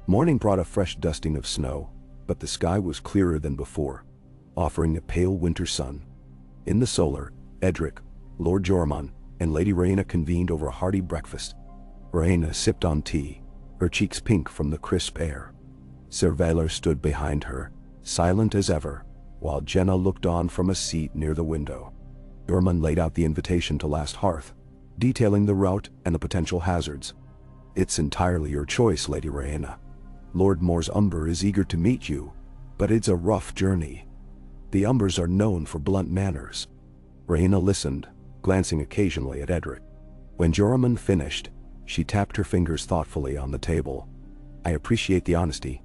Morning brought a fresh dusting of snow, but the sky was clearer than before, offering a pale winter sun. In the solar, Edric, Lord Jormund, and Lady Rhaena convened over a hearty breakfast. Rhaena sipped on tea, her cheeks pink from the crisp air. Sir Valor stood behind her, silent as ever, while Jenna looked on from a seat near the window. Jormund laid out the invitation to Last Hearth, detailing the route and the potential hazards. It's entirely your choice, Lady Rhaena. Lord Mors Umber is eager to meet you, but it's a rough journey. The Umbers are known for blunt manners. Rhaena listened, glancing occasionally at Edric. When Jormund finished, she tapped her fingers thoughtfully on the table. I appreciate the honesty,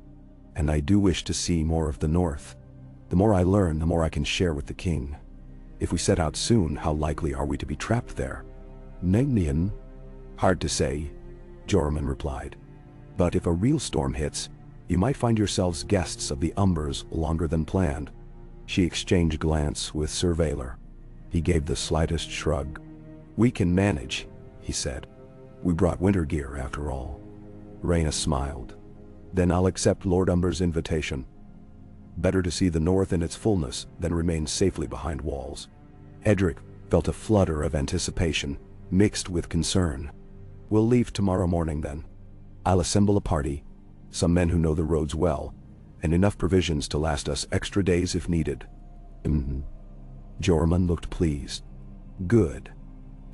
and I do wish to see more of the North. The more I learn, the more I can share with the king. If we set out soon, how likely are we to be trapped there? Negnian? Hard to say, Jormund replied. But if a real storm hits, you might find yourselves guests of the Umbers longer than planned. She exchanged glance with Sir Valor. He gave the slightest shrug. We can manage, he said. We brought winter gear after all. Rhaena smiled. Then I'll accept Lord Umber's invitation. Better to see the North in its fullness than remain safely behind walls. Edric felt a flutter of anticipation, mixed with concern. We'll leave tomorrow morning then. I'll assemble a party, some men who know the roads well, and enough provisions to last us extra days if needed. Jormund looked pleased. Good.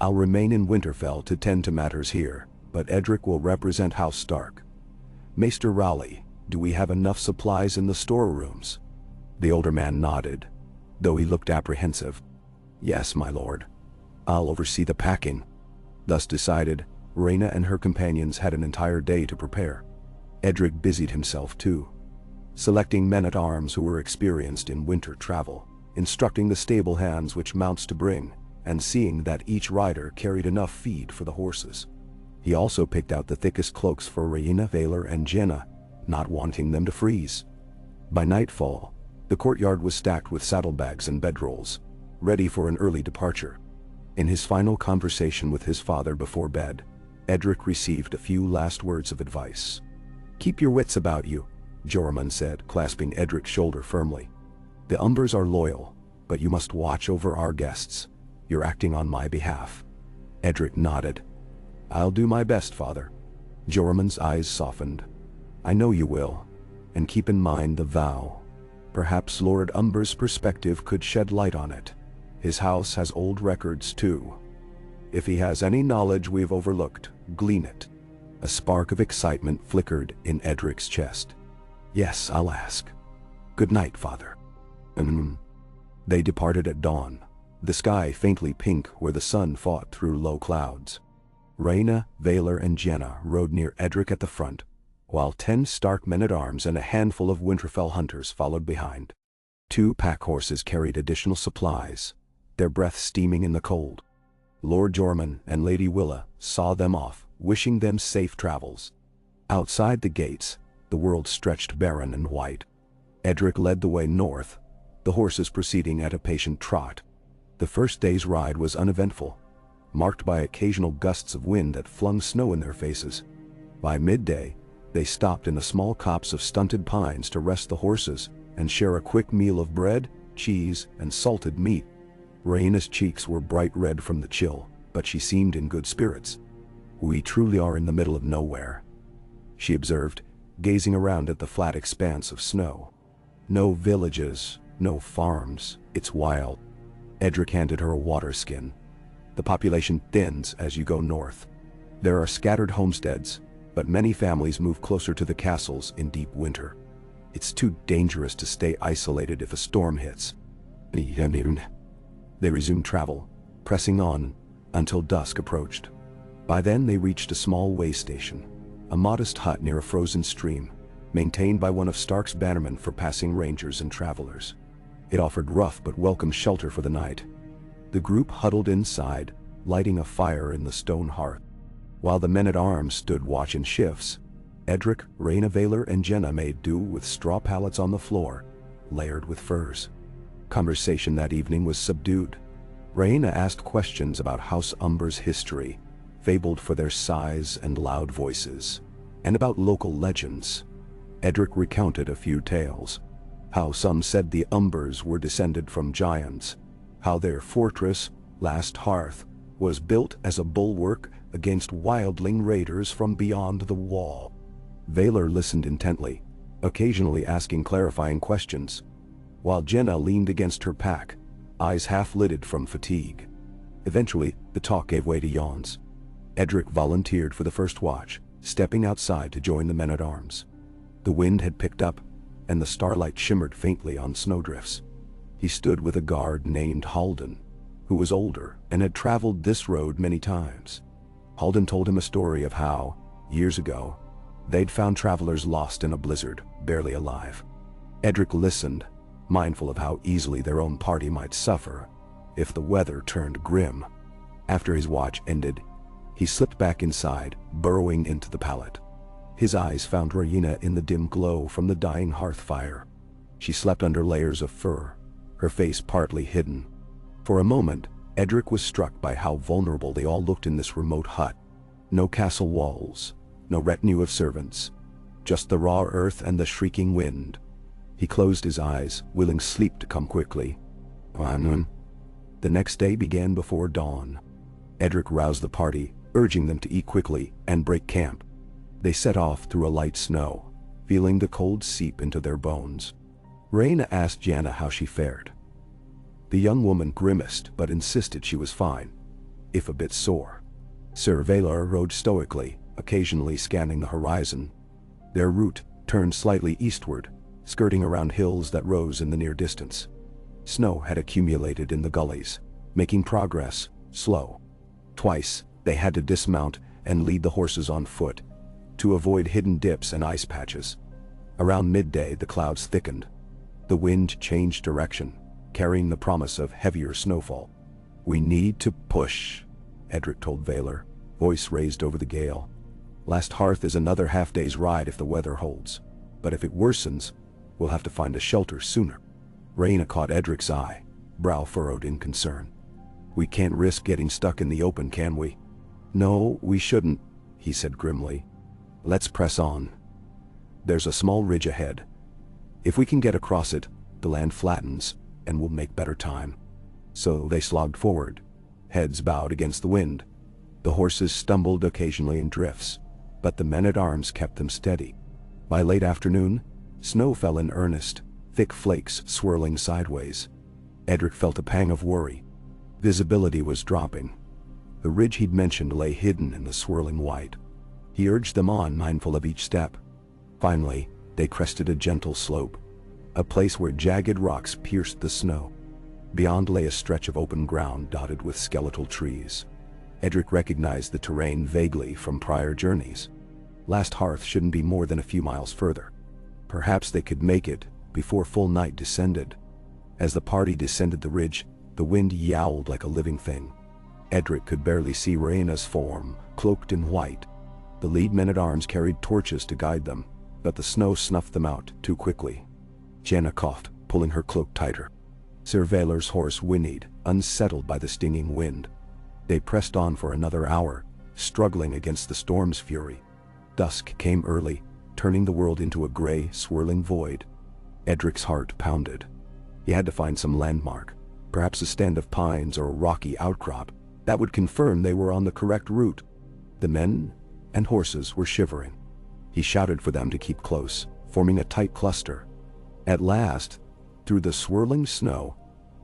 I'll remain in Winterfell to tend to matters here, but Edric will represent House Stark. Maester Rowley, do we have enough supplies in the storerooms? The older man nodded, though he looked apprehensive. Yes, my lord. I'll oversee the packing. Thus decided, Rhaena and her companions had an entire day to prepare. Edric busied himself too, selecting men-at-arms who were experienced in winter travel, instructing the stable hands which mounts to bring, and seeing that each rider carried enough feed for the horses. He also picked out the thickest cloaks for Rhaena, Valor, and Jenna, not wanting them to freeze. By nightfall, the courtyard was stacked with saddlebags and bedrolls, ready for an early departure. In his final conversation with his father before bed, Edric received a few last words of advice. Keep your wits about you, Jormund said, clasping Edric's shoulder firmly. The Umbers are loyal, but you must watch over our guests. You're acting on my behalf. Edric nodded. I'll do my best, father. Jormund's eyes softened. I know you will, and keep in mind the vow. Perhaps Lord Umber's perspective could shed light on it. His house has old records too. If he has any knowledge we've overlooked, glean it. A spark of excitement flickered in Edric's chest. Yes, I'll ask. Good night, Father. They departed at dawn, the sky faintly pink where the sun fought through low clouds. Rhaena, Valar, and Jenna rode near Edric at the front, while 10 Stark men-at-arms and a handful of Winterfell hunters followed behind. 2 pack horses carried additional supplies, their breath steaming in the cold. Lord Jormund and Lady Willa saw them off, wishing them safe travels. Outside the gates, the world stretched barren and white. Edric led the way north, the horses proceeding at a patient trot. The first day's ride was uneventful, marked by occasional gusts of wind that flung snow in their faces. By midday, they stopped in a small copse of stunted pines to rest the horses and share a quick meal of bread, cheese, and salted meat. Rhaena's cheeks were bright red from the chill, but she seemed in good spirits. We truly are in the middle of nowhere, she observed, gazing around at the flat expanse of snow. No villages, no farms, it's wild. Edric handed her a water skin. The population thins as you go north. There are scattered homesteads, but many families move closer to the castles in deep winter. It's too dangerous to stay isolated if a storm hits. They resumed travel, pressing on until dusk approached. By then they reached a small way station, a modest hut near a frozen stream, maintained by one of Stark's bannermen for passing rangers and travelers. It offered rough but welcome shelter for the night. The group huddled inside, lighting a fire in the stone hearth. While the men-at-arms stood watch in shifts, Edric, Rhaena, Valar, and Jenna made do with straw pallets on the floor, layered with furs. Conversation that evening was subdued. Rhaena asked questions about House Umber's history, fabled for their size and loud voices, and about local legends. Edric recounted a few tales. How some said the Umbers were descended from giants, how their fortress, Last Hearth, was built as a bulwark against wildling raiders from beyond the wall. Valar listened intently, occasionally asking clarifying questions, while Jenna leaned against her pack, eyes half-lidded from fatigue. Eventually, the talk gave way to yawns. Edric volunteered for the first watch, stepping outside to join the men-at-arms. The wind had picked up, and the starlight shimmered faintly on snowdrifts. He stood with a guard named Halden, who was older and had traveled this road many times. Halden told him a story of how, years ago, they'd found travelers lost in a blizzard, barely alive. Edric listened, mindful of how easily their own party might suffer if the weather turned grim. After his watch ended, he slipped back inside, burrowing into the pallet. His eyes found Rhaena in the dim glow from the dying hearth fire. She slept under layers of fur, her face partly hidden. For a moment, Edric was struck by how vulnerable they all looked in this remote hut. No castle walls, no retinue of servants, just the raw earth and the shrieking wind. He closed his eyes, willing sleep to come quickly. The next day began before dawn. Edric roused the party, urging them to eat quickly and break camp. They set off through a light snow, feeling the cold seep into their bones. Rhaena asked Janna how she fared. The young woman grimaced but insisted she was fine, if a bit sore. Sir Valar rode stoically, occasionally scanning the horizon. Their route turned slightly eastward, skirting around hills that rose in the near distance. Snow had accumulated in the gullies, making progress slow. Twice, they had to dismount and lead the horses on foot, to avoid hidden dips and ice patches. Around midday, the clouds thickened. The wind changed direction, carrying the promise of heavier snowfall. "We need to push," Edric told Valar, voice raised over the gale. "Last Hearth is another half-day's ride if the weather holds, but if it worsens, we'll have to find a shelter sooner." Rhaena caught Edric's eye, brow furrowed in concern. "We can't risk getting stuck in the open, can we?" "No, we shouldn't," he said grimly. "Let's press on. There's a small ridge ahead. If we can get across it, the land flattens, and we'll make better time." So they slogged forward, heads bowed against the wind. The horses stumbled occasionally in drifts, but the men-at-arms kept them steady. By late afternoon, snow fell in earnest, thick flakes swirling sideways. Edric felt a pang of worry. Visibility was dropping. The ridge he'd mentioned lay hidden in the swirling white. He urged them on, mindful of each step. Finally, they crested a gentle slope, a place where jagged rocks pierced the snow. Beyond lay a stretch of open ground dotted with skeletal trees. Edric recognized the terrain vaguely from prior journeys. Last Hearth shouldn't be more than a few miles further. Perhaps they could make it before full night descended. As the party descended the ridge, the wind yowled like a living thing. Edric could barely see Rhaena's form, cloaked in white. The lead men-at-arms carried torches to guide them, but the snow snuffed them out too quickly. Jenna coughed, pulling her cloak tighter. Sir Valar's horse whinnied, unsettled by the stinging wind. They pressed on for another hour, struggling against the storm's fury. Dusk came early, turning the world into a gray, swirling void. Edric's heart pounded. He had to find some landmark, perhaps a stand of pines or a rocky outcrop, that would confirm they were on the correct route. The men and horses were shivering. He shouted for them to keep close, forming a tight cluster. At last, through the swirling snow,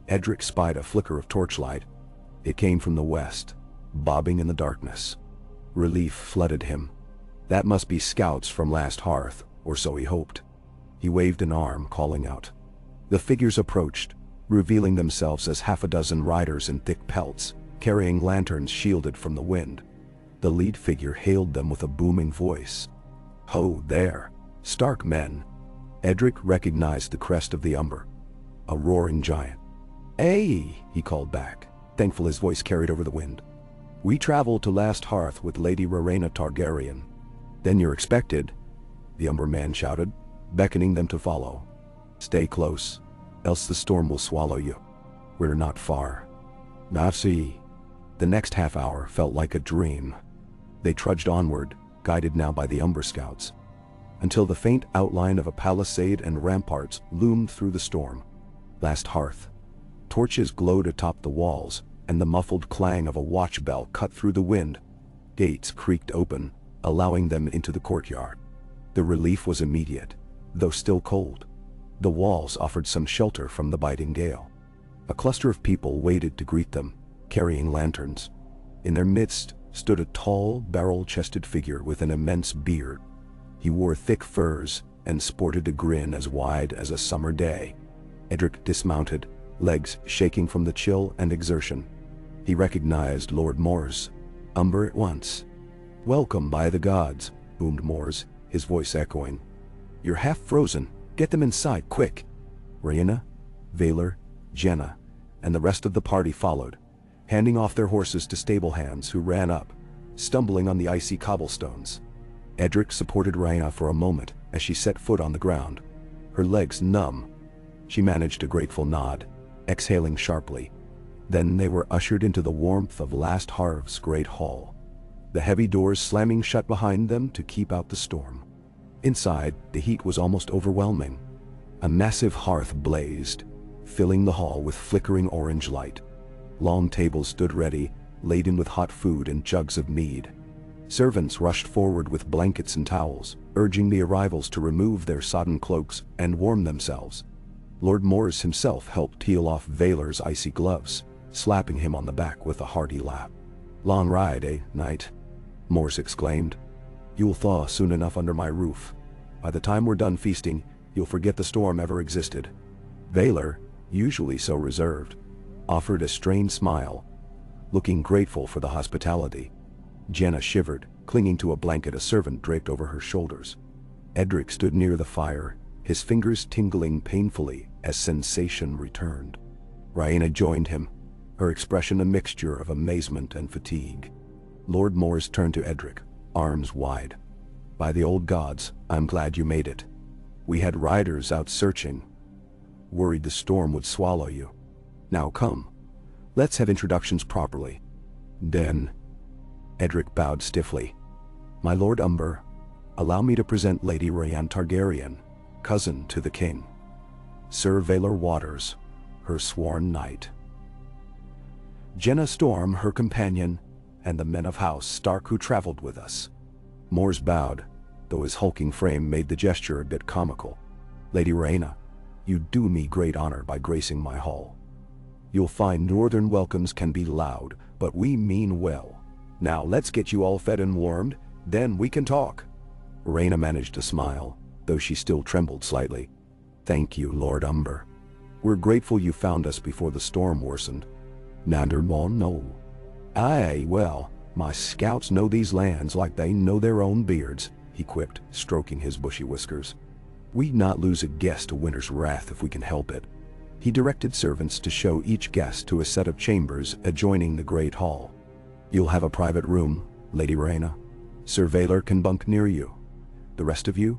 Edric spied a flicker of torchlight. It came from the west, bobbing in the darkness. Relief flooded him. That must be scouts from Last Hearth, or so he hoped. He waved an arm, calling out. The figures approached, revealing themselves as half a dozen riders in thick pelts, carrying lanterns shielded from the wind. The lead figure hailed them with a booming voice. "Ho there, Stark men!" Edric recognized the crest of the Umber, a roaring giant. "Hey," he called back, thankful his voice carried over the wind. "We travel to Last Hearth with Lady Rhaena Targaryen." "Then you're expected," the Umber man shouted, beckoning them to follow. "Stay close, else the storm will swallow you. We're not far." "Nasi." The next half hour felt like a dream. They trudged onward, guided now by the Umber scouts, until the faint outline of a palisade and ramparts loomed through the storm. Last Hearth. Torches glowed atop the walls, and the muffled clang of a watch bell cut through the wind. Gates creaked open, allowing them into the courtyard. The relief was immediate, though still cold. The walls offered some shelter from the biting gale. A cluster of people waited to greet them, carrying lanterns. In their midst stood a tall, barrel-chested figure with an immense beard. He wore thick furs and sported a grin as wide as a summer day. Edric dismounted, legs shaking from the chill and exertion. He recognized Lord Mors, Umber at once. "Welcome by the gods," boomed Mors, his voice echoing. "You're half frozen. Get them inside, quick." Rhaena, Valar, Jenna, and the rest of the party followed, handing off their horses to stable hands who ran up, stumbling on the icy cobblestones. Edric supported Rhaena for a moment as she set foot on the ground, her legs numb. She managed a grateful nod, exhaling sharply. Then they were ushered into the warmth of Last Hearth's great hall, the heavy doors slamming shut behind them to keep out the storm. Inside, the heat was almost overwhelming. A massive hearth blazed, filling the hall with flickering orange light. Long tables stood ready, laden with hot food and jugs of mead. Servants rushed forward with blankets and towels, urging the arrivals to remove their sodden cloaks and warm themselves. Lord Mors himself helped peel off Valar's icy gloves, slapping him on the back with a hearty laugh. "Long ride, eh, knight?" Mors exclaimed. "You'll thaw soon enough under my roof. By the time we're done feasting, you'll forget the storm ever existed." Valar, usually so reserved, offered a strained smile, looking grateful for the hospitality. Jenna shivered, clinging to a blanket a servant draped over her shoulders. Edric stood near the fire, his fingers tingling painfully as sensation returned. Rhaena joined him, her expression a mixture of amazement and fatigue. Lord Mors turned to Edric, arms wide. "By the old gods, I'm glad you made it. We had riders out searching. Worried the storm would swallow you. Now come, let's have introductions properly." Then, Edric bowed stiffly. "My Lord Umber, allow me to present Lady Rhaena Targaryen, cousin to the king. Sir Valar Waters, her sworn knight. Jenna Storm, her companion, and the men of House Stark who traveled with us." Mors bowed, though his hulking frame made the gesture a bit comical. "Lady Rhaena, You do me great honor by gracing my hall. You'll find northern welcomes can be loud, but we mean well. Now let's get you all fed and warmed, then we can talk." Rhaena managed to smile, though she still trembled slightly. "Thank you, Lord Umber. We're grateful you found us before the storm worsened." "Nandermon, no. Aye, well, my scouts know these lands like they know their own beards," he quipped, stroking his bushy whiskers. "We'd not lose a guest to winter's wrath if we can help it." He directed servants to show each guest to a set of chambers adjoining the great hall. "You'll have a private room, Lady Rhaena. Sir Valar can bunk near you. The rest of you?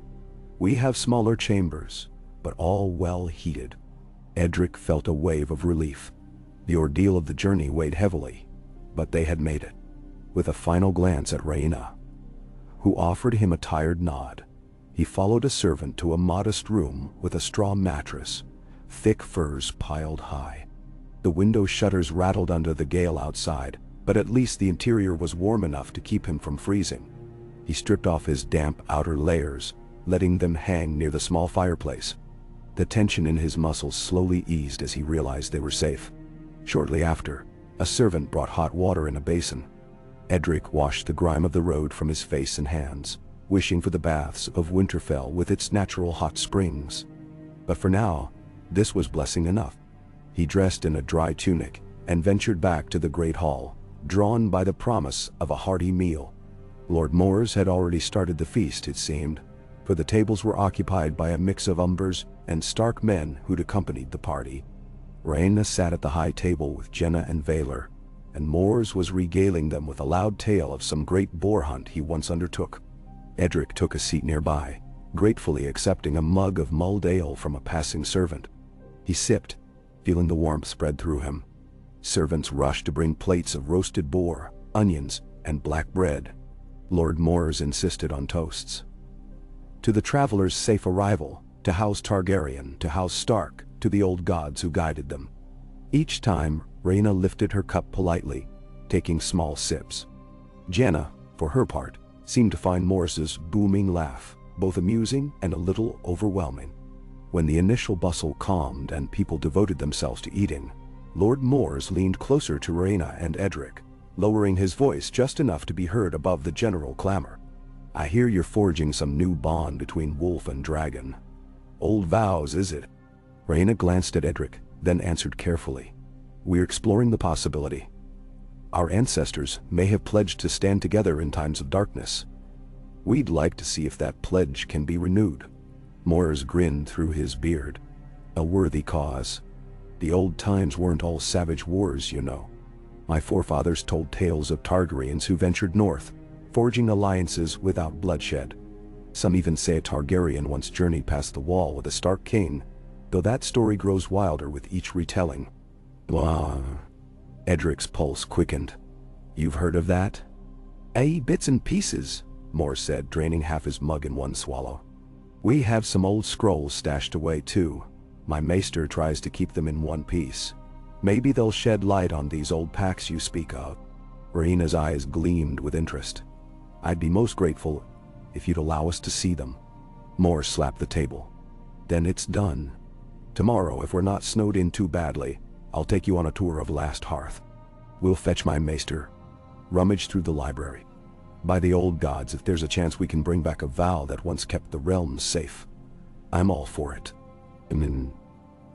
We have smaller chambers, but all well heated." Edric felt a wave of relief. The ordeal of the journey weighed heavily, but they had made it. With a final glance at Rhaena, who offered him a tired nod, he followed a servant to a modest room with a straw mattress, thick furs piled high. The window shutters rattled under the gale outside, but at least the interior was warm enough to keep him from freezing. He stripped off his damp outer layers, letting them hang near the small fireplace. The tension in his muscles slowly eased as he realized they were safe. Shortly after, a servant brought hot water in a basin. Edric washed the grime of the road from his face and hands, wishing for the baths of Winterfell with its natural hot springs. But for now, this was blessing enough. He dressed in a dry tunic and ventured back to the great hall, drawn by the promise of a hearty meal. Lord Mors had already started the feast, it seemed, for the tables were occupied by a mix of Umbers and Stark men who'd accompanied the party. Rhaena sat at the high table with Jenna and Valar, and Mors was regaling them with a loud tale of some great boar hunt he once undertook. Edric took a seat nearby, gratefully accepting a mug of mulled ale from a passing servant. He sipped, feeling the warmth spread through him. Servants rushed to bring plates of roasted boar, onions, and black bread. Lord Mors insisted on toasts. To the travelers' safe arrival, to House Targaryen, to House Stark, to the old gods who guided them. Each time, Rhaena lifted her cup politely, taking small sips. Jenna, for her part, seemed to find Mors's booming laugh both amusing and a little overwhelming. When the initial bustle calmed and people devoted themselves to eating, Lord Mors leaned closer to Rhaena and Edric, lowering his voice just enough to be heard above the general clamor. "I hear you're forging some new bond between wolf and dragon. Old vows, is it?" Rhaena glanced at Edric, then answered carefully. "We're exploring the possibility. Our ancestors may have pledged to stand together in times of darkness. We'd like to see if that pledge can be renewed." Mors grinned through his beard. "A worthy cause. The old times weren't all savage wars, you know. My forefathers told tales of Targaryens who ventured north, forging alliances without bloodshed. Some even say a Targaryen once journeyed past the wall with a Stark king, though that story grows wilder with each retelling." "Blah." Edric's pulse quickened. "You've heard of that?" "Aye, bits and pieces," Mors said, draining half his mug in one swallow. "We have some old scrolls stashed away too. My maester tries to keep them in one piece. Maybe they'll shed light on these old pacts you speak of." Rhaena's eyes gleamed with interest. "I'd be most grateful if you'd allow us to see them." Mors slapped the table. "Then it's done. Tomorrow, if we're not snowed in too badly, I'll take you on a tour of Last Hearth. We'll fetch my maester, rummage through the library. By the old gods, if there's a chance we can bring back a vow that once kept the realms safe, I'm all for it."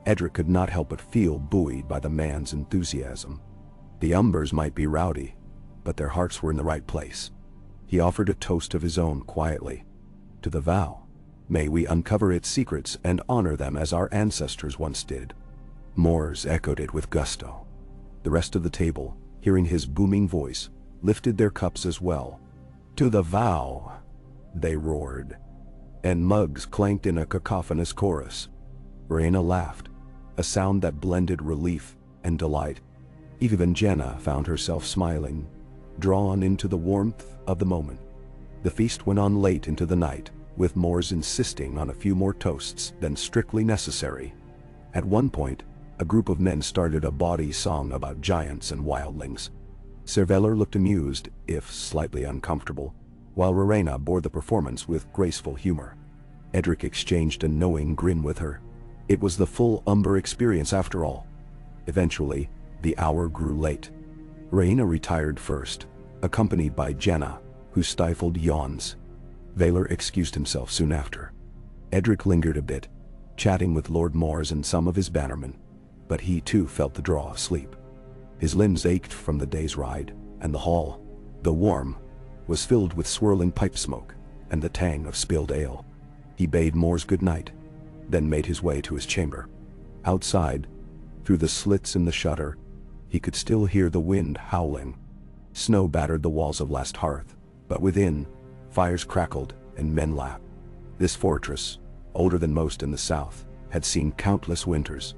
Edric could not help but feel buoyed by the man's enthusiasm. The Umbers might be rowdy, but their hearts were in the right place. He offered a toast of his own quietly. "To the vow. May we uncover its secrets and honor them as our ancestors once did." Mors echoed it with gusto. The rest of the table, hearing his booming voice, lifted their cups as well. "To the vow," they roared, and mugs clanked in a cacophonous chorus. Rhaena laughed, a sound that blended relief and delight. Even Jenna found herself smiling, drawn into the warmth of the moment. The feast went on late into the night, with Mors insisting on a few more toasts than strictly necessary. At one point, a group of men started a bawdy song about giants and wildlings. Sir Valar looked amused, if slightly uncomfortable, while Rhaena bore the performance with graceful humor. Edric exchanged a knowing grin with her. It was the full Umber experience after all. Eventually, the hour grew late. Rhaena retired first, accompanied by Jenna, who stifled yawns. Valar excused himself soon after. Edric lingered a bit, chatting with Lord Mors and some of his bannermen, but he too felt the draw of sleep. His limbs ached from the day's ride, and the hall, though warm, was filled with swirling pipe smoke and the tang of spilled ale. He bade Mors good night, then made his way to his chamber. Outside, through the slits in the shutter, he could still hear the wind howling. Snow battered the walls of Last Hearth, but within, fires crackled and men laughed. This fortress, older than most in the south, had seen countless winters.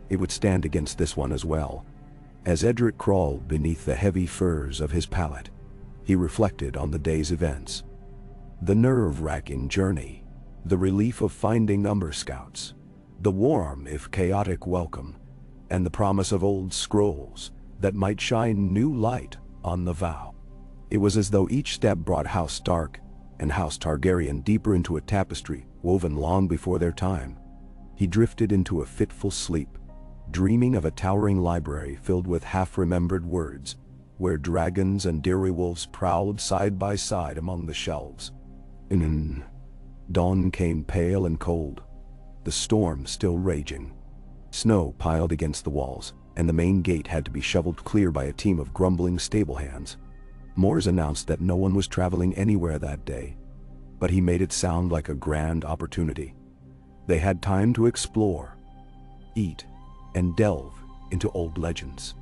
It would stand against this one as well. As Edric crawled beneath the heavy furs of his pallet, he reflected on the day's events. The nerve-wracking journey, the relief of finding Umber scouts, the warm if chaotic welcome, and the promise of old scrolls that might shine new light on the vow. It was as though each step brought House Stark and House Targaryen deeper into a tapestry woven long before their time. He drifted into a fitful sleep, dreaming of a towering library filled with half-remembered words, where dragons and direwolves prowled side by side among the shelves. Dawn came pale and cold, the storm still raging. Snow piled against the walls, and the main gate had to be shoveled clear by a team of grumbling stable hands. Mors announced that no one was traveling anywhere that day, but he made it sound like a grand opportunity. They had time to explore, eat, and delve into old legends.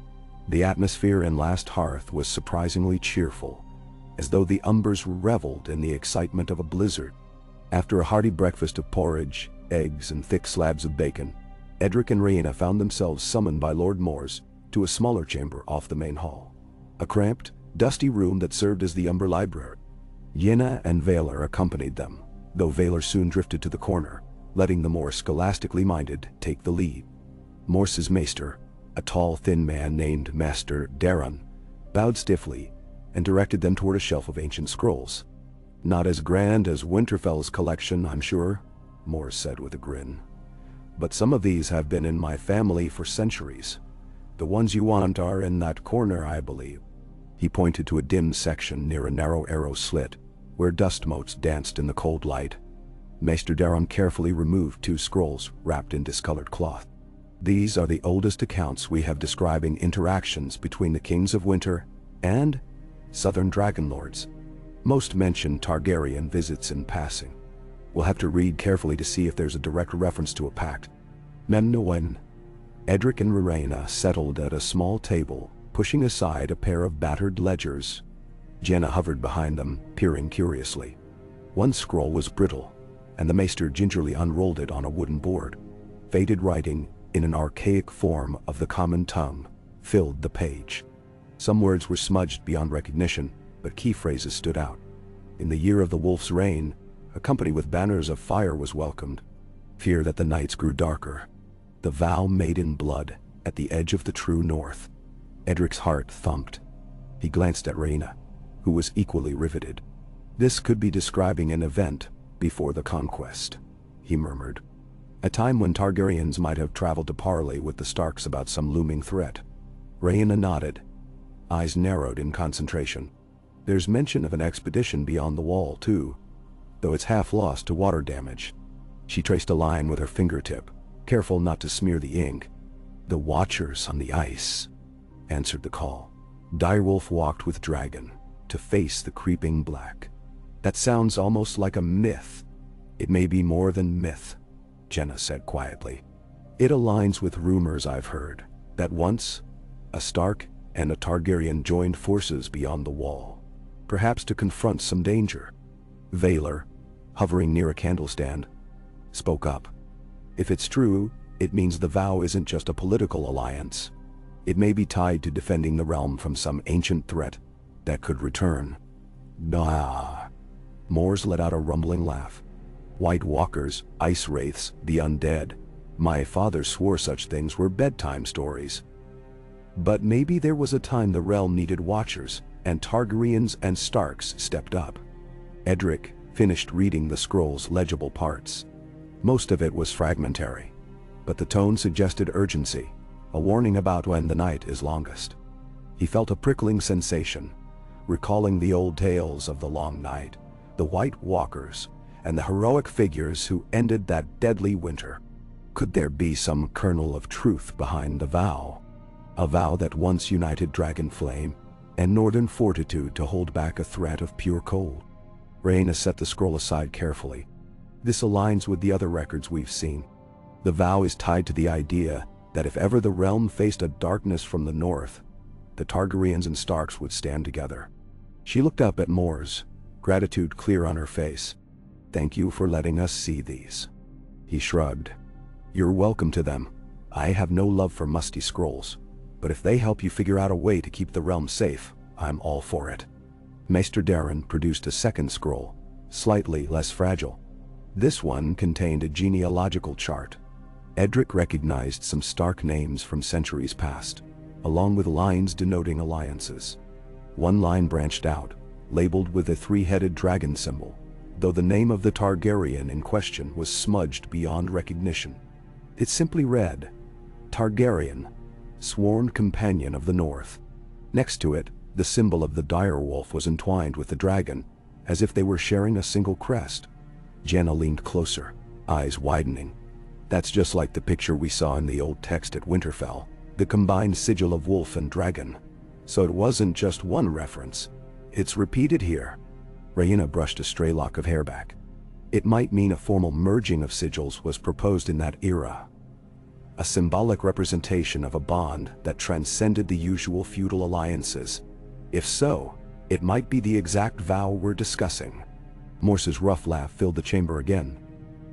The atmosphere in Last Hearth was surprisingly cheerful, as though the Umbers reveled in the excitement of a blizzard. After a hearty breakfast of porridge, eggs, and thick slabs of bacon, Edric and Rhaena found themselves summoned by Lord Mors to a smaller chamber off the main hall. A cramped, dusty room that served as the Umber library. Yenna and Valar accompanied them, though Valar soon drifted to the corner, letting the more scholastically minded take the lead. Mors's maester, a tall, thin man named Master Daron, bowed stiffly and directed them toward a shelf of ancient scrolls. "Not as grand as Winterfell's collection, I'm sure," Mors said with a grin. "But some of these have been in my family for centuries. The ones you want are in that corner, I believe." He pointed to a dim section near a narrow arrow slit, where dust motes danced in the cold light. Maester Daron carefully removed 2 scrolls wrapped in discolored cloth. "These are the oldest accounts we have describing interactions between the Kings of Winter and Southern Dragon Lords. Most mention Targaryen visits in passing. We'll have to read carefully to see if there's a direct reference to a pact." Memnoen. Edric and Rhaena settled at a small table, pushing aside a pair of battered ledgers. Jenna hovered behind them, peering curiously. One scroll was brittle, and the maester gingerly unrolled it on a wooden board. Faded writing, in an archaic form of the common tongue, filled the page. Some words were smudged beyond recognition, but key phrases stood out. "In the year of the wolf's reign, a company with banners of fire was welcomed. Fear that the nights grew darker. The vow made in blood, at the edge of the true north." Edric's heart thumped. He glanced at Rhaena, who was equally riveted. "This could be describing an event before the conquest," he murmured. "A time when Targaryens might have traveled to parley with the Starks about some looming threat." Rhaena nodded, eyes narrowed in concentration. "There's mention of an expedition beyond the wall, too, though it's half lost to water damage." She traced a line with her fingertip, careful not to smear the ink. "The Watchers on the ice," answered the call. "Direwolf walked with dragon, to face the creeping black." "That sounds almost like a myth." "It may be more than myth," Jenna said quietly. "It aligns with rumors I've heard, that once, a Stark and a Targaryen joined forces beyond the wall, perhaps to confront some danger." Valar, hovering near a candlestand, spoke up. "If it's true, it means the vow isn't just a political alliance. It may be tied to defending the realm from some ancient threat that could return." "Nah." Mors let out a rumbling laugh. "White walkers, ice wraiths, the undead. My father swore such things were bedtime stories. But maybe there was a time the realm needed watchers, and Targaryens and Starks stepped up." Edric finished reading the scroll's legible parts. Most of it was fragmentary. but the tone suggested urgency, a warning about when the night is longest. He felt a prickling sensation, recalling the old tales of the long night, the White Walkers, and the heroic figures who ended that deadly winter. Could there be some kernel of truth behind the vow? A vow that once united dragon flame and northern fortitude to hold back a threat of pure cold. Rhaena set the scroll aside carefully. This aligns with the other records we've seen. The vow is tied to the idea that if ever the realm faced a darkness from the north, the Targaryens and Starks would stand together. She looked up at Mors, gratitude clear on her face. "Thank you for letting us see these." He shrugged. "You're welcome to them. I have no love for musty scrolls, but if they help you figure out a way to keep the realm safe, I'm all for it." Maester Darren produced a second scroll, slightly less fragile. This one contained a genealogical chart. Edric recognized some Stark names from centuries past, along with lines denoting alliances. One line branched out, labeled with a three-headed dragon symbol, though the name of the Targaryen in question was smudged beyond recognition. It simply read, Targaryen, sworn companion of the North. Next to it, the symbol of the direwolf was entwined with the dragon, as if they were sharing a single crest. Jenna leaned closer, eyes widening. "That's just like the picture we saw in the old text at Winterfell, the combined sigil of wolf and dragon. So it wasn't just one reference. It's repeated here." Rhaena brushed a stray lock of hair back. "It might mean a formal merging of sigils was proposed in that era. A symbolic representation of a bond that transcended the usual feudal alliances. If so, it might be the exact vow we're discussing." Morse's rough laugh filled the chamber again.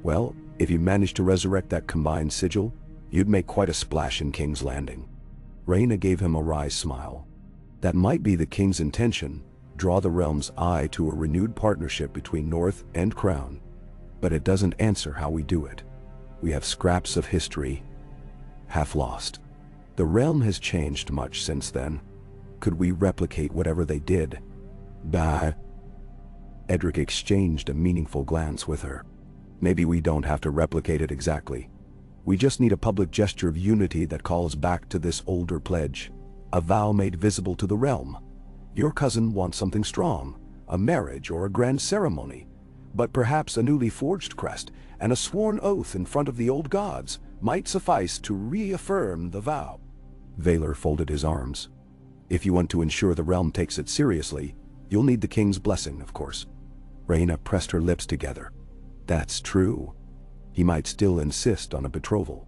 "Well, if you managed to resurrect that combined sigil, you'd make quite a splash in King's Landing." Rhaena gave him a wry smile. "That might be the King's intention, draw the realm's eye to a renewed partnership between North and Crown. But it doesn't answer how we do it. We have scraps of history, half lost. The realm has changed much since then. Could we replicate whatever they did?" "Bah." Edric exchanged a meaningful glance with her. "Maybe we don't have to replicate it exactly. We just need a public gesture of unity that calls back to this older pledge, a vow made visible to the realm. Your cousin wants something strong, a marriage or a grand ceremony, but perhaps a newly forged crest and a sworn oath in front of the old gods might suffice to reaffirm the vow." Vaylor folded his arms. "If you want to ensure the realm takes it seriously, you'll need the king's blessing, of course." Rhaena pressed her lips together. "That's true. He might still insist on a betrothal.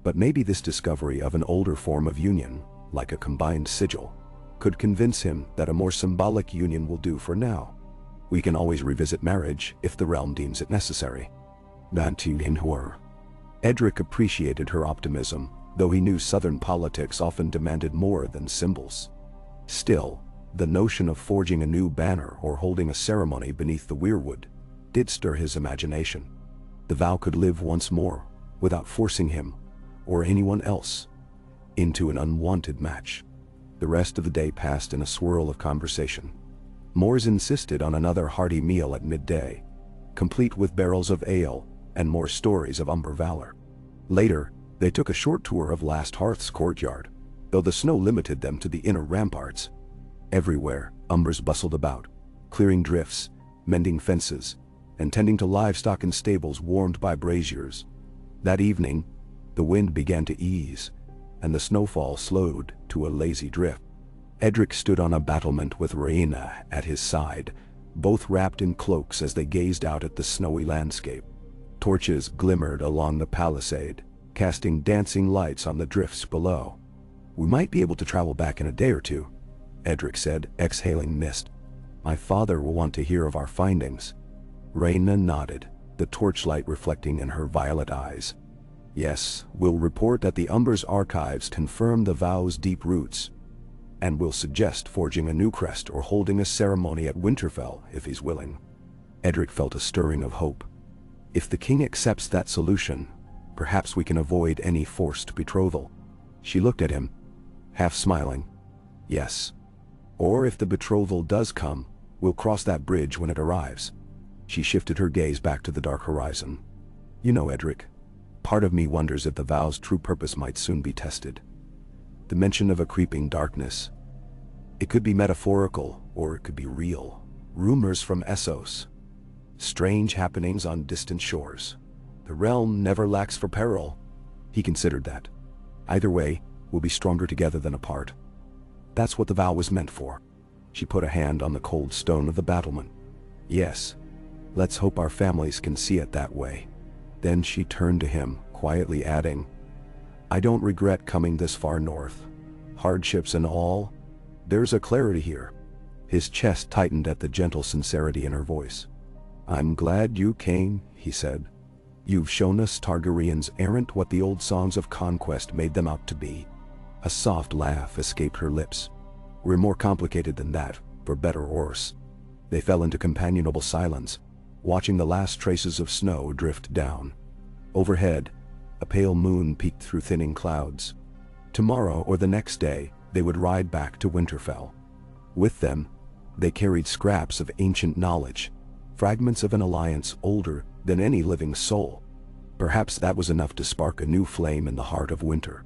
But maybe this discovery of an older form of union, like a combined sigil, could convince him that a more symbolic union will do for now. We can always revisit marriage if the realm deems it necessary." Edric appreciated her optimism, though he knew southern politics often demanded more than symbols. Still, the notion of forging a new banner or holding a ceremony beneath the weirwood did stir his imagination. The vow could live once more, without forcing him, or anyone else, into an unwanted match. The rest of the day passed in a swirl of conversation. Mors insisted on another hearty meal at midday, complete with barrels of ale and more stories of Umber valor. Later, they took a short tour of Last Hearth's courtyard, though the snow limited them to the inner ramparts. Everywhere, Umbers bustled about, clearing drifts, mending fences, and tending to livestock in stables warmed by braziers. That evening, the wind began to ease, and the snowfall slowed to a lazy drift. Edric stood on a battlement with Rhaena at his side, both wrapped in cloaks as they gazed out at the snowy landscape. Torches glimmered along the palisade, casting dancing lights on the drifts below. "We might be able to travel back in a day or two," Edric said, exhaling mist. "My father will want to hear of our findings." Rhaena nodded, the torchlight reflecting in her violet eyes. "Yes, we'll report that the Umber's archives confirm the vow's deep roots, and we'll suggest forging a new crest or holding a ceremony at Winterfell if he's willing." Edric felt a stirring of hope. If the king accepts that solution, perhaps we can avoid any forced betrothal. She looked at him, half smiling. "Yes. Or if the betrothal does come, we'll cross that bridge when it arrives." She shifted her gaze back to the dark horizon. "You know, Edric, Part of me wonders if the vow's true purpose might soon be tested. The mention of a creeping darkness. It could be metaphorical, or it could be real. Rumors from Essos. Strange happenings on distant shores. The realm never lacks for peril. He considered that. Either way, we'll be stronger together than apart. That's what the vow was meant for. She put a hand on the cold stone of the battlement. Yes, let's hope our families can see it that way. Then she turned to him, quietly adding, I don't regret coming this far north. Hardships and all, there's a clarity here. His chest tightened at the gentle sincerity in her voice. I'm glad you came, he said. You've shown us Targaryens aren't what the old songs of conquest made them out to be. A soft laugh escaped her lips. We're more complicated than that, for better or worse. They fell into companionable silence, watching the last traces of snow drift down. Overhead, a pale moon peeked through thinning clouds. Tomorrow or the next day, they would ride back to Winterfell. With them, they carried scraps of ancient knowledge, fragments of an alliance older than any living soul. Perhaps that was enough to spark a new flame in the heart of winter.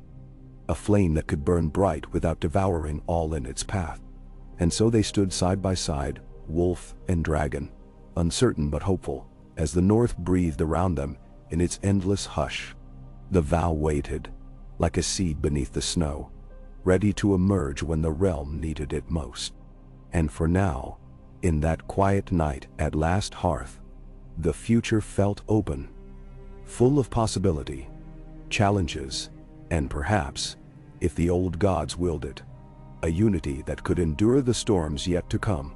A flame that could burn bright without devouring all in its path. And so they stood side by side, wolf and dragon, uncertain but hopeful, as the north breathed around them in its endless hush. The vow waited, like a seed beneath the snow, ready to emerge when the realm needed it most. And for now, in that quiet night at last hearth, the future felt open, full of possibility, challenges, and perhaps, if the old gods willed it, a unity that could endure the storms yet to come.